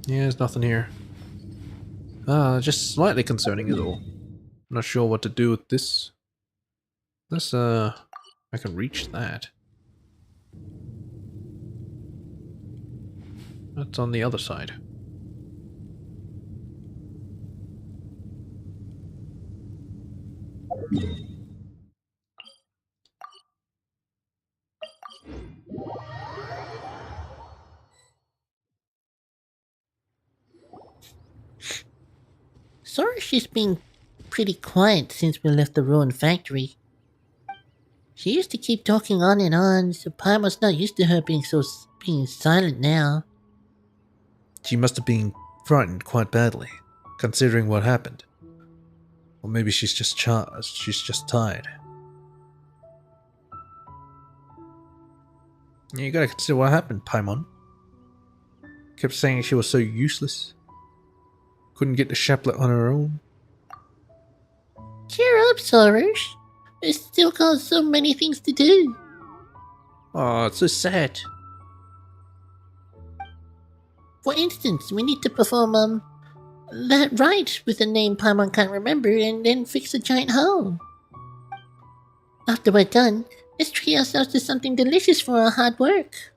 Yeah, there's nothing here. Just slightly concerning is all. Not sure what to do with this. Let's, I can reach that. That's on the other side. Sorry she's been pretty quiet since we left the ruined factory. She used to keep talking on and on, so Paimon's not used to her being silent now. She must have been frightened quite badly, considering what happened. Or maybe she's just tired. You gotta consider what happened, Paimon. Kept saying she was so useless. Couldn't get the chaplet on her own. Cheer up, Soros. We've still got so many things to do. Oh, it's so sad. For instance, we need to perform, that rite with a name Paimon can't remember and then fix a giant hole. After we're done, let's treat ourselves to something delicious for our hard work.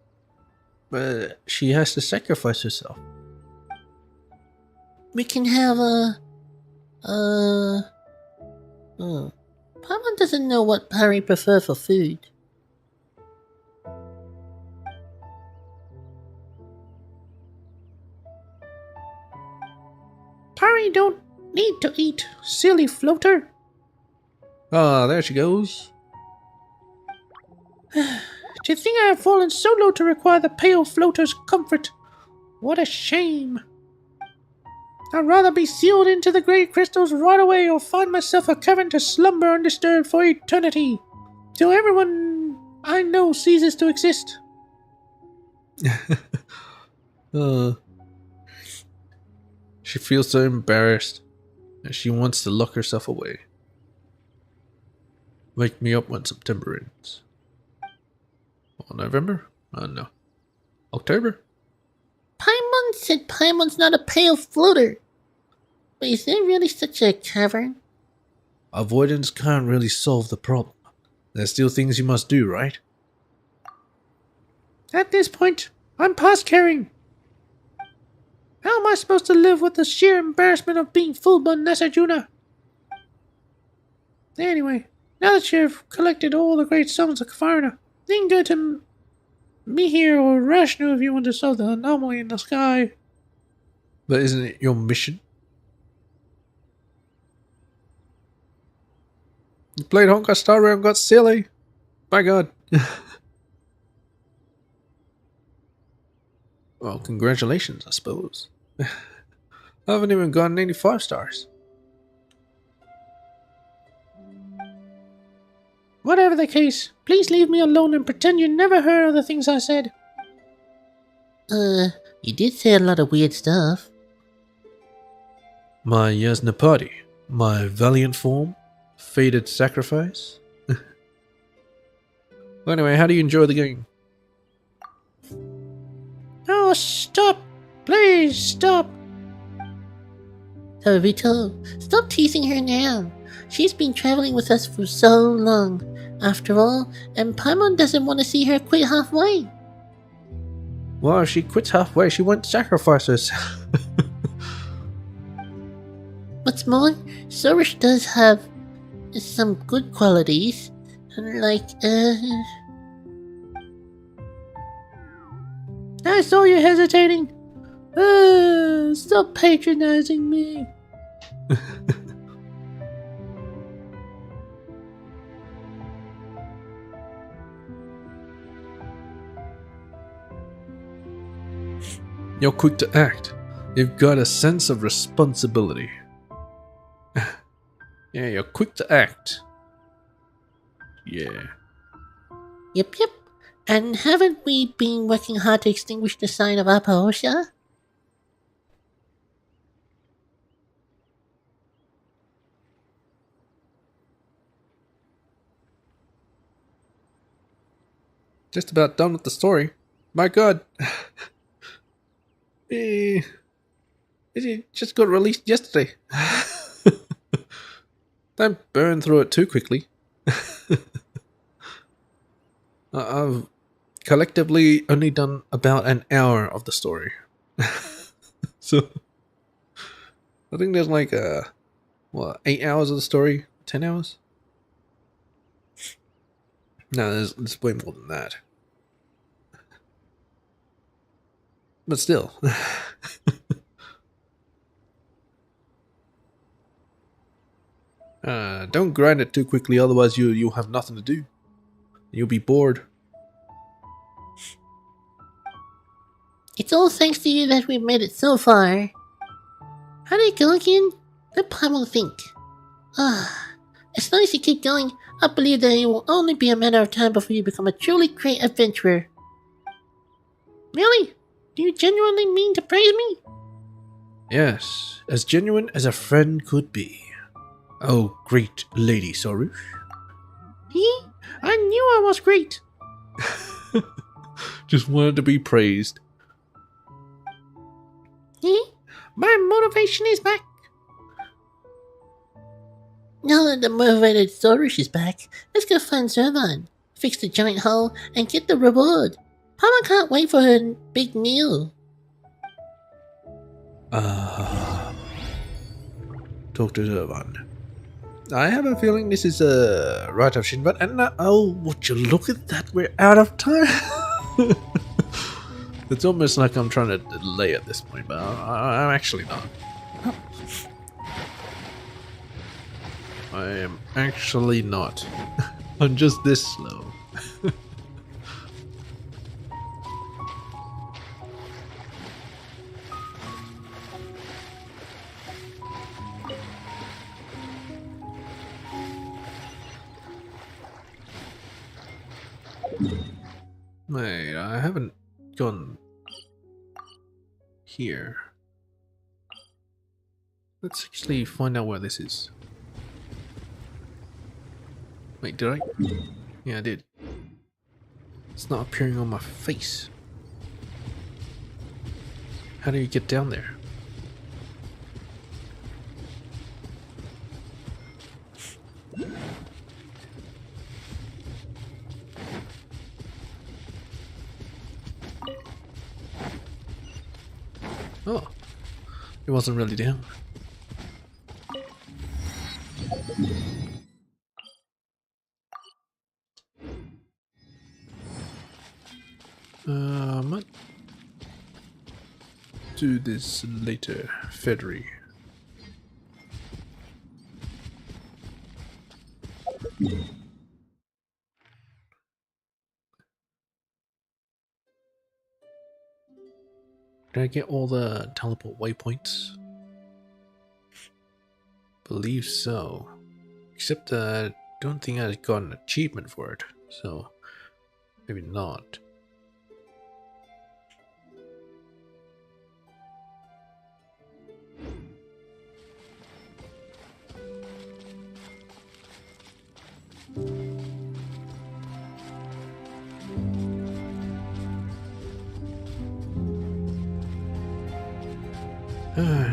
But she has to sacrifice herself. We can have Oh. Paimon doesn't know what Parry prefers for food. Parry don't need to eat, silly floater. Ah, there she goes. To think I have fallen so low to require the pale floater's comfort. What a shame. I'd rather be sealed into the great crystals right away or find myself a cavern to slumber undisturbed for eternity, till everyone I know ceases to exist. She feels so embarrassed, and she wants to lock herself away. Wake me up when September ends. Or November? No. October? Paimon said Paimon's not a pale floater. But is there really such a cavern? Avoidance can't really solve the problem. There's still things you must do, right? At this point, I'm past caring. How am I supposed to live with the sheer embarrassment of being fooled by Nasajuna? Anyway, now that you've collected all the great songs of Kafarna, then go to Mihir or Rashnu if you want to solve the anomaly in the sky. But isn't it your mission? You played Honkai Star Rail and got silly. My god. Well, congratulations, I suppose. I haven't even gotten 85 stars. Whatever the case, please leave me alone and pretend you never heard of the things I said. You did say a lot of weird stuff. My Yasnapati, my valiant form, fated sacrifice. Well, anyway, how do you enjoy the game? Oh, stop! Please, stop! So Vito, stop teasing her now. She's been traveling with us for so long, after all, and Paimon doesn't want to see her quit halfway. Well, if she quits halfway, she won't sacrifice herself. What's more, Sorish does have some good qualities, like, I saw you hesitating. Stop patronizing me. You're quick to act. You've got a sense of responsibility. Yeah, you're quick to act. Yeah. Yep. And haven't we been working hard to extinguish the sign of Apaosha? Just about done with the story. My god. It just got released yesterday. Don't burn through it too quickly. I've collectively only done about an hour of the story. So I think there's like 8 hours of the story? 10 hours? No, there's way more than that. But still. Don't grind it too quickly, otherwise you'll have nothing to do. You'll be bored. It's all thanks to you that we've made it so far. How did it go again? Let Paimon think. As long as you keep going, I believe that it will only be a matter of time before you become a truly great adventurer. Really? Do you genuinely mean to praise me? Yes, as genuine as a friend could be. Oh, great Lady Sorush. I knew I was great. Just wanted to be praised. My motivation is back. Now that the motivated Sorish is back, let's go find Zervan, fix the giant hole, and get the reward. Paimon can't wait for her big meal. Talk to Zervan. I have a feeling this is a Rite of Shinbat, and oh, would you look at that? We're out of time. It's almost like I'm trying to delay at this point, but I'm actually not. I am actually not. I'm just this slow. Wait, I haven't gone here. Let's actually find out where this is. Wait, did I? Yeah, I did. It's not appearing on my face. How do you get down there? Oh, it wasn't really down. I might do this later, Federy. Did I get all the teleport waypoints? Believe so. Except I don't think I got an achievement for it, so maybe not.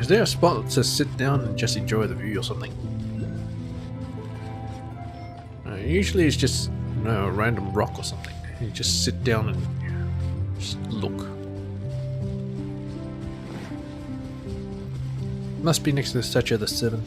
Is there a spot to sit down and just enjoy the view or something? Usually it's just, you know, a random rock or something. You just sit down and just look. Must be next to the statue of the Seven.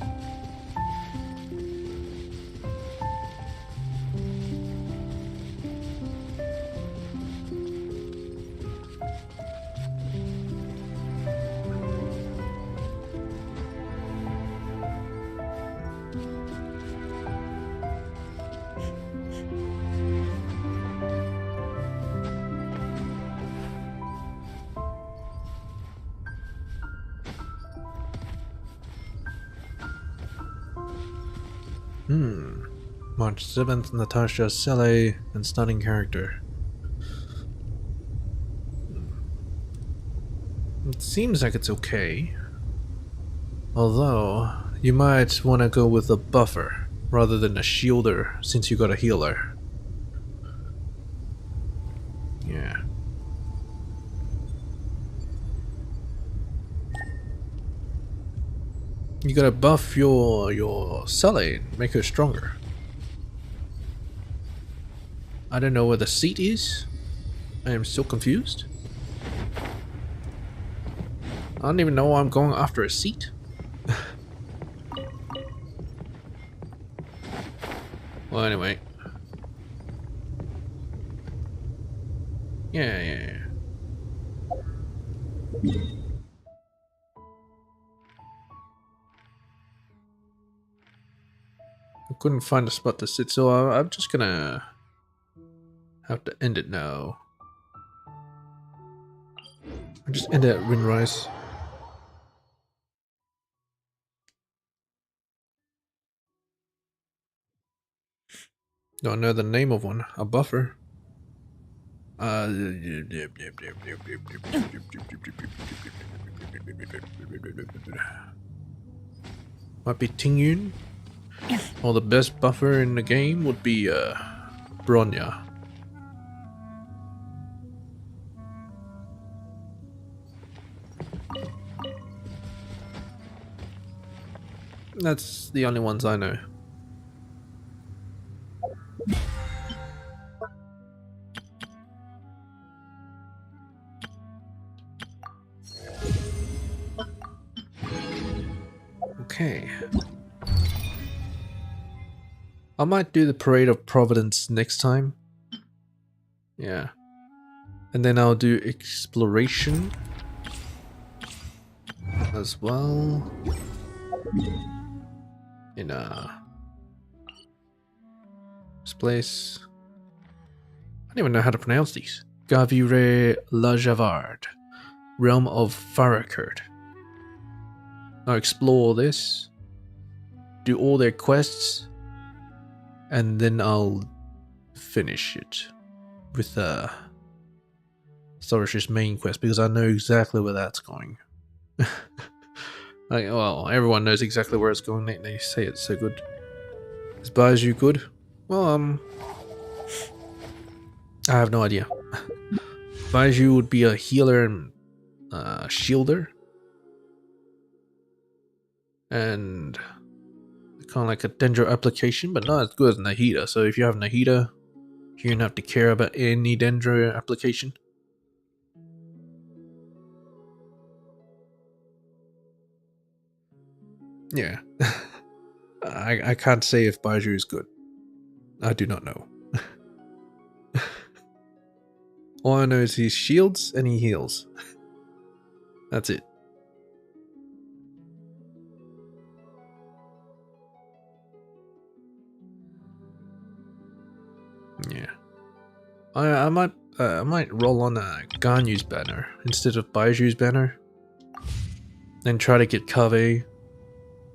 March 7th, Natasha Selle, and stunning character. It seems like it's okay. Although, you might want to go with a buffer rather than a shielder since you got a healer. Yeah. You gotta buff your Selle, make her stronger. I don't know where the seat is. I am still confused. I don't even know why I'm going after a seat. Well, anyway. Yeah. I couldn't find a spot to sit, so I'm just gonna have to end it now. I'll just end it at Windrise. Don't know the name of one. A buffer. Might be Tingyun. Or the best buffer in the game would be Bronya. That's the only ones I know. Okay. I might do the Parade of Providence next time. Yeah. And then I'll do Exploration as well. In this place. I don't even know how to pronounce these. Gavire Lajavard, Realm of Farakurt. I'll explore this, do all their quests, and then I'll finish it with Storish's main quest, because I know exactly where that's going. Well, everyone knows exactly where it's going. They say it's so good. Is Baiju good? Well, I have no idea. Baiju would be a healer and shielder. And kind of like a Dendro application, but not as good as Nahida. So if you have Nahida, you don't have to care about any Dendro application. Yeah. I can't say if Baiju is good. I do not know. All I know is he shields and he heals. That's it. Yeah. I might roll on Ganyu's banner instead of Baiju's banner. Then try to get Kave.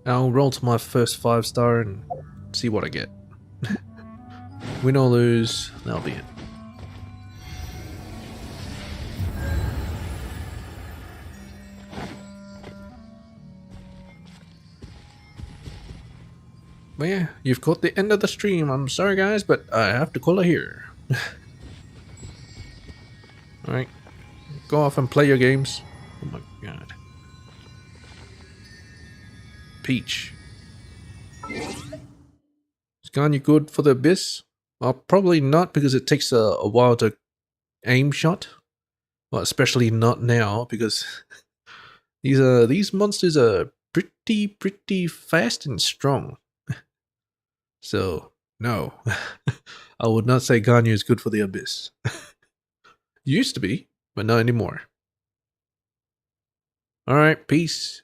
I'll roll to my first 5-star and see what I get. Win or lose, that'll be it. But yeah, you've caught the end of the stream. I'm sorry guys, but I have to call it here. Alright, go off and play your games. Oh my god. Peach. Is Ganyu good for the Abyss? Well, probably not, because it takes a while to aim shot. Well, especially not now, because these monsters are pretty fast and strong. So, no. I would not say Ganyu is good for the Abyss. Used to be, but not anymore. Alright, peace.